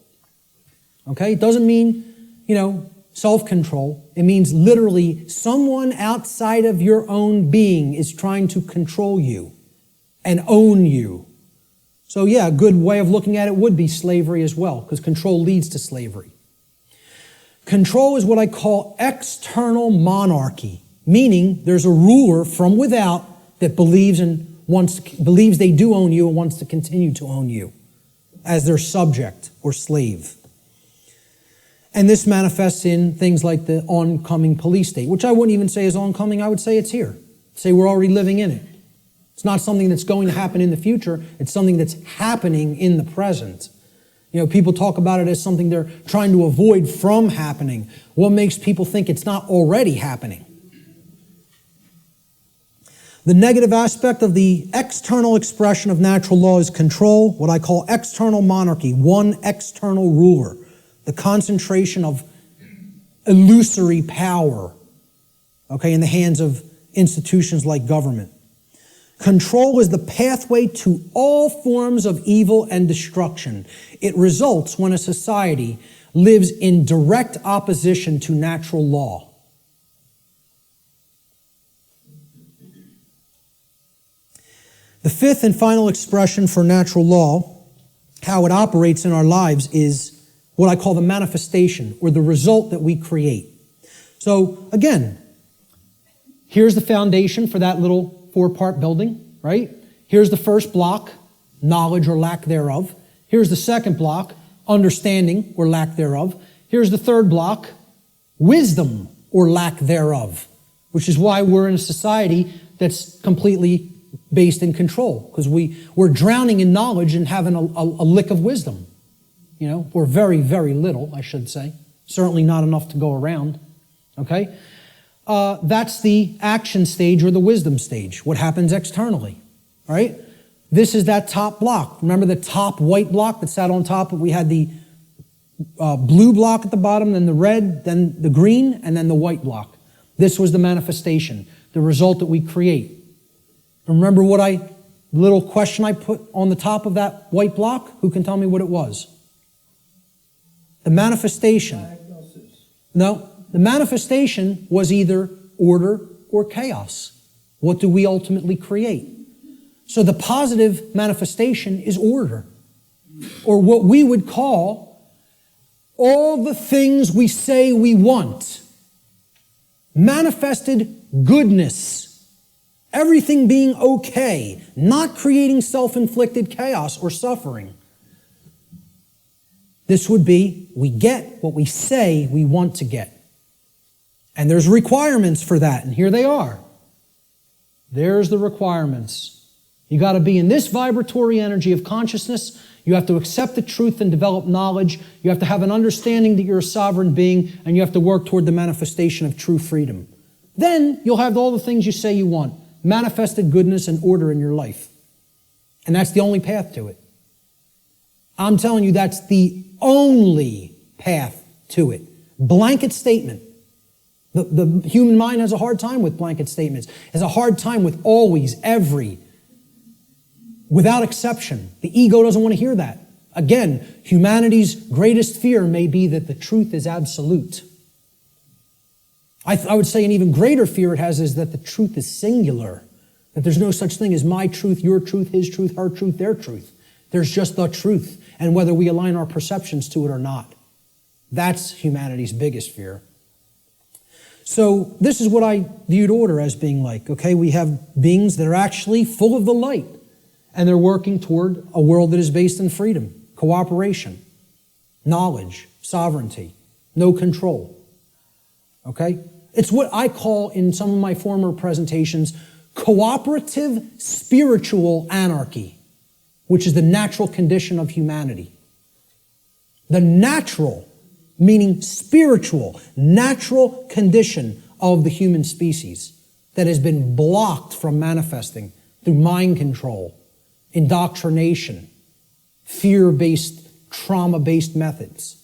Okay, it doesn't mean, self-control. It means literally someone outside of your own being is trying to control you and own you. So yeah, a good way of looking at it would be slavery as well, because control leads to slavery. Control is what I call external monarchy, meaning there's a ruler from without that believes they do own you and wants to continue to own you as their subject or slave. And this manifests in things like the oncoming police state, which I wouldn't even say is oncoming, I would say it's here. Say we're already living in it. It's not something that's going to happen in the future. It's something that's happening in the present. People talk about it as something they're trying to avoid from happening. What makes people think it's not already happening? The negative aspect of the external expression of natural law is control, what I call external monarchy, one external ruler, the concentration of illusory power, in the hands of institutions like government. Control is the pathway to all forms of evil and destruction. It results when a society lives in direct opposition to natural law. The fifth and final expression for natural law, how it operates in our lives, is what I call the manifestation, or the result that we create. So again, here's the foundation for that little 4-part building, right? Here's the first block, knowledge or lack thereof. Here's the second block, understanding or lack thereof. Here's the third block, wisdom or lack thereof, which is why we're in a society that's completely based in control, because we're drowning in knowledge and having a lick of wisdom, or very, very little, I should say. Certainly not enough to go around, okay? That's the action stage or the wisdom stage, what happens externally, right? This is that top block. Remember the top white block that sat on top? We had the blue block at the bottom, then the red, then the green, and then the white block. This was the manifestation, the result that we create. Remember the little question I put on the top of that white block? Who can tell me what it was? The manifestation. No, the manifestation was either order or chaos. What do we ultimately create? So the positive manifestation is order, or what we would call all the things we say we want. Manifested goodness, everything being okay, not creating self-inflicted chaos or suffering. This would be, we get what we say we want to get. And there's requirements for that, and here they are. There's the requirements. You got to be in this vibratory energy of consciousness. You have to accept the truth and develop knowledge. You have to have an understanding that you're a sovereign being, and you have to work toward the manifestation of true freedom. Then you'll have all the things you say you want, manifested goodness and order in your life. And that's the only path to it. I'm telling you, that's the only path to it. Blanket statement. The human mind has a hard time with blanket statements. Has a hard time with always, every, without exception. The ego doesn't want to hear that. Again, humanity's greatest fear may be that the truth is absolute. I would say an even greater fear it has is that the truth is singular. That there's no such thing as my truth, your truth, his truth, her truth, their truth. There's just the truth, and whether we align our perceptions to it or not. That's humanity's biggest fear. So this is what I viewed order as being like. Okay, we have beings that are actually full of the light, and they're working toward a world that is based in freedom, cooperation, knowledge, sovereignty, no control. Okay? It's what I call in some of my former presentations cooperative spiritual anarchy, which is the natural condition of humanity. The natural, meaning spiritual, natural condition of the human species that has been blocked from manifesting through mind control, indoctrination, fear-based, trauma-based methods.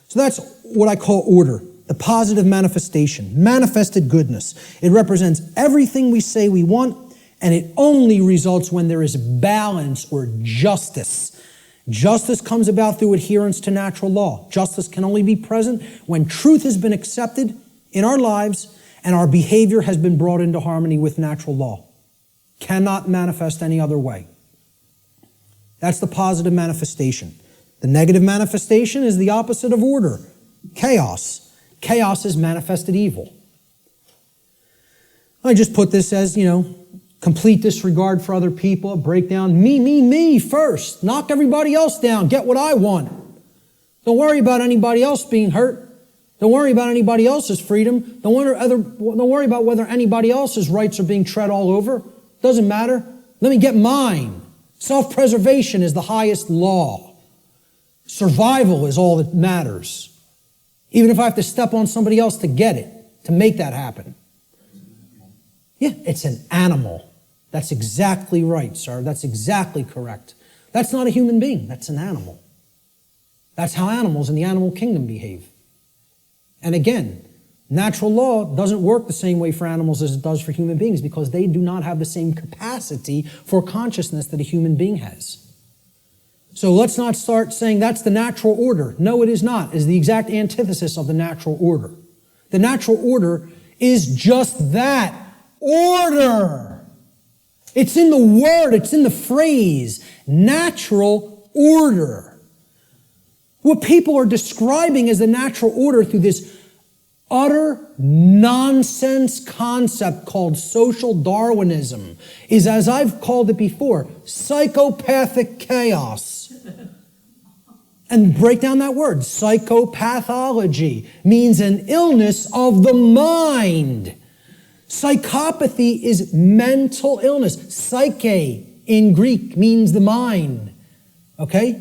So that's what I call order, the positive manifestation, manifested goodness. It represents everything we say we want, and it only results when there is balance or justice. Justice comes about through adherence to natural law. Justice can only be present when truth has been accepted in our lives and our behavior has been brought into harmony with natural law. Cannot manifest any other way. That's the positive manifestation. The negative manifestation is the opposite of order, chaos. Chaos is manifested evil. I just put this as, complete disregard for other people, breakdown, me first. Knock everybody else down. Get what I want. Don't worry about anybody else being hurt. Don't worry about anybody else's freedom. Don't worry about whether anybody else's rights are being tread all over. Doesn't matter. Let me get mine. Self-preservation is the highest law. Survival is all that matters. Even if I have to step on somebody else to get it, to make that happen. Yeah, it's an animal. That's exactly right, sir. That's exactly correct. That's not a human being. That's an animal. That's how animals in the animal kingdom behave. And again, natural law doesn't work the same way for animals as it does for human beings because they do not have the same capacity for consciousness that a human being has. So let's not start saying that's the natural order. No, it is not. It is the exact antithesis of the natural order. The natural order is just that. Order. It's in the word, it's in the phrase, natural order. What people are describing as the natural order through this utter nonsense concept called social Darwinism is, as I've called it before, psychopathic chaos. And break down that word. Psychopathology means an illness of the mind. Psychopathy is mental illness. Psyche in Greek means the mind. Okay?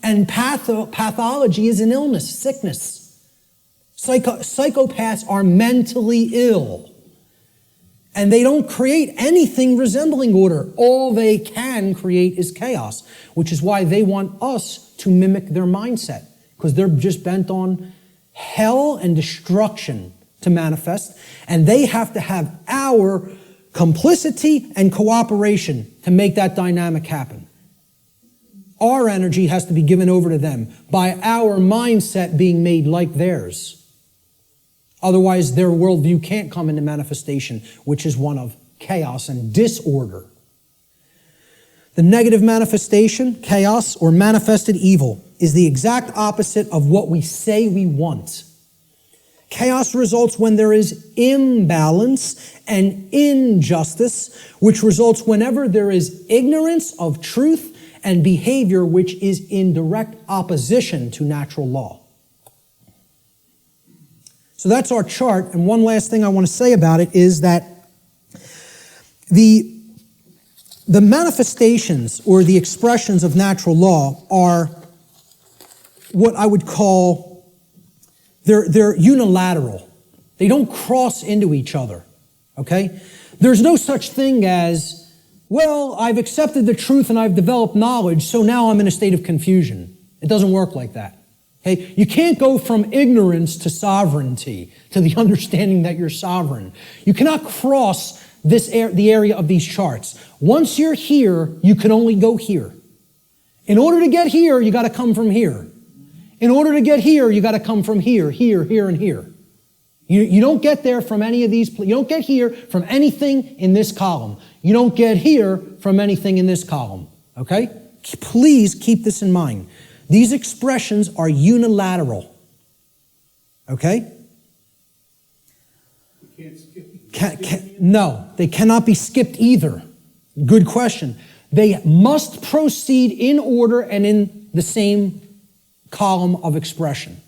And pathology is an illness, sickness. Psychopaths are mentally ill. And they don't create anything resembling order. All they can create is chaos, which is why they want us to mimic their mindset, because they're just bent on hell and destruction to manifest, and they have to have our complicity and cooperation to make that dynamic happen. Our energy has to be given over to them by our mindset being made like theirs. Otherwise, their worldview can't come into manifestation, which is one of chaos and disorder. The negative manifestation, chaos, or manifested evil, is the exact opposite of what we say we want. Chaos results when there is imbalance and injustice, which results whenever there is ignorance of truth and behavior which is in direct opposition to natural law. So that's our chart, and one last thing I want to say about it is that the manifestations or the expressions of natural law are what I would call, they're unilateral. They don't cross into each other, okay? There's no such thing as, well, I've accepted the truth and I've developed knowledge, so now I'm in a state of confusion. It doesn't work like that. Okay? You can't go from ignorance to sovereignty, to the understanding that you're sovereign. You cannot cross the area of these charts. Once you're here, you can only go here. In order to get here, you got to come from here. In order to get here, you got to come from here, here, here, and here. You don't get there from any of these. You don't get here from anything in this column. You don't get here from anything in this column. Okay? Please keep this in mind. These expressions are unilateral. Okay? You can't skip. No, they cannot be skipped either. Good question. They must proceed in order and in the same column of expression.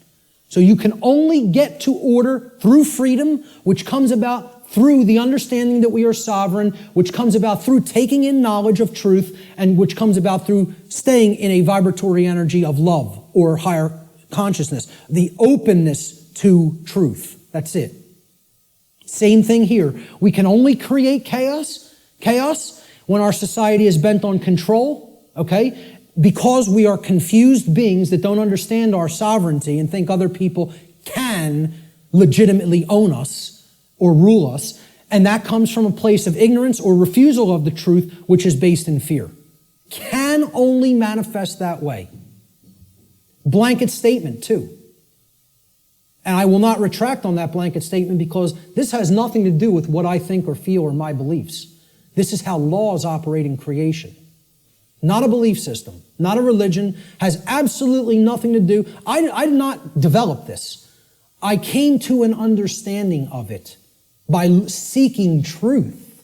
So you can only get to order through freedom, which comes about through the understanding that we are sovereign, which comes about through taking in knowledge of truth, and which comes about through staying in a vibratory energy of love or higher consciousness. The openness to truth. That's it. Same thing here. We can only create chaos when our society is bent on control, okay? Because we are confused beings that don't understand our sovereignty and think other people can legitimately own us or rule us, and that comes from a place of ignorance or refusal of the truth, which is based in fear. Can only manifest that way. Blanket statement, too. And I will not retract on that blanket statement because this has nothing to do with what I think or feel or my beliefs. This is how laws operate in creation. Not a belief system, not a religion, has absolutely nothing to do. I did not develop this. I came to an understanding of it by seeking truth.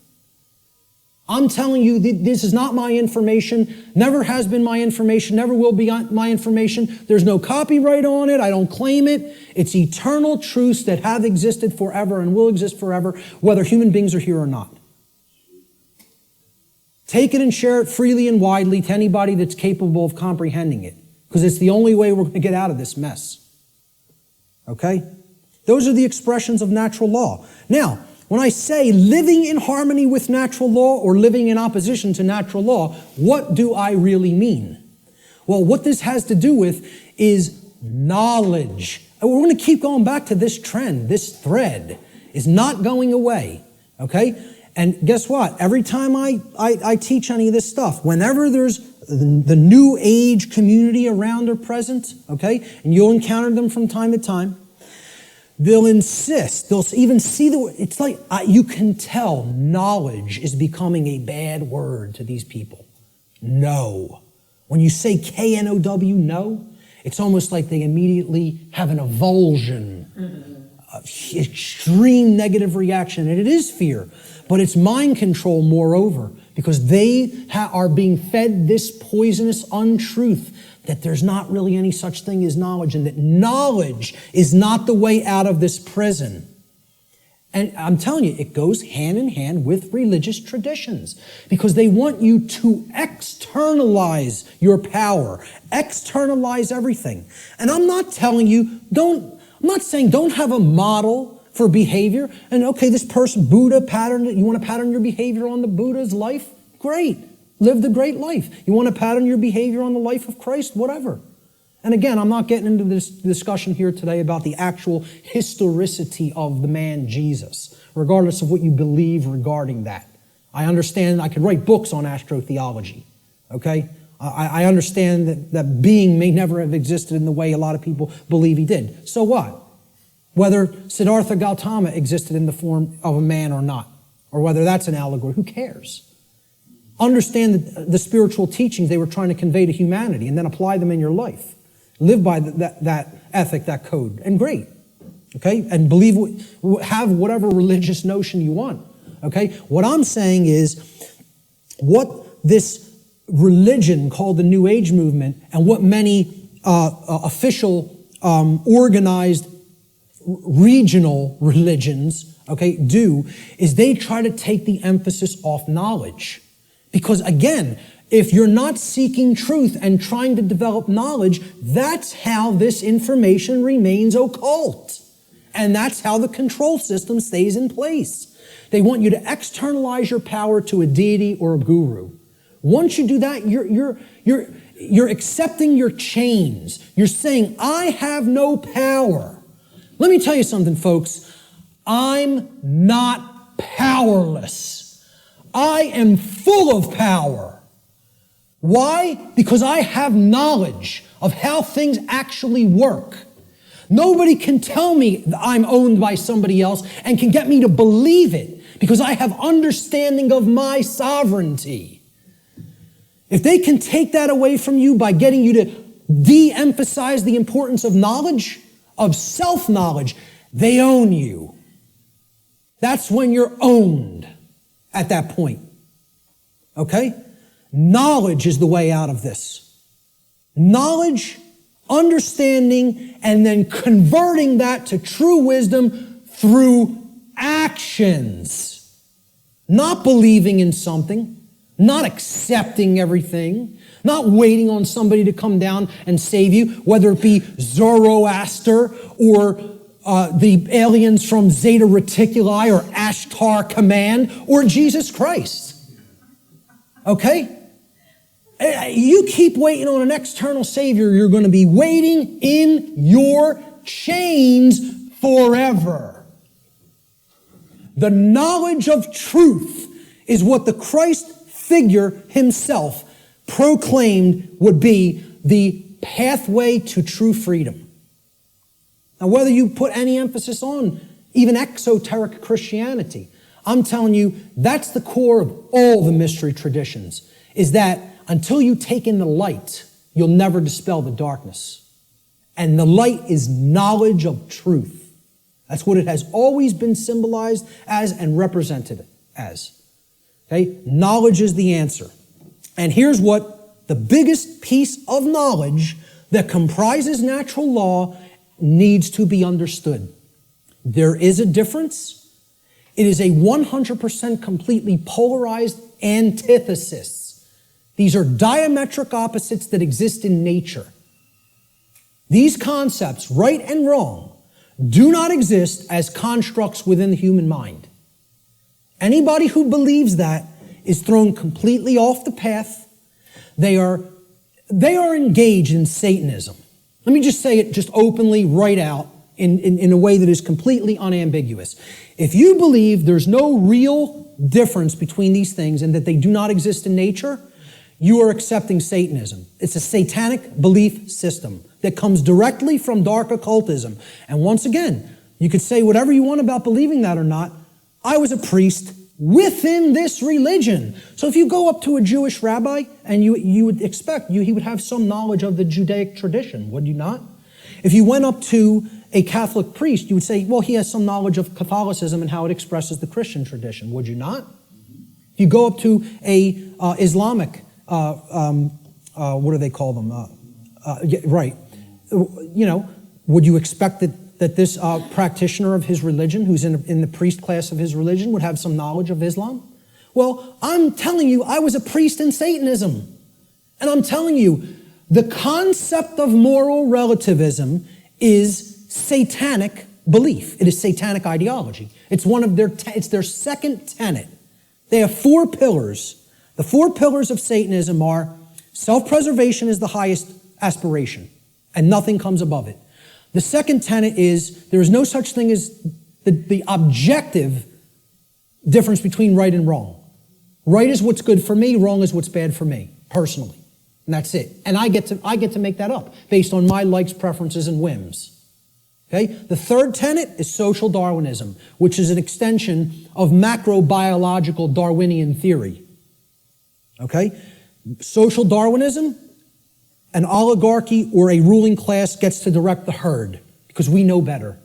I'm telling you, this is not my information, never has been my information, never will be my information. There's no copyright on it. I don't claim it. It's eternal truths that have existed forever and will exist forever, whether human beings are here or not. Take it and share it freely and widely to anybody that's capable of comprehending it, because it's the only way we're going to get out of this mess. Okay? Those are the expressions of natural law. Now, when I say living in harmony with natural law or living in opposition to natural law, what do I really mean? Well, what this has to do with is knowledge. And we're going to keep going back to this trend. This thread is not going away. Okay? And guess what? Every time I teach any of this stuff, whenever there's the new age community around or present, okay, and you'll encounter them from time to time, they'll insist, they'll even see it's like you can tell knowledge is becoming a bad word to these people. No. When you say K-N-O-W, no, it's almost like they immediately have an avulsion, extreme negative reaction, and it is fear. But it's mind control, moreover, because they are being fed this poisonous untruth that there's not really any such thing as knowledge, and that knowledge is not the way out of this prison. And I'm telling you, it goes hand in hand with religious traditions, because they want you to externalize your power, externalize everything. And I'm not telling you, I'm not saying don't have a model for behavior. And okay, this person, Buddha patterned it. You want to pattern your behavior on the Buddha's life? Great. Live the great life. You want to pattern your behavior on the life of Christ? Whatever. And again, I'm not getting into this discussion here today about the actual historicity of the man Jesus, regardless of what you believe regarding that. I understand I could write books on astrotheology, okay? I understand that being may never have existed in the way a lot of people believe he did. So what? Whether Siddhartha Gautama existed in the form of a man or not, or whether that's an allegory, who cares? Understand the spiritual teachings they were trying to convey to humanity and then apply them in your life. Live by that ethic, that code, and great, okay? And have whatever religious notion you want, okay? What I'm saying is what this religion called the New Age movement and what many official, organized, regional religions, okay, do is they try to take the emphasis off knowledge. Because again, if you're not seeking truth and trying to develop knowledge, that's how this information remains occult. And that's how the control system stays in place. They want you to externalize your power to a deity or a guru. Once you do that, you're accepting your chains. You're saying, I have no power. Let me tell you something, folks. I'm not powerless. I am full of power. Why? Because I have knowledge of how things actually work. Nobody can tell me that I'm owned by somebody else and can get me to believe it because I have understanding of my sovereignty. If they can take that away from you by getting you to de-emphasize the importance of knowledge, of self-knowledge, they own you. That's when you're owned at that point. Okay? Knowledge is the way out of this. Knowledge, understanding, and then converting that to true wisdom through actions. Not believing in something, not accepting everything, not waiting on somebody to come down and save you, whether it be Zoroaster or the aliens from Zeta Reticuli or Ashtar Command or Jesus Christ. Okay? You keep waiting on an external savior, you're going to be waiting in your chains forever. The knowledge of truth is what the Christ figure himself proclaimed would be the pathway to true freedom. Now, whether you put any emphasis on even exoteric Christianity, I'm telling you, that's the core of all the mystery traditions, is that until you take in the light, you'll never dispel the darkness. And the light is knowledge of truth. That's what it has always been symbolized as and represented as. Okay? Knowledge is the answer. And here's what the biggest piece of knowledge that comprises natural law needs to be understood. There is a difference. It is a 100% completely polarized antithesis. These are diametric opposites that exist in nature. These concepts, right and wrong, do not exist as constructs within the human mind. Anybody who believes that is thrown completely off the path. They are engaged in Satanism. Let me just say it just openly, right out, in a way that is completely unambiguous. If you believe there's no real difference between these things and that they do not exist in nature, you are accepting Satanism. It's a satanic belief system that comes directly from dark occultism. And once again, you could say whatever you want about believing that or not. I was a priest within this religion. So if you go up to a Jewish rabbi, and you would expect he would have some knowledge of the Judaic tradition, would you not? If you went up to a Catholic priest, you would say, well, he has some knowledge of Catholicism and how it expresses the Christian tradition, would you not? If you go up to a Islamic, what do they call them? Right. Would you expect that this practitioner of his religion, who's in the priest class of his religion, would have some knowledge of Islam? Well, I'm telling you, I was a priest in Satanism. And I'm telling you, the concept of moral relativism is satanic belief. It is satanic ideology. It's one of it's their second tenet. They have 4 pillars. The 4 pillars of Satanism are self-preservation is the highest aspiration, and nothing comes above it. The second tenet is there is no such thing as the objective difference between right and wrong. Right is what's good for me, wrong is what's bad for me, personally. And that's it. And I get to make that up based on my likes, preferences, and whims. Okay? The third tenet is social Darwinism, which is an extension of macrobiological Darwinian theory. Okay? Social Darwinism, an oligarchy or a ruling class gets to direct the herd because we know better.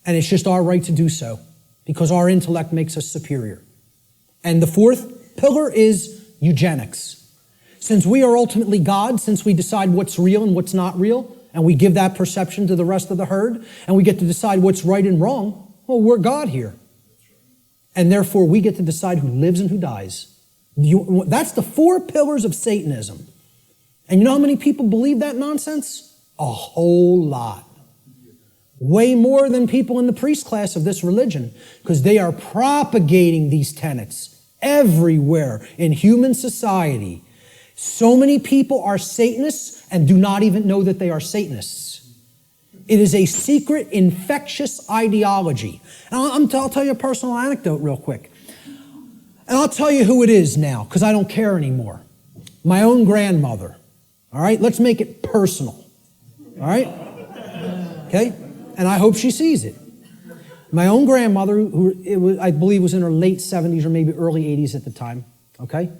And it's just our right to do so because our intellect makes us superior. And the fourth pillar is eugenics. Since we are ultimately God, since we decide what's real and what's not real, and we give that perception to the rest of the herd, and we get to decide what's right and wrong, well, we're God here. And therefore, we get to decide who lives and who dies. That's the 4 pillars of Satanism. And you know how many people believe that nonsense? A whole lot. Way more than people in the priest class of this religion, because they are propagating these tenets everywhere in human society. So many people are Satanists and do not even know that they are Satanists. It is a secret, infectious ideology. And I'll tell you a personal anecdote real quick. And I'll tell you who it is now, because I don't care anymore. My own grandmother. All right? Let's make it personal. All right? Okay? And I hope she sees it. My own grandmother, who I believe was in her late 70s or maybe early 80s at the time. Okay?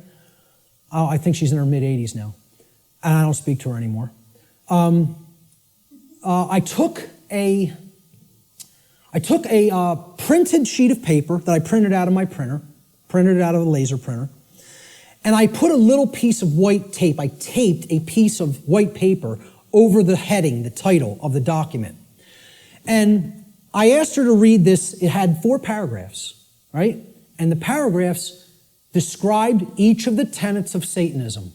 I think she's in her mid-80s now. And I don't speak to her anymore. I took a printed sheet of paper that I printed out of my printer, printed it out of a laser printer, and I put a little piece of white tape. I taped a piece of white paper over the heading, the title of the document. And I asked her to read this. It had 4 paragraphs, right? And the paragraphs described each of the tenets of Satanism,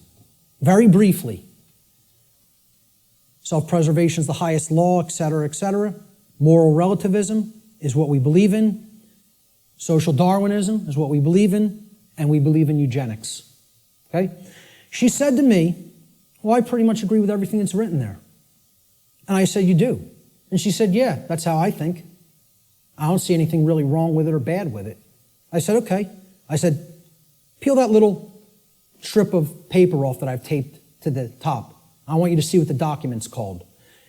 very briefly. Self-preservation is the highest law, etc., etc. Moral relativism is what we believe in. Social Darwinism is what we believe in. And we believe in eugenics. Okay? She said to me, well, I pretty much agree with everything that's written there. And I said, you do? And she said, yeah, that's how I think. I don't see anything really wrong with it or bad with it. I said, okay. I said, peel that little strip of paper off that I've taped to the top. I want you to see what the document's called.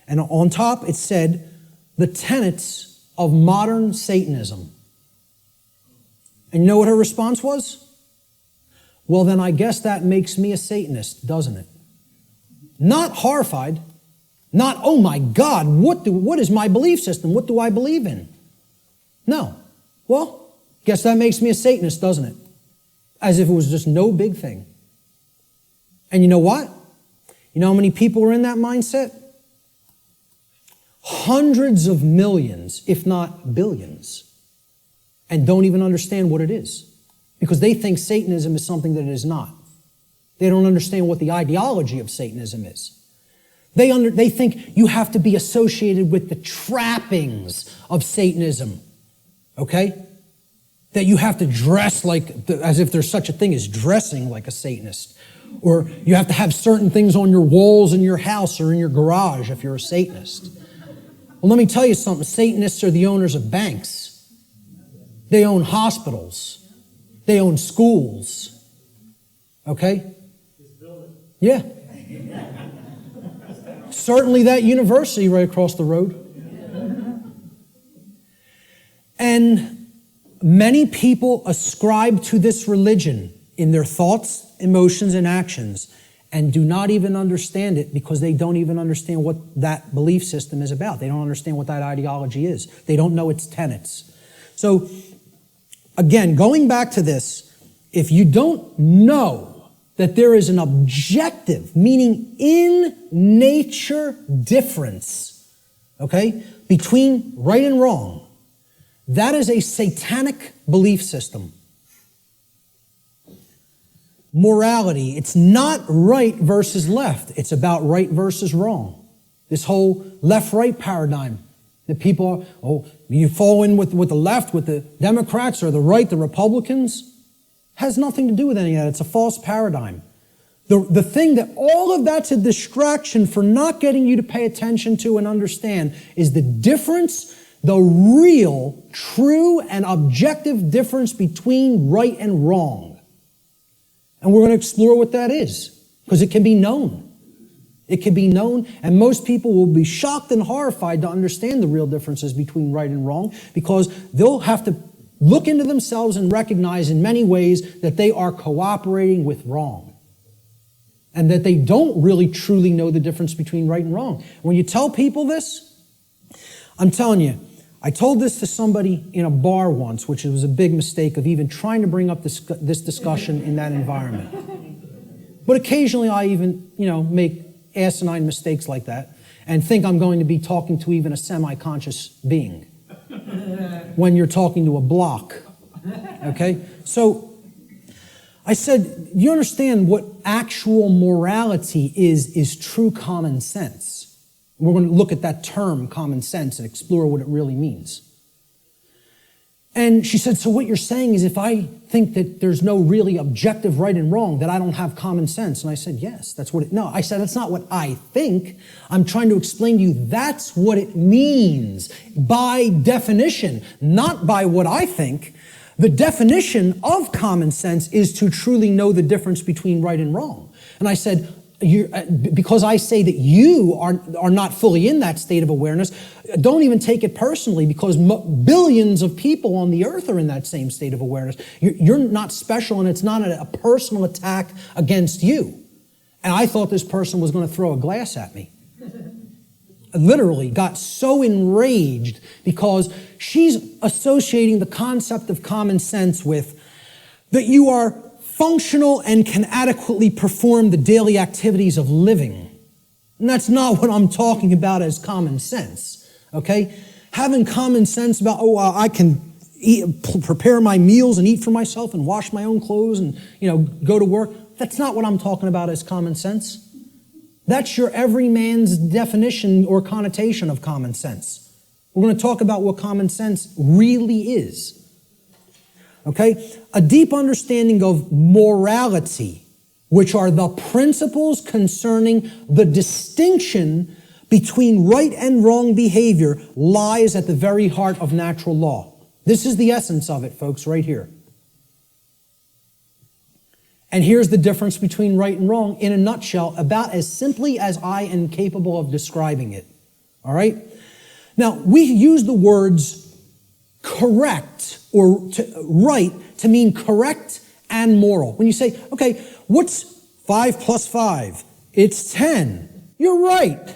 And on top it said, the tenets of modern Satanism. And you know what her response was? Well, then I guess that makes me a Satanist, doesn't it? Not horrified. Not, oh my God, what is my belief system? What do I believe in? No. Well, guess that makes me a Satanist, doesn't it? As if it was just no big thing. And you know what? You know how many people are in that mindset? Hundreds of millions, if not billions, and don't even understand what it is. Because they think Satanism is something that it is not. They don't understand what the ideology of Satanism is. They think you have to be associated with the trappings of Satanism, okay? That you have to dress as if there's such a thing as dressing like a Satanist. Or you have to have certain things on your walls in your house or in your garage if you're a Satanist. Well, let me tell you something. Satanists are the owners of banks. They own hospitals. They own schools. Okay? Yeah. Certainly that university right across the road. And many people ascribe to this religion in their thoughts, emotions, and actions, and do not even understand it because they don't even understand what that belief system is about. They don't understand what that ideology is. They don't know its tenets. So, again, going back to this, if you don't know that there is an objective, meaning in nature difference, okay, between right and wrong, that is a satanic belief system. Morality, it's not right versus left. It's about right versus wrong. This whole left-right paradigm The people are, oh, you fall in with the left, with the Democrats, or the right, the Republicans. Has nothing to do with any of that. It's a false paradigm. The thing that all of that's a distraction for not getting you to pay attention to and understand is the difference, the real, true, and objective difference between right and wrong. And we're going to explore what that is, because it can be known. It can be known, and most people will be shocked and horrified to understand the real differences between right and wrong, because they'll have to look into themselves and recognize in many ways that they are cooperating with wrong, and that they don't really truly know the difference between right and wrong. When you tell people this, I'm telling you, I told this to somebody in a bar once, which was a big mistake of even trying to bring up this discussion in that environment. But occasionally I even, make asinine mistakes like that and think I'm going to be talking to even a semi-conscious being when you're talking to a block. Okay? So I said, you understand what actual morality is true common sense. We're going to look at that term, common sense, and explore what it really means. And she said, so what you're saying is if I think that there's no really objective right and wrong, that I don't have common sense. And I said, yes, that's what it, no, I said, that's not what I think. I'm trying to explain to you that's what it means by definition, not by what I think. The definition of common sense is to truly know the difference between right and wrong. And I said, because I say that you are not fully in that state of awareness, don't even take it personally, because billions of people on the earth are in that same state of awareness. You're not special, and it's not a personal attack against you. And I thought this person was going to throw a glass at me. Literally got so enraged because she's associating the concept of common sense with that you are functional and can adequately perform the daily activities of living. And that's not what I'm talking about as common sense, okay? Having common sense about, I can prepare my meals and eat for myself and wash my own clothes and, go to work. That's not what I'm talking about as common sense. That's your everyman's definition or connotation of common sense. We're going to talk about what common sense really is. Okay? A deep understanding of morality, which are the principles concerning the distinction between right and wrong behavior, lies at the very heart of natural law. This is the essence of it, folks, right here. And here's the difference between right and wrong in a nutshell, about as simply as I am capable of describing it. All right? Now, we use the words correct or right to mean correct and moral. When you say, okay, what's 5 plus 5? It's 10. You're right.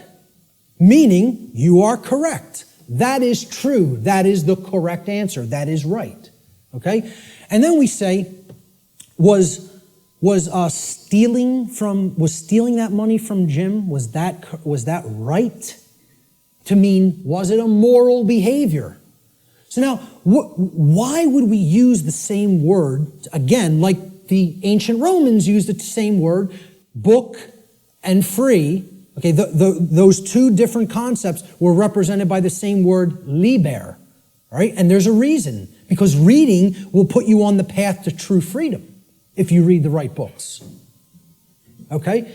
Meaning you are correct. That is true. That is the correct answer. That is right. Okay? And then we say, was stealing that money from Jim, was that right? To mean, was it a moral behavior? So now, why would we use the same word, again, like the ancient Romans used the same word, book and free? Okay, those two different concepts were represented by the same word, liber, right? And there's a reason, because reading will put you on the path to true freedom if you read the right books. Okay?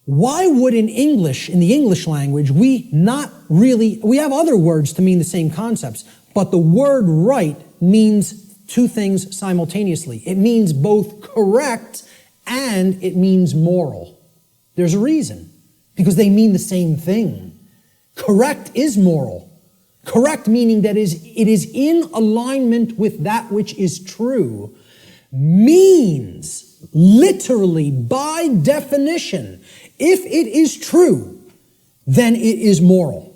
Why would in the English language, we have other words to mean the same concepts, but the word right means two things simultaneously. It means both correct and it means moral. There's a reason, because they mean the same thing. Correct is moral. Correct meaning that it is in alignment with that which is true, means literally by definition, if it is true, then it is moral.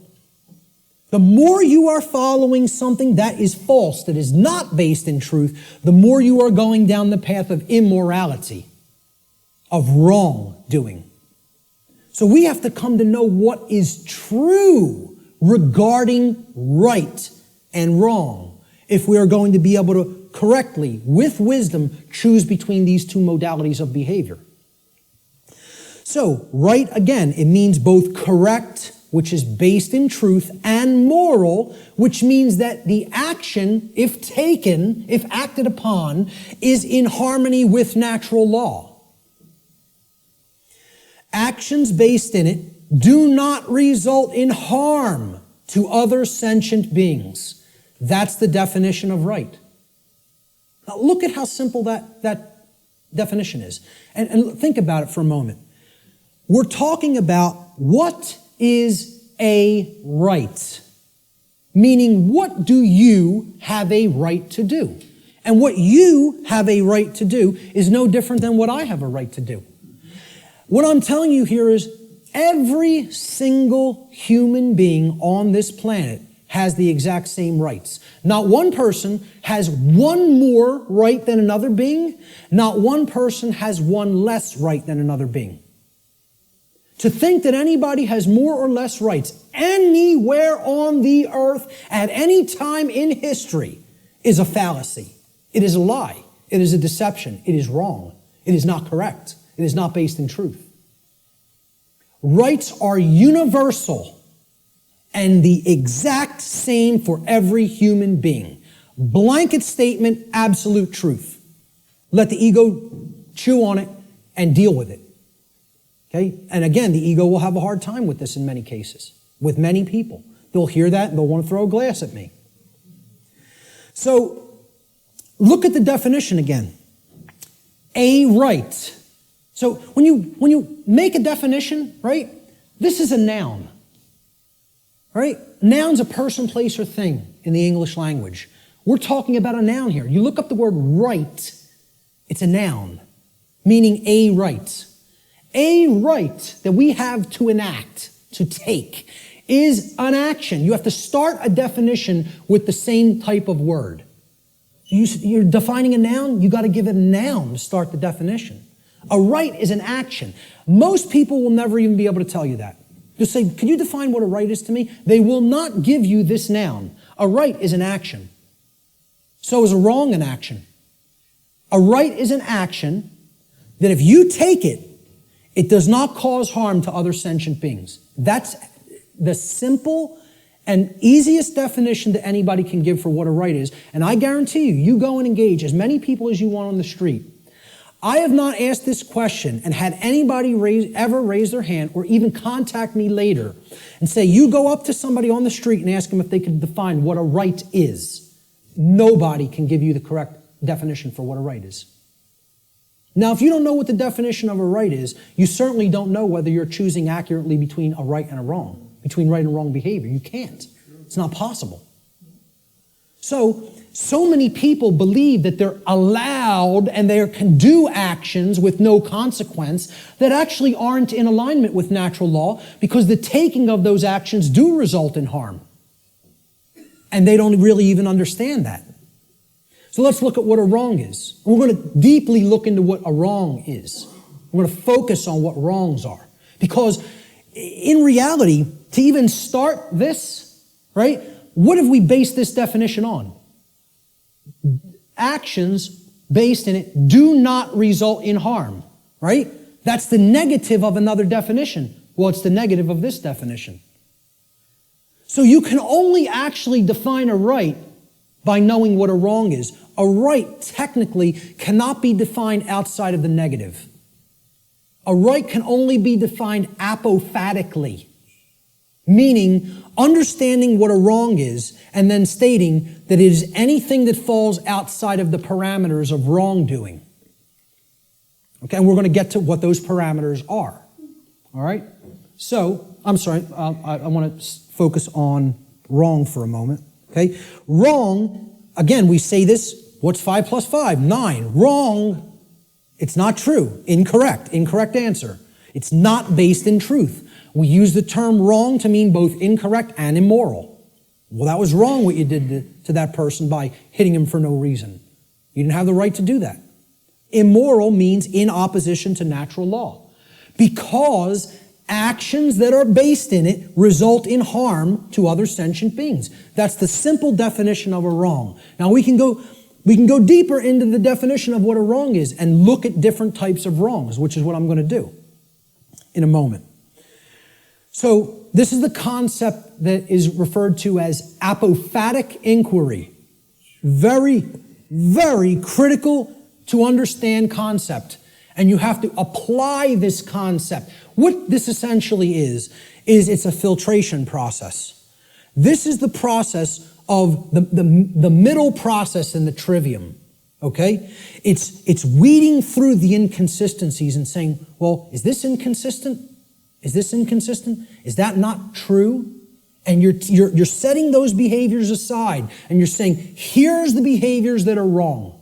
The more you are following something that is false, that is not based in truth, the more you are going down the path of immorality, of wrongdoing. So we have to come to know what is true regarding right and wrong if we are going to be able to correctly, with wisdom, choose between these two modalities of behavior. So, right, again, it means both correct which is based in truth, and moral, which means that the action, if taken, if acted upon, is in harmony with natural law. Actions based in it do not result in harm to other sentient beings. That's the definition of right. Now look at how simple that definition is. And think about it for a moment. We're talking about what is a right. Meaning, what do you have a right to do? And what you have a right to do is no different than what I have a right to do. What I'm telling you here is every single human being on this planet has the exact same rights. Not one person has one more right than another being. Not one person has one less right than another being. To think that anybody has more or less rights anywhere on the earth at any time in history is a fallacy. It is a lie. It is a deception. It is wrong. It is not correct. It is not based in truth. Rights are universal and the exact same for every human being. Blanket statement, absolute truth. Let the ego chew on it and deal with it. Okay? And again, the ego will have a hard time with this in many cases, with many people. They'll hear that and they'll want to throw a glass at me. So, look at the definition again. A right. So, when you make a definition, right, this is a noun. Right? Noun's a person, place, or thing in the English language. We're talking about a noun here. You look up the word right, it's a noun, meaning a right. A right that we have to enact, to take, is an action. You have to start a definition with the same type of word. You're defining a noun, you got to give it a noun to start the definition. A right is an action. Most people will never even be able to tell you that. Just say, could you define what a right is to me? They will not give you this noun. A right is an action. So is a wrong an action. A right is an action that if you take it, it does not cause harm to other sentient beings. That's the simple and easiest definition that anybody can give for what a right is. And I guarantee you, you go and engage as many people as you want on the street. I have not asked this question and had anybody ever raise their hand or even contact me later and say, you go up to somebody on the street and ask them if they could define what a right is. Nobody can give you the correct definition for what a right is. Now, if you don't know what the definition of a right is, you certainly don't know whether you're choosing accurately between a right and a wrong, between right and wrong behavior. You can't. It's not possible. So many people believe that they're allowed and they can do actions with no consequence that actually aren't in alignment with natural law because the taking of those actions do result in harm. And they don't really even understand that. So let's look at what a wrong is. We're going to deeply look into what a wrong is. We're going to focus on what wrongs are. Because in reality, to even start this, right, what have we based this definition on? Actions based in it do not result in harm, right? That's the negative of another definition. Well, it's the negative of this definition. So you can only actually define a right by knowing what a wrong is. A right technically cannot be defined outside of the negative. A right can only be defined apophatically, meaning understanding what a wrong is and then stating that it is anything that falls outside of the parameters of wrongdoing. Okay, and we're going to get to what those parameters are. All right? So, I'm sorry, I want to focus on wrong for a moment. Okay? Wrong, again, we say this, what's 5 plus 5? 9. Wrong, it's not true. Incorrect. Incorrect answer. It's not based in truth. We use the term wrong to mean both incorrect and immoral. Well, that was wrong what you did to that person by hitting him for no reason. You didn't have the right to do that. Immoral means in opposition to natural law. Because actions that are based in it result in harm to other sentient beings. That's the simple definition of a wrong. Now we can go deeper into the definition of what a wrong is and look at different types of wrongs, which is what I'm going to do in a moment. So This is the concept that is referred to as apophatic inquiry. Very, very critical to understand concept. And you have to apply this concept. What this essentially is it's a filtration process. This is the process of the middle process in the trivium. Okay? It's weeding through the inconsistencies and saying, well, is this inconsistent? Is this inconsistent? Is that not true? And you're setting those behaviors aside and you're saying, here's the behaviors that are wrong.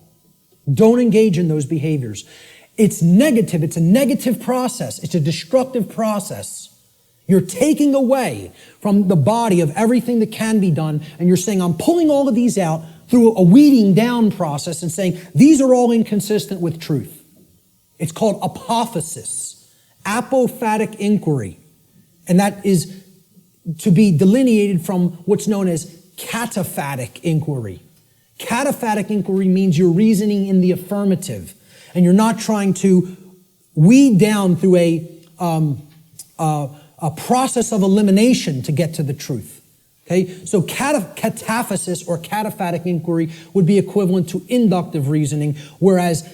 Don't engage in those behaviors. It's negative. It's a negative process. It's a destructive process. You're taking away from the body of everything that can be done, and you're saying, I'm pulling all of these out through a weeding down process and saying, these are all inconsistent with truth. It's called apophasis, apophatic inquiry. And that is to be delineated from what's known as cataphatic inquiry. Cataphatic inquiry means you're reasoning in the affirmative, and you're not trying to weed down through a process of elimination to get to the truth. Okay, so cataphasis or cataphatic inquiry would be equivalent to inductive reasoning, whereas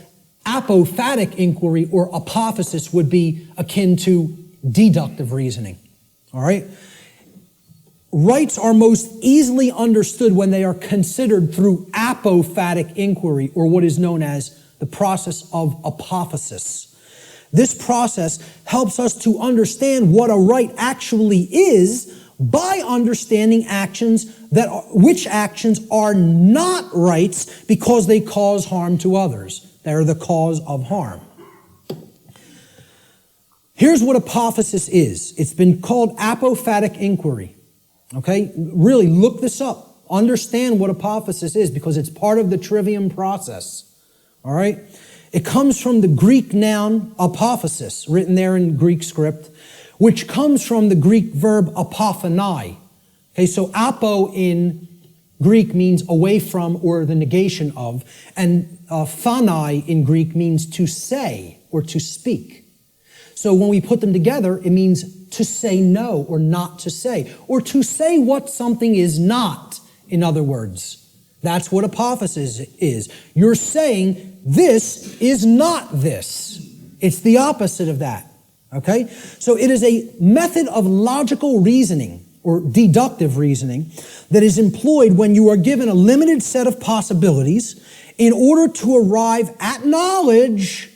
apophatic inquiry or apophasis would be akin to deductive reasoning. All right? Rights are most easily understood when they are considered through apophatic inquiry, or what is known as the process of apophasis. This process helps us to understand what a right actually is by understanding which actions are not rights because they cause harm to others. They're the cause of harm. Here's what apophasis is. It's been called apophatic inquiry. Okay? Really look this up. Understand what apophasis is because it's part of the trivium process. All right? It comes from the Greek noun apophasis, written there in Greek script, which comes from the Greek verb apophanai. Okay, so apo in Greek means away from or the negation of, and phanai in Greek means to say or to speak. So when we put them together, it means to say no or not to say, or to say what something is not, in other words. That's what apophasis is. You're saying this is not this. It's the opposite of that. Okay? So it is a method of logical reasoning or deductive reasoning that is employed when you are given a limited set of possibilities in order to arrive at knowledge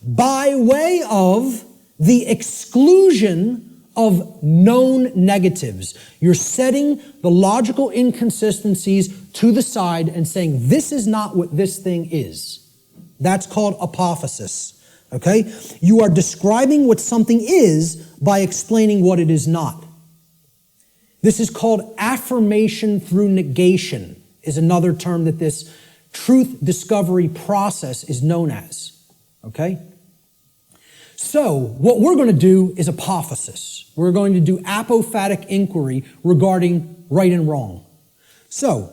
by way of the exclusion of known negatives. You're setting the logical inconsistencies to the side and saying, this is not what this thing is. That's called apophasis. Okay? You are describing what something is by explaining what it is not. This is called affirmation through negation, is another term that this truth discovery process is known as. Okay? So, what we're going to do is apophasis. We're going to do apophatic inquiry regarding right and wrong. So,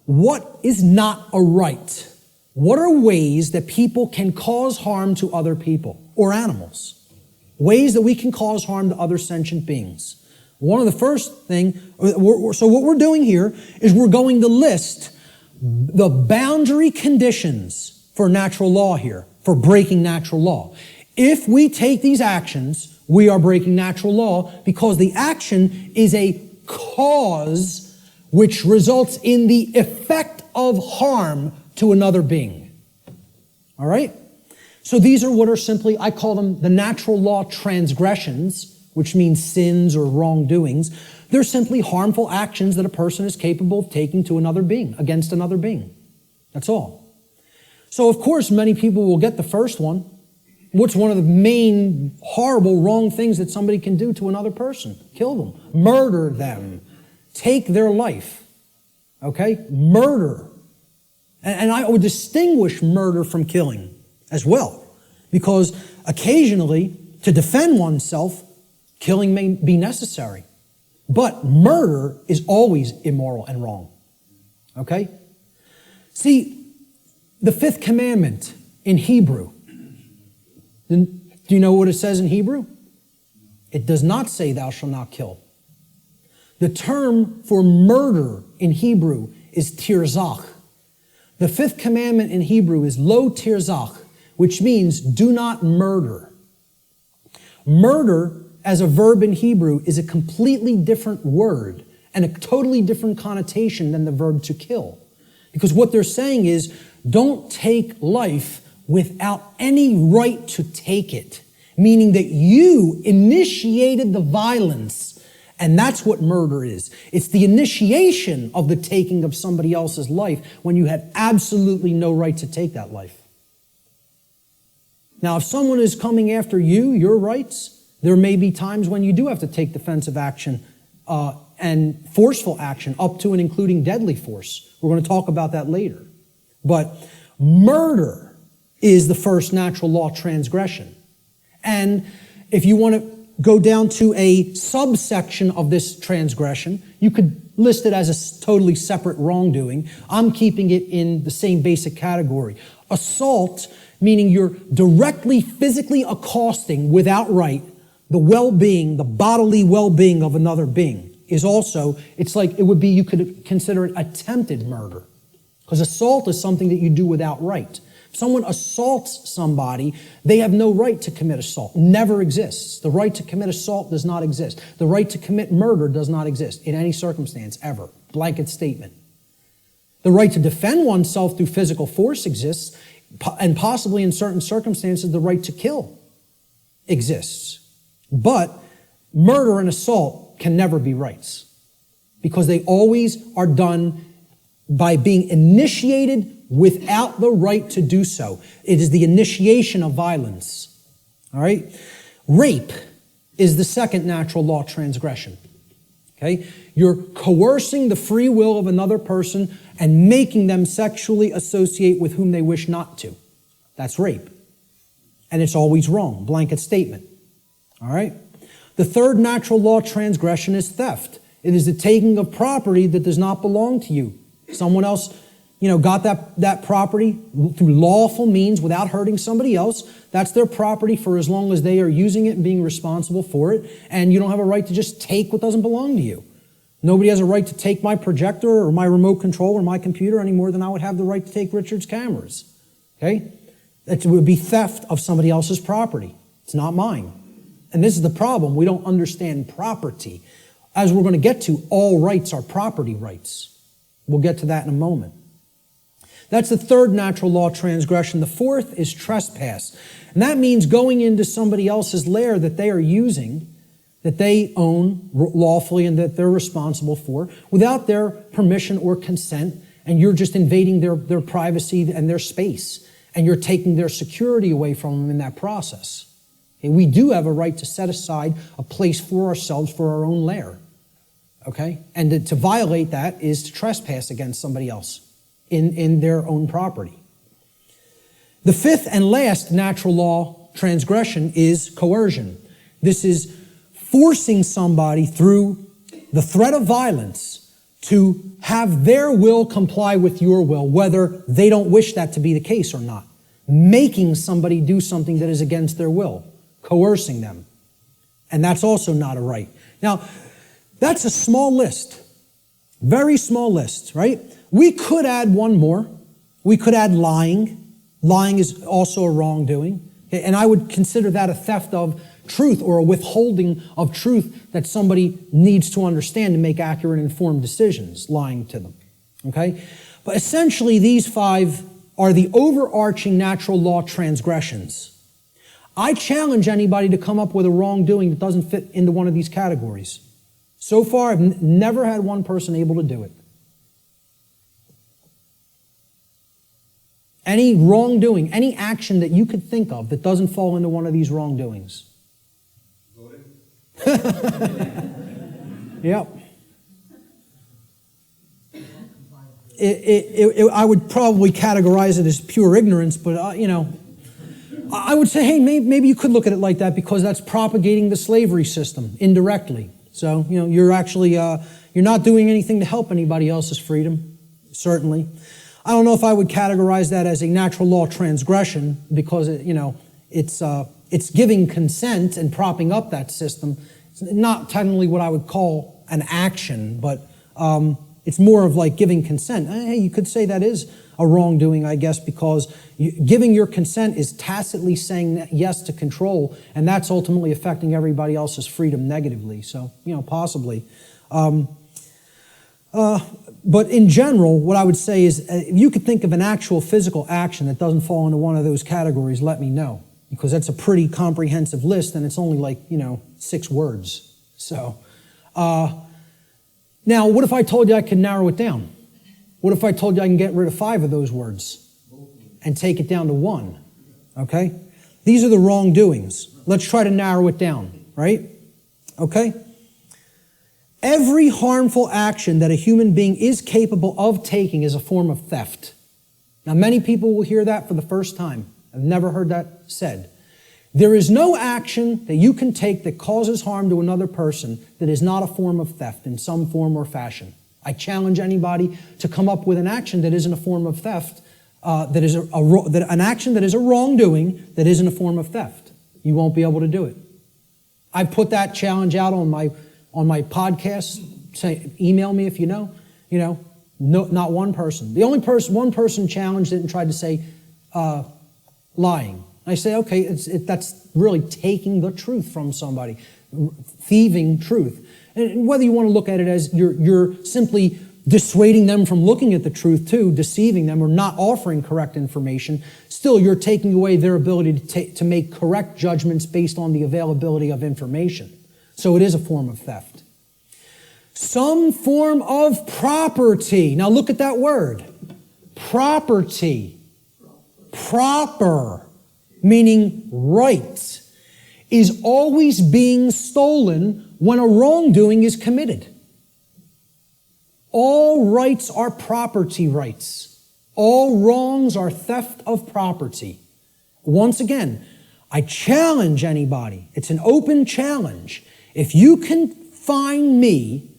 what is not a right? What are ways that people can cause harm to other people or animals? Ways that we can cause harm to other sentient beings. One of the first thing, so what we're doing here is we're going to list the boundary conditions for natural law here, for breaking natural law. If we take these actions, we are breaking natural law because the action is a cause which results in the effect of harm to another being. All right? So these are what are simply, I call them the natural law transgressions, which means sins or wrongdoings. They're simply harmful actions that a person is capable of taking to another being, against another being. That's all. So of course, many people will get the first one. What's one of the main horrible, wrong things that somebody can do to another person? Kill them. Murder them. Take their life. Okay? Murder. And I would distinguish murder from killing as well. Because occasionally, to defend oneself, killing may be necessary. But murder is always immoral and wrong. Okay? See, the fifth commandment in Hebrew. Do you know what it says in Hebrew? It does not say thou shalt not kill. The term for murder in Hebrew is tirzach. The fifth commandment in Hebrew is lo tirzach, which means do not murder. Murder as a verb in Hebrew is a completely different word and a totally different connotation than the verb to kill. Because what they're saying is, don't take life without any right to take it. Meaning that you initiated the violence. And that's what murder is. It's the initiation of the taking of somebody else's life when you had absolutely no right to take that life. Now, if someone is coming after you, your rights, there may be times when you do have to take defensive action and forceful action up to and including deadly force. We're going to talk about that later. But murder is the first natural law transgression. And if you want to go down to a subsection of this transgression, you could list it as a totally separate wrongdoing. I'm keeping it in the same basic category. Assault, meaning you're directly physically accosting without right the well-being, the bodily well-being of another being, is also, it's like, it would be, you could consider it attempted murder. Because assault is something that you do without right. If someone assaults somebody, they have no right to commit assault. Never exists. The right to commit assault does not exist. The right to commit murder does not exist in any circumstance, ever. Blanket statement. The right to defend oneself through physical force exists, and possibly in certain circumstances, the right to kill exists. But murder and assault can never be rights, because they always are done by being initiated without the right to do so. It is the initiation of violence. All right? Rape is the second natural law transgression. Okay? You're coercing the free will of another person and making them sexually associate with whom they wish not to. That's rape. And it's always wrong. Blanket statement. All right? The third natural law transgression is theft. It is the taking of property that does not belong to you. Someone else, got that property through lawful means without hurting somebody else. That's their property for as long as they are using it and being responsible for it. And you don't have a right to just take what doesn't belong to you. Nobody has a right to take my projector or my remote control or my computer any more than I would have the right to take Richard's cameras. Okay? It would be theft of somebody else's property. It's not mine. And this is the problem. We don't understand property. As we're going to get to, all rights are property rights. We'll get to that in a moment. That's the third natural law transgression. The fourth is trespass. And that means going into somebody else's lair that they are using, that they own lawfully and that they're responsible for, without their permission or consent, and you're just invading their privacy and their space, and you're taking their security away from them in that process. And we do have a right to set aside a place for ourselves for our own lair. Okay? And to violate that is to trespass against somebody else in their own property. The fifth and last natural law transgression is coercion. This is forcing somebody through the threat of violence to have their will comply with your will, whether they don't wish that to be the case or not. Making somebody do something that is against their will. Coercing them. And that's also not a right. Now, that's a small list. Very small list, right? We could add one more. We could add lying. Lying is also a wrongdoing. And I would consider that a theft of truth or a withholding of truth that somebody needs to understand to make accurate, informed decisions, lying to them. Okay? But essentially, these five are the overarching natural law transgressions. I challenge anybody to come up with a wrongdoing that doesn't fit into one of these categories. So far, I've never had one person able to do it. Any wrongdoing, any action that you could think of that doesn't fall into one of these wrongdoings. Yep. I would probably categorize it as pure ignorance, but I would say, hey, maybe you could look at it like that because that's propagating the slavery system indirectly. So, you're actually, you're not doing anything to help anybody else's freedom, certainly. I don't know if I would categorize that as a natural law transgression because, it's it's giving consent and propping up that system. It's not technically what I would call an action, but it's more of like giving consent. Hey, you could say that is a wrongdoing, I guess, because giving your consent is tacitly saying yes to control, and that's ultimately affecting everybody else's freedom negatively. So, possibly. But in general, what I would say is, if you could think of an actual physical action that doesn't fall into one of those categories, let me know, because that's a pretty comprehensive list, and it's only like 6 words. So, now, what if I told you I could narrow it down? What if I told you I can get rid of 5 of those words and take it down to 1? Okay? These are the wrongdoings. Let's try to narrow it down, right? Okay? Every harmful action that a human being is capable of taking is a form of theft. Now, many people will hear that for the first time. I've never heard that said. There is no action that you can take that causes harm to another person that is not a form of theft in some form or fashion. I challenge anybody to come up with an action that isn't a form of theft, an action that is a wrongdoing that isn't a form of theft. You won't be able to do it. I put that challenge out on my podcast. Say, email me if you know. No, not one person. The only one person challenged it and tried to say lying. I say, okay, that's really taking the truth from somebody, thieving truth. And whether you want to look at it as you're simply dissuading them from looking at the truth too, deceiving them or not offering correct information, still you're taking away their ability to make correct judgments based on the availability of information. So it is a form of theft. Some form of property. Now look at that word. Property. Proper, meaning right, is always being stolen when a wrongdoing is committed. All rights are property rights. All wrongs are theft of property. Once again, I challenge anybody. It's an open challenge. If you can find me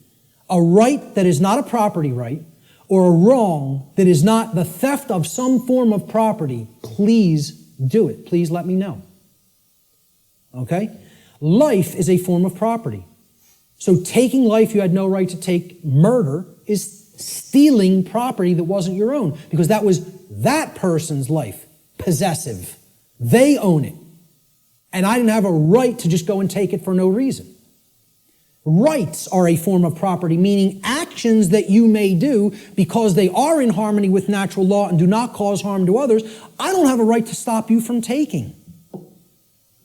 a right that is not a property right or a wrong that is not the theft of some form of property, please do it. Please let me know. Okay? Life is a form of property. So taking life you had no right to take, murder, is stealing property that wasn't your own because that was that person's life, possessive. They own it. And I didn't have a right to just go and take it for no reason. Rights are a form of property, meaning actions that you may do because they are in harmony with natural law and do not cause harm to others. I don't have a right to stop you from taking.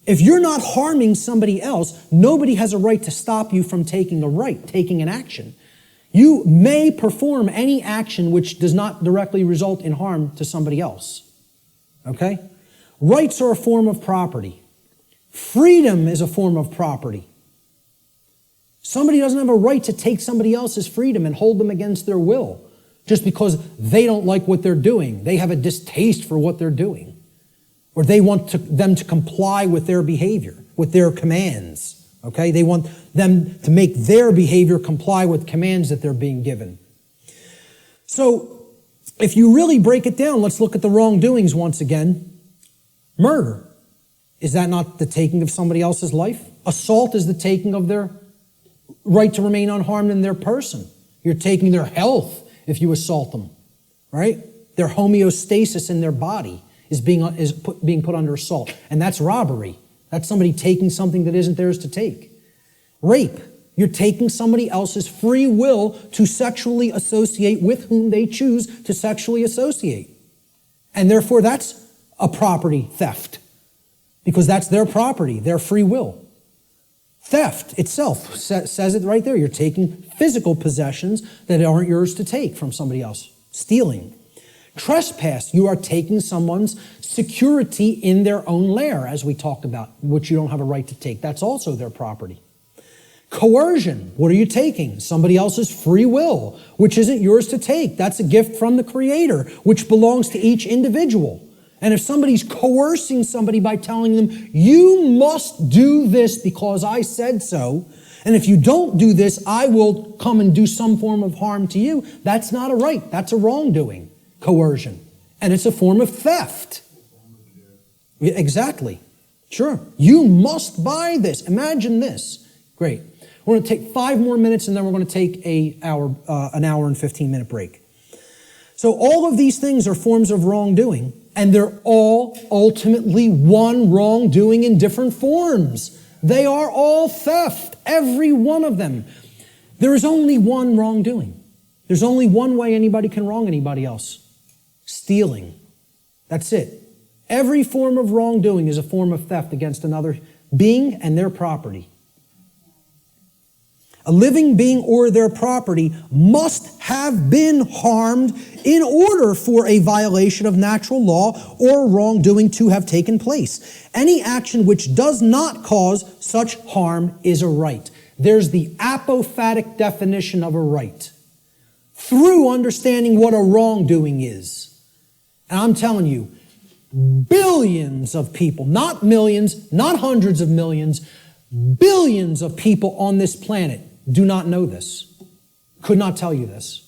If you're not harming somebody else, nobody has a right to stop you from taking an action. You may perform any action which does not directly result in harm to somebody else. Okay? Rights are a form of property. Freedom is a form of property. Somebody doesn't have a right to take somebody else's freedom and hold them against their will just because they don't like what they're doing. They have a distaste for what they're doing. Or they want them to comply with their behavior, with their commands. Okay? They want them to make their behavior comply with commands that they're being given. So, if you really break it down, let's look at the wrongdoings once again. Murder. Is that not the taking of somebody else's life? Assault is the taking of their right to remain unharmed in their person. You're taking their health if you assault them, right? Their homeostasis in their body is being put under assault. And that's robbery. That's somebody taking something that isn't theirs to take. Rape. You're taking somebody else's free will to sexually associate with whom they choose to sexually associate. And therefore that's a property theft. Because that's their property, their free will. Theft itself says it right there. You're taking physical possessions that aren't yours to take from somebody else. Stealing. Trespass. You are taking someone's security in their own lair, as we talked about, which you don't have a right to take. That's also their property. Coercion. What are you taking? Somebody else's free will, which isn't yours to take. That's a gift from the Creator, which belongs to each individual. And if somebody's coercing somebody by telling them, you must do this because I said so, and if you don't do this, I will come and do some form of harm to you, that's not a right. That's a wrongdoing, coercion. And it's a form of theft. Exactly. Sure. You must buy this. Imagine this. Great. We're going to take 5 more minutes, and then we're going to take an hour and 15-minute break. So all of these things are forms of wrongdoing, and they're all ultimately one wrongdoing in different forms. They are all theft, every one of them. There is only one wrongdoing. There's only one way anybody can wrong anybody else. Stealing. That's it. Every form of wrongdoing is a form of theft against another being and their property. A living being or their property must have been harmed in order for a violation of natural law or wrongdoing to have taken place. Any action which does not cause such harm is a right. There's the apophatic definition of a right. Through understanding what a wrongdoing is. And I'm telling you, billions of people, not millions, not hundreds of millions, billions of people on this planet do not know this. Could not tell you this.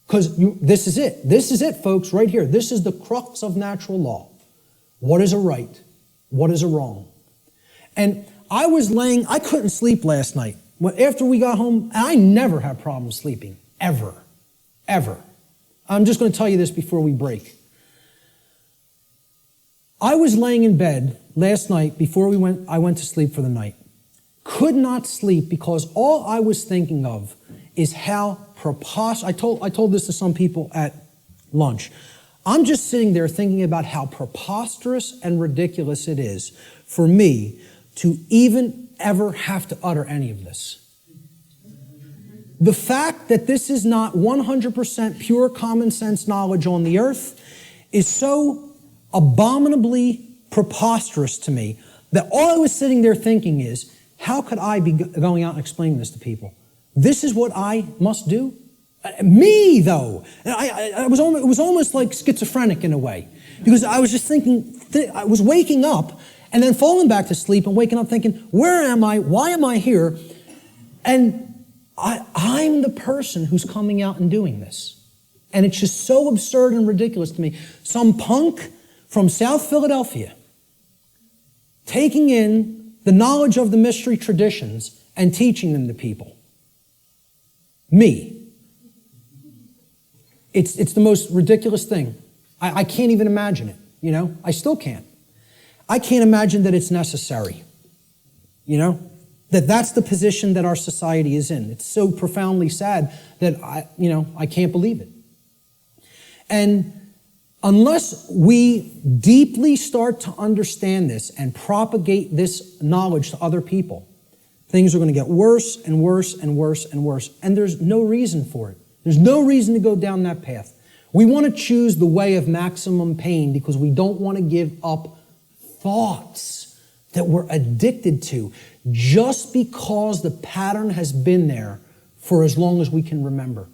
Because this is it. This is it, folks, right here. This is the crux of natural law. What is a right? What is a wrong? And I couldn't sleep last night. After we got home, and I never have problems sleeping. Ever. Ever. I'm just going to tell you this before we break. I was laying in bed last night before I went to sleep for the night. Could not sleep because all I was thinking of is how preposterous. I told this to some people at lunch. I'm just sitting there thinking about how preposterous and ridiculous it is for me to even ever have to utter any of this. The fact that this is not 100% pure common sense knowledge on the earth is so abominably preposterous to me that all I was sitting there thinking is, how could I be going out and explaining this to people? This is what I must do? Me, though. It was almost like schizophrenic in a way. Because I was just thinking, I was waking up and then falling back to sleep and waking up thinking, where am I? Why am I here? And I'm the person who's coming out and doing this. And it's just so absurd and ridiculous to me. Some punk from South Philadelphia taking in the knowledge of the mystery traditions and teaching them to people. Me. It's the most ridiculous thing. I can't even imagine it, you know? I still can't. I can't imagine that it's necessary, you know? That's the position that our society is in. It's so profoundly sad that I can't believe it. And unless we deeply start to understand this and propagate this knowledge to other people, things are going to get worse and worse and worse and worse. And there's no reason for it. There's no reason to go down that path. We want to choose the way of maximum pain because we don't want to give up thoughts that we're addicted to just because the pattern has been there for as long as we can remember.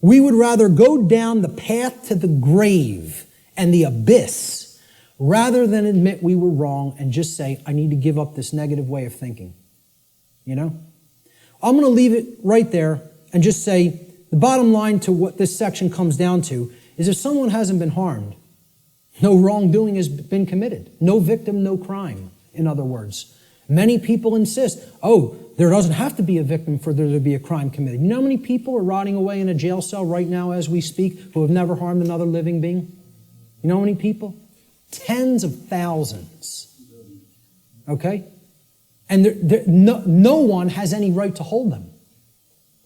We would rather go down the path to the grave and the abyss rather than admit we were wrong and just say, I need to give up this negative way of thinking. You know? I'm going to leave it right there and just say the bottom line to what this section comes down to is if someone hasn't been harmed, no wrongdoing has been committed. No victim, no crime, in other words. Many people insist, there doesn't have to be a victim for there to be a crime committed. You know how many people are rotting away in a jail cell right now as we speak who have never harmed another living being? You know how many people? Tens of thousands. Okay? And no one has any right to hold them.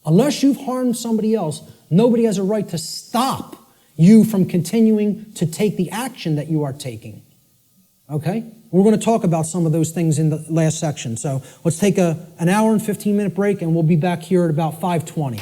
Unless you've harmed somebody else, nobody has a right to stop you from continuing to take the action that you are taking. Okay? We're going to talk about some of those things in the last section. So let's take an hour and 15-minute break, and we'll be back here at about 5:20.